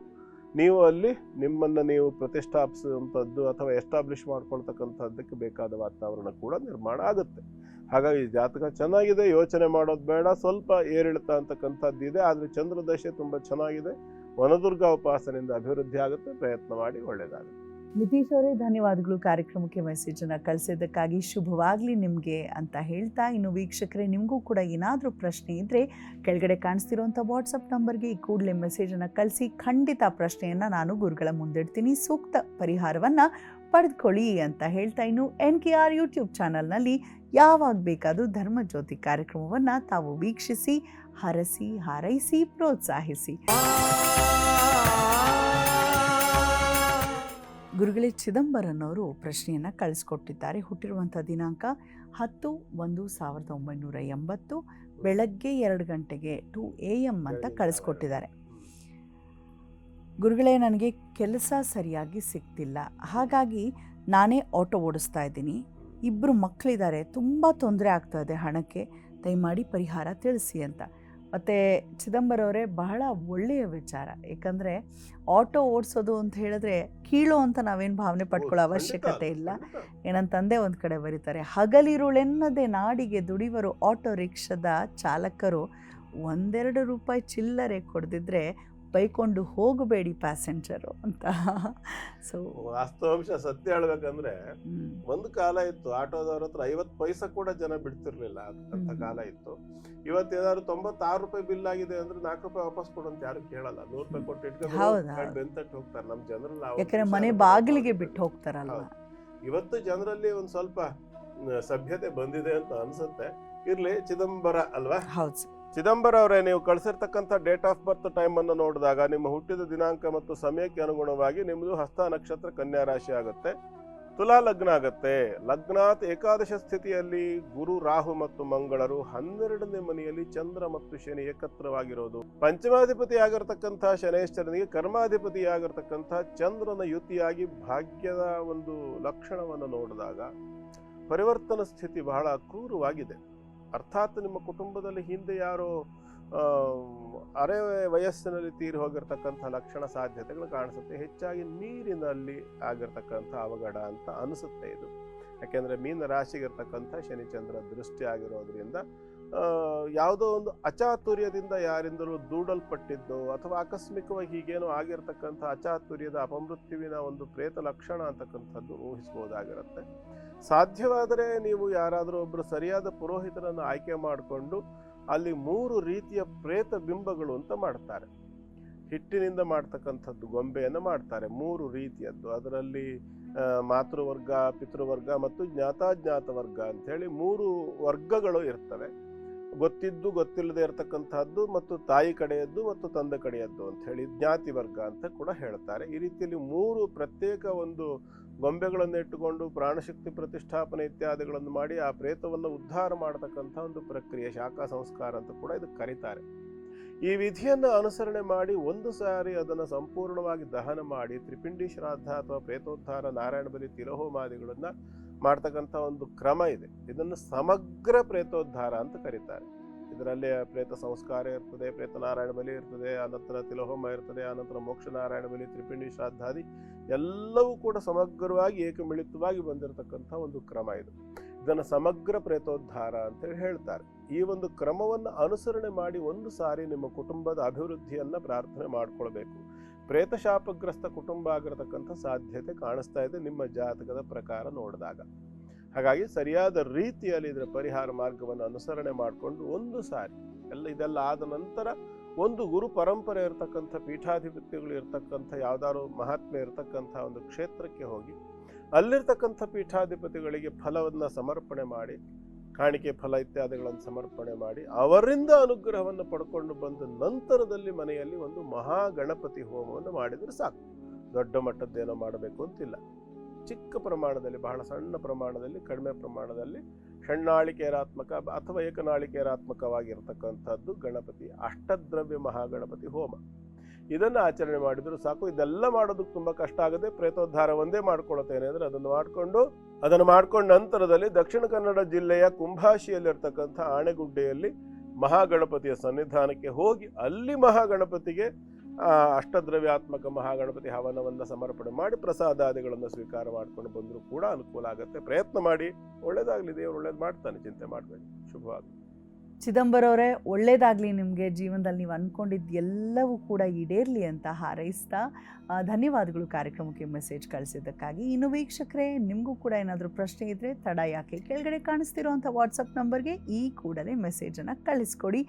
B: ನೀವು ಅಲ್ಲಿ ನಿಮ್ಮನ್ನು ನೀವು ಪ್ರತಿಷ್ಠಾಪಿಸುವಂಥದ್ದು ಅಥವಾ ಎಸ್ಟಾಬ್ಲಿಷ್ ಮಾಡ್ಕೊಳ್ತಕ್ಕಂಥದ್ದಕ್ಕೆ ಬೇಕಾದ ವಾತಾವರಣ ಕೂಡ ನಿರ್ಮಾಣ ಆಗುತ್ತೆ. ಹಾಗಾಗಿ ಜಾತಕ ಚೆನ್ನಾಗಿದೆ, ಯೋಚನೆ ಮಾಡೋದು ಬೇಡ. ಸ್ವಲ್ಪ ಏರಿಳಿತ ಅಂತಕ್ಕಂಥದ್ದು ಇದೆ, ಆದರೆ ಚಂದ್ರ ದಶೆ ತುಂಬ ಚೆನ್ನಾಗಿದೆ. ವನದುರ್ಗಾ ಉಪಾಸನೆಯಿಂದ ಅಭಿವೃದ್ಧಿ ಆಗುತ್ತೆ, ಪ್ರಯತ್ನ ಮಾಡಿ, ಒಳ್ಳೆಯದಾಗುತ್ತೆ.
A: ನಿತೀಶ್ ಅವರೇ, ಧನ್ಯವಾದಗಳು ಕಾರ್ಯಕ್ರಮಕ್ಕೆ ಮೆಸೇಜನ್ನು ಕಳಿಸಿದ್ದಕ್ಕಾಗಿ. ಶುಭವಾಗಲಿ ನಿಮಗೆ ಅಂತ ಹೇಳ್ತಾ, ಇನ್ನು ವೀಕ್ಷಕರೇ, ನಿಮಗೂ ಕೂಡ ಏನಾದರೂ ಪ್ರಶ್ನೆ ಇದ್ದರೆ ಕೆಳಗಡೆ ಕಾಣಿಸ್ತಿರೋಂಥ ವಾಟ್ಸಪ್ ನಂಬರ್ಗೆ ಈ ಕೂಡಲೇ ಮೆಸೇಜನ್ನು ಕಳಿಸಿ. ಖಂಡಿತ ಪ್ರಶ್ನೆಯನ್ನು ನಾನು ಗುರುಗಳ ಮುಂದಿಡ್ತೀನಿ, ಸೂಕ್ತ ಪರಿಹಾರವನ್ನು ಪಡೆದುಕೊಳ್ಳಿ ಅಂತ ಹೇಳ್ತಾ, ಇನ್ನು NKR ಯೂಟ್ಯೂಬ್ ಚಾನಲ್ನಲ್ಲಿ ಯಾವಾಗ ಬೇಕಾದರೂ ಧರ್ಮಜ್ಯೋತಿ ಕಾರ್ಯಕ್ರಮವನ್ನು ತಾವು ವೀಕ್ಷಿಸಿ, ಹರಸಿ, ಹಾರೈಸಿ, ಪ್ರೋತ್ಸಾಹಿಸಿ. ಗುರುಗಳೇ, ಚಿದಂಬರನ್ ಅವರು ಪ್ರಶ್ನೆಯನ್ನು ಕಳಿಸ್ಕೊಟ್ಟಿದ್ದಾರೆ. ಹುಟ್ಟಿರುವಂಥ ದಿನಾಂಕ 10/1/1980 ಬೆಳಗ್ಗೆ 2 ಗಂಟೆಗೆ 2 AM ಅಂತ ಕಳಿಸ್ಕೊಟ್ಟಿದ್ದಾರೆ. ಗುರುಗಳೇ, ನನಗೆ ಕೆಲಸ ಸರಿಯಾಗಿ ಸಿಗ್ತಿಲ್ಲ, ಹಾಗಾಗಿ ನಾನೇ ಆಟೋ ಓಡಿಸ್ತಾ ಇದ್ದೀನಿ. 2 ಮಕ್ಕಳಿದ್ದಾರೆ, ತುಂಬ ತೊಂದರೆ ಆಗ್ತಾ ಇದೆ ಹಣಕ್ಕೆ, ದಯಮಾಡಿ ಪರಿಹಾರ ತಿಳಿಸಿ ಅಂತ. ಮತ್ತು ಚಿದಂಬರ ಅವರೇ, ಬಹಳ ಒಳ್ಳೆಯ ವಿಚಾರ. ಏಕೆಂದರೆ ಆಟೋ ಓಡಿಸೋದು ಅಂತ ಹೇಳಿದ್ರೆ ಕೀಳು ಅಂತ ನಾವೇನು ಭಾವನೆ ಪಡ್ಕೊಳ್ಳೋ ಅವಶ್ಯಕತೆ ಇಲ್ಲ. ನನ್ನ ತಂದೆ ಒಂದು ಕಡೆ ಬರೀತಾರೆ, ಹಗಲಿರುಳೆನ್ನದೆ ನಾಡಿಗೆ ದುಡಿವರು ಆಟೋ ರಿಕ್ಷಾದ ಚಾಲಕರು 1-2 ರೂಪಾಯಿ ಚಿಲ್ಲರೆ ಕೊಡದಿದ್ರೆ ಬೈಕೊಂಡು ಹೋಗಬೇಡಿ ಪ್ಯಾಸೆಂಜರು ಅಂತ. ಸೊ
B: ವಾಸ್ತವಾಂಶ ಸತ್ಯ ಹೇಳ್ಬೇಕಂದ್ರೆ ಒಂದು ಕಾಲ ಇತ್ತು ಆಟೋದವ್ರ ಹತ್ರ 50 ಪೈಸೆ ಕೂಡ ಜನ ಬಿಡ್ತಿರ್ಲಿಲ್ಲ ಅಂತ ಕಾಲ ಇತ್ತು. ಇವತ್ತೇನಾದ್ರು 96 ರೂಪಾಯಿ ಬಿಲ್ ಆಗಿದೆ ಅಂದ್ರೆ 4 ರೂಪಾಯಿ ವಾಪಸ್ ಕೊಡು ಅಂತ ಯಾರು ಕೇಳಲ್ಲ. 100 ರೂಪಾಯಿ ಕೊಟ್ಟು ಇಟ್ಕೊಂಡು ಬೆಂತಟ್ಟು ಹೋಗ್ತಾರೆ ನಮ್ ಜನರಲ್ಲಿ.
A: ಯಾಕಂದ್ರೆ ಮನೆ ಬಾಗಿಲಿಗೆ ಬಿಟ್ಟು ಹೋಗ್ತಾರಲ್ಲ.
B: ಇವತ್ತು ಜನರಲ್ಲಿ ಒಂದ್ ಸ್ವಲ್ಪ ಸಭ್ಯತೆ ಬಂದಿದೆ ಅಂತ ಅನ್ಸುತ್ತೆ. ಇರ್ಲಿ, ಚಿದಂಬರ ಅಲ್ವಾ?
A: ಹೌದು.
B: ಚಿದಂಬರ ಅವರೇ, ನೀವು ಕಳಿಸಿರ್ತಕ್ಕಂಥ ಡೇಟ್ ಆಫ್ ಬರ್ತ್ ಟೈಮ್ ಅನ್ನು ನೋಡಿದಾಗ ನಿಮ್ಮ ಹುಟ್ಟಿದ ದಿನಾಂಕ ಮತ್ತು ಸಮಯಕ್ಕೆ ಅನುಗುಣವಾಗಿ ನಿಮ್ಮದು ಹಸ್ತ ನಕ್ಷತ್ರ ಕನ್ಯಾ ರಾಶಿ ಆಗುತ್ತೆ. ತುಲಾ ಲಗ್ನ ಆಗುತ್ತೆ. ಲಗ್ನಾತ್ ಏಕಾದಶ ಸ್ಥಿತಿಯಲ್ಲಿ ಗುರು, ರಾಹು ಮತ್ತು ಮಂಗಳರು, 12ನೇ ಮನೆಯಲ್ಲಿ ಚಂದ್ರ ಮತ್ತು ಶನಿ ಏಕತ್ರವಾಗಿರೋದು, ಪಂಚಮಾಧಿಪತಿ ಆಗಿರ್ತಕ್ಕಂಥ ಶನೇಶ್ವರನಿಗೆ ಕರ್ಮಾಧಿಪತಿ ಆಗಿರ್ತಕ್ಕಂಥ ಚಂದ್ರನ ಯುತಿಯಾಗಿ ಭಾಗ್ಯದ ಒಂದು ಲಕ್ಷಣವನ್ನು ನೋಡಿದಾಗ ಪರಿವರ್ತನ ಸ್ಥಿತಿ ಬಹಳ ಕ್ರೂರವಾಗಿದೆ. ಅರ್ಥಾತ್ ನಿಮ್ಮ ಕುಟುಂಬದಲ್ಲಿ ಹಿಂದೆ ಯಾರೋ ಅರೆ ವಯಸ್ಸಿನಲ್ಲಿ ತೀರಿ ಹೋಗಿರ್ತಕ್ಕಂಥ ಲಕ್ಷಣ ಸಾಧ್ಯತೆಗಳು ಕಾಣಿಸುತ್ತೆ. ಹೆಚ್ಚಾಗಿ ನೀರಿನಲ್ಲಿ ಆಗಿರ್ತಕ್ಕಂಥ ಅವಘಡ ಅಂತ ಅನಿಸುತ್ತೆ ಇದು. ಯಾಕೆಂದರೆ ಮೀನ ರಾಶಿಗಿರ್ತಕ್ಕಂಥ ಶನಿಚಂದ್ರ ದೃಷ್ಟಿ ಆಗಿರೋದ್ರಿಂದ ಯಾವುದೋ ಒಂದು ಅಚಾತುರ್ಯದಿಂದ ಯಾರಿಂದಲೂ ದೂಡಲ್ಪಟ್ಟಿದ್ದು ಅಥವಾ ಆಕಸ್ಮಿಕವಾಗಿ ಹೀಗೇನೋ ಆಗಿರ್ತಕ್ಕಂಥ ಅಚಾತುರ್ಯದ ಅಪಮೃತ್ಯುವಿನ ಒಂದು ಪ್ರೇತ ಲಕ್ಷಣ ಅಂತಕ್ಕಂಥದ್ದು ಊಹಿಸ್ಬೋದಾಗಿರುತ್ತೆ. ಸಾಧ್ಯವಾದರೆ ನೀವು ಯಾರಾದರೂ ಒಬ್ಬರು ಸರಿಯಾದ ಪುರೋಹಿತರನ್ನು ಆಯ್ಕೆ ಮಾಡಿಕೊಂಡು ಅಲ್ಲಿ 3 ರೀತಿಯ ಪ್ರೇತ ಬಿಂಬಗಳು ಅಂತ ಮಾಡ್ತಾರೆ. ಹಿಟ್ಟಿನಿಂದ ಮಾಡ್ತಕ್ಕಂಥದ್ದು ಗೊಂಬೆಯನ್ನು ಮಾಡ್ತಾರೆ, 3 ರೀತಿಯದ್ದು. ಅದರಲ್ಲಿ ಮಾತೃವರ್ಗ, ಪಿತೃವರ್ಗ ಮತ್ತು ಜ್ಞಾತಾಜ್ಞಾತ ವರ್ಗ ಅಂಥೇಳಿ 3 ವರ್ಗಗಳು ಇರ್ತವೆ. ಗೊತ್ತಿದ್ದು ಗೊತ್ತಿಲ್ಲದೆ ಇರತಕ್ಕಂಥದ್ದು ಮತ್ತು ತಾಯಿ ಕಡೆಯದ್ದು ಮತ್ತು ತಂದೆ ಕಡೆಯದ್ದು ಅಂತ ಹೇಳಿ ಜ್ಞಾತಿ ವರ್ಗ ಅಂತ ಕೂಡ ಹೇಳ್ತಾರೆ. ಈ ರೀತಿಯಲ್ಲಿ 3 ಪ್ರತ್ಯೇಕ ಒಂದು ಗೊಂಬೆಗಳನ್ನು ಇಟ್ಟುಕೊಂಡು ಪ್ರಾಣಶಕ್ತಿ ಪ್ರತಿಷ್ಠಾಪನೆ ಇತ್ಯಾದಿಗಳನ್ನು ಮಾಡಿ ಆ ಪ್ರೇತವನ್ನು ಉದ್ಧಾರ ಮಾಡತಕ್ಕಂಥ ಒಂದು ಪ್ರಕ್ರಿಯೆ, ಶಾಖಾ ಸಂಸ್ಕಾರ ಅಂತ ಕೂಡ ಇದಕ್ಕೆ ಕರೀತಾರೆ. ಈ ವಿಧಿಯನ್ನು ಅನುಸರಣೆ ಮಾಡಿ ಒಂದು ಸಾರಿ ಅದನ್ನು ಸಂಪೂರ್ಣವಾಗಿ ದಹನ ಮಾಡಿ ತ್ರಿಪಿಂಡಿ ಶ್ರಾದ್ದ ಅಥವಾ ಪ್ರೇತೋದ್ಧಾರ, ನಾರಾಯಣ ಬಲಿ, ತಿಲಹೋಮಾದಿಗಳನ್ನು ಮಾಡ್ತಕ್ಕಂಥ ಒಂದು ಕ್ರಮ ಇದೆ. ಇದನ್ನು ಸಮಗ್ರ ಪ್ರೇತೋದ್ಧಾರ ಅಂತ ಕರೀತಾರೆ. ಇದರಲ್ಲಿ ಪ್ರೇತ ಸಂಸ್ಕಾರ ಇರ್ತದೆ, ಪ್ರೇತ ನಾರಾಯಣ ಬಲಿ ಇರ್ತದೆ, ಆನಂತರ ತಿಲಹೋಮ ಇರ್ತದೆ, ಆನಂತರ ಮೋಕ್ಷ ನಾರಾಯಣ ಬಲಿ, ತ್ರಿಪಿಂಡಿ ಶ್ರಾದ್ದಾದಿ ಎಲ್ಲವೂ ಕೂಡ ಸಮಗ್ರವಾಗಿ ಏಕಮಿಳಿತವಾಗಿ ಬಂದಿರತಕ್ಕಂಥ ಒಂದು ಕ್ರಮ ಇದು. ಇದನ್ನು ಸಮಗ್ರ ಪ್ರೇತೋದ್ಧಾರ ಅಂತೇಳಿ ಹೇಳ್ತಾರೆ. ಈ ಒಂದು ಕ್ರಮವನ್ನು ಅನುಸರಣೆ ಮಾಡಿ ಒಂದು ಸಾರಿ ನಿಮ್ಮ ಕುಟುಂಬದ ಅಭಿವೃದ್ಧಿಯನ್ನು ಪ್ರಾರ್ಥನೆ ಮಾಡ್ಕೊಳ್ಬೇಕು. ಪ್ರೇತ ಶಾಪಗ್ರಸ್ತ ಕುಟುಂಬ ಆಗಿರತಕ್ಕಂಥ ಸಾಧ್ಯತೆ ಕಾಣಿಸ್ತಾ ಇದೆ ನಿಮ್ಮ ಜಾತಕದ ಪ್ರಕಾರ ನೋಡಿದಾಗ. ಹಾಗಾಗಿ ಸರಿಯಾದ ರೀತಿಯಲ್ಲಿ ಇದರ ಪರಿಹಾರ ಮಾರ್ಗವನ್ನು ಅನುಸರಣೆ ಮಾಡಿಕೊಂಡು ಒಂದು ಸಾರಿ ಇದೆಲ್ಲ ಆದ ನಂತರ ಒಂದು ಗುರು ಪರಂಪರೆ ಇರತಕ್ಕಂಥ ಪೀಠಾಧಿಪತಿಗಳು ಇರ್ತಕ್ಕಂಥ ಯಾವ್ದಾದ್ರು ಮಹಾತ್ಮೆ ಇರತಕ್ಕಂಥ ಒಂದು ಕ್ಷೇತ್ರಕ್ಕೆ ಹೋಗಿ ಅಲ್ಲಿರ್ತಕ್ಕಂಥ ಪೀಠಾಧಿಪತಿಗಳಿಗೆ ಫಲವನ್ನು ಸಮರ್ಪಣೆ ಮಾಡಿ, ಕಾಣಿಕೆ ಫಲ ಇತ್ಯಾದಿಗಳನ್ನು ಸಮರ್ಪಣೆ ಮಾಡಿ ಅವರಿಂದ ಅನುಗ್ರಹವನ್ನು ಪಡ್ಕೊಂಡು ಬಂದ ನಂತರದಲ್ಲಿ ಮನೆಯಲ್ಲಿ ಒಂದು ಮಹಾಗಣಪತಿ ಹೋಮವನ್ನು ಮಾಡಿದರೆ ಸಾಕು. ದೊಡ್ಡ ಮಟ್ಟದ್ದೇನೋ ಮಾಡಬೇಕು ಅಂತಿಲ್ಲ. ಚಿಕ್ಕ ಪ್ರಮಾಣದಲ್ಲಿ, ಬಹಳ ಸಣ್ಣ ಪ್ರಮಾಣದಲ್ಲಿ, ಕಡಿಮೆ ಪ್ರಮಾಣದಲ್ಲಿ ಷಣ್ಣಾಳಿಕೇರಾತ್ಮಕ ಅಥವಾ ಏಕನಾಳಿಕೇರಾತ್ಮಕವಾಗಿರ್ತಕ್ಕಂಥದ್ದು ಗಣಪತಿ ಅಷ್ಟದ್ರವ್ಯ ಮಹಾಗಣಪತಿ ಹೋಮ. ಇದನ್ನು ಆಚರಣೆ ಮಾಡಿದರೂ ಸಾಕು. ಇದೆಲ್ಲ ಮಾಡೋದಕ್ಕೆ ತುಂಬ ಕಷ್ಟ ಆಗುತ್ತೆ. ಪ್ರೇತೋದ್ಧಾರ ಒಂದೇ ಮಾಡ್ಕೊಳ್ತೇನೆ ಅಂದರೆ ಅದನ್ನು ಮಾಡ್ಕೊಂಡು ನಂತರದಲ್ಲಿ ದಕ್ಷಿಣ ಕನ್ನಡ ಜಿಲ್ಲೆಯ ಕುಂಭಾಶಿಯಲ್ಲಿರ್ತಕ್ಕಂಥ ಆಣೆಗುಡ್ಡೆಯಲ್ಲಿ ಮಹಾಗಣಪತಿಯ ಸನ್ನಿಧಾನಕ್ಕೆ ಹೋಗಿ ಅಲ್ಲಿ ಮಹಾಗಣಪತಿಗೆ ಅಷ್ಟದ್ರವ್ಯಾತ್ಮಕ ಮಹಾಗಣಪತಿ ಹವನವನ್ನು ಸಮರ್ಪಣೆ ಮಾಡಿ ಪ್ರಸಾದಾದಿಗಳನ್ನು ಸ್ವೀಕಾರ ಮಾಡ್ಕೊಂಡು ಬಂದರೂ ಕೂಡ ಅನುಕೂಲ ಆಗುತ್ತೆ. ಪ್ರಯತ್ನ ಮಾಡಿ, ಒಳ್ಳೇದಾಗಲಿ. ದೇವರು ಒಳ್ಳೇದು ಮಾಡ್ತಾನೆ, ಚಿಂತೆ ಮಾಡಬೇಡಿ. ಶುಭವಾಗಲಿ.
A: ಚಿದಂಬರ ಅವರೇ, ಒಳ್ಳೇದಾಗಲಿ. ನಿಮಗೆ ಜೀವನದಲ್ಲಿ ನೀವು ಅಂದ್ಕೊಂಡಿದ್ದು ಎಲ್ಲವೂ ಕೂಡ ಈಡೇರಲಿ ಅಂತ ಹಾರೈಸ್ತಾ ಧನ್ಯವಾದಗಳು ಕಾರ್ಯಕ್ರಮಕ್ಕೆ ಮೆಸೇಜ್ ಕಳಿಸಿದ್ದಕ್ಕಾಗಿ. ಇನ್ನು ವೀಕ್ಷಕರೇ, ನಿಮಗೂ ಕೂಡ ಏನಾದರೂ ಪ್ರಶ್ನೆ ಇದ್ದರೆ ತಡ ಯಾಕೆ, ಕೆಳಗಡೆ ಕಾಣಿಸ್ತಿರೋಂಥ ವಾಟ್ಸಪ್ ನಂಬರ್ಗೆ ಈ ಕೂಡಲೇ ಮೆಸೇಜನ್ನು ಕಳಿಸ್ಕೊಡಿ.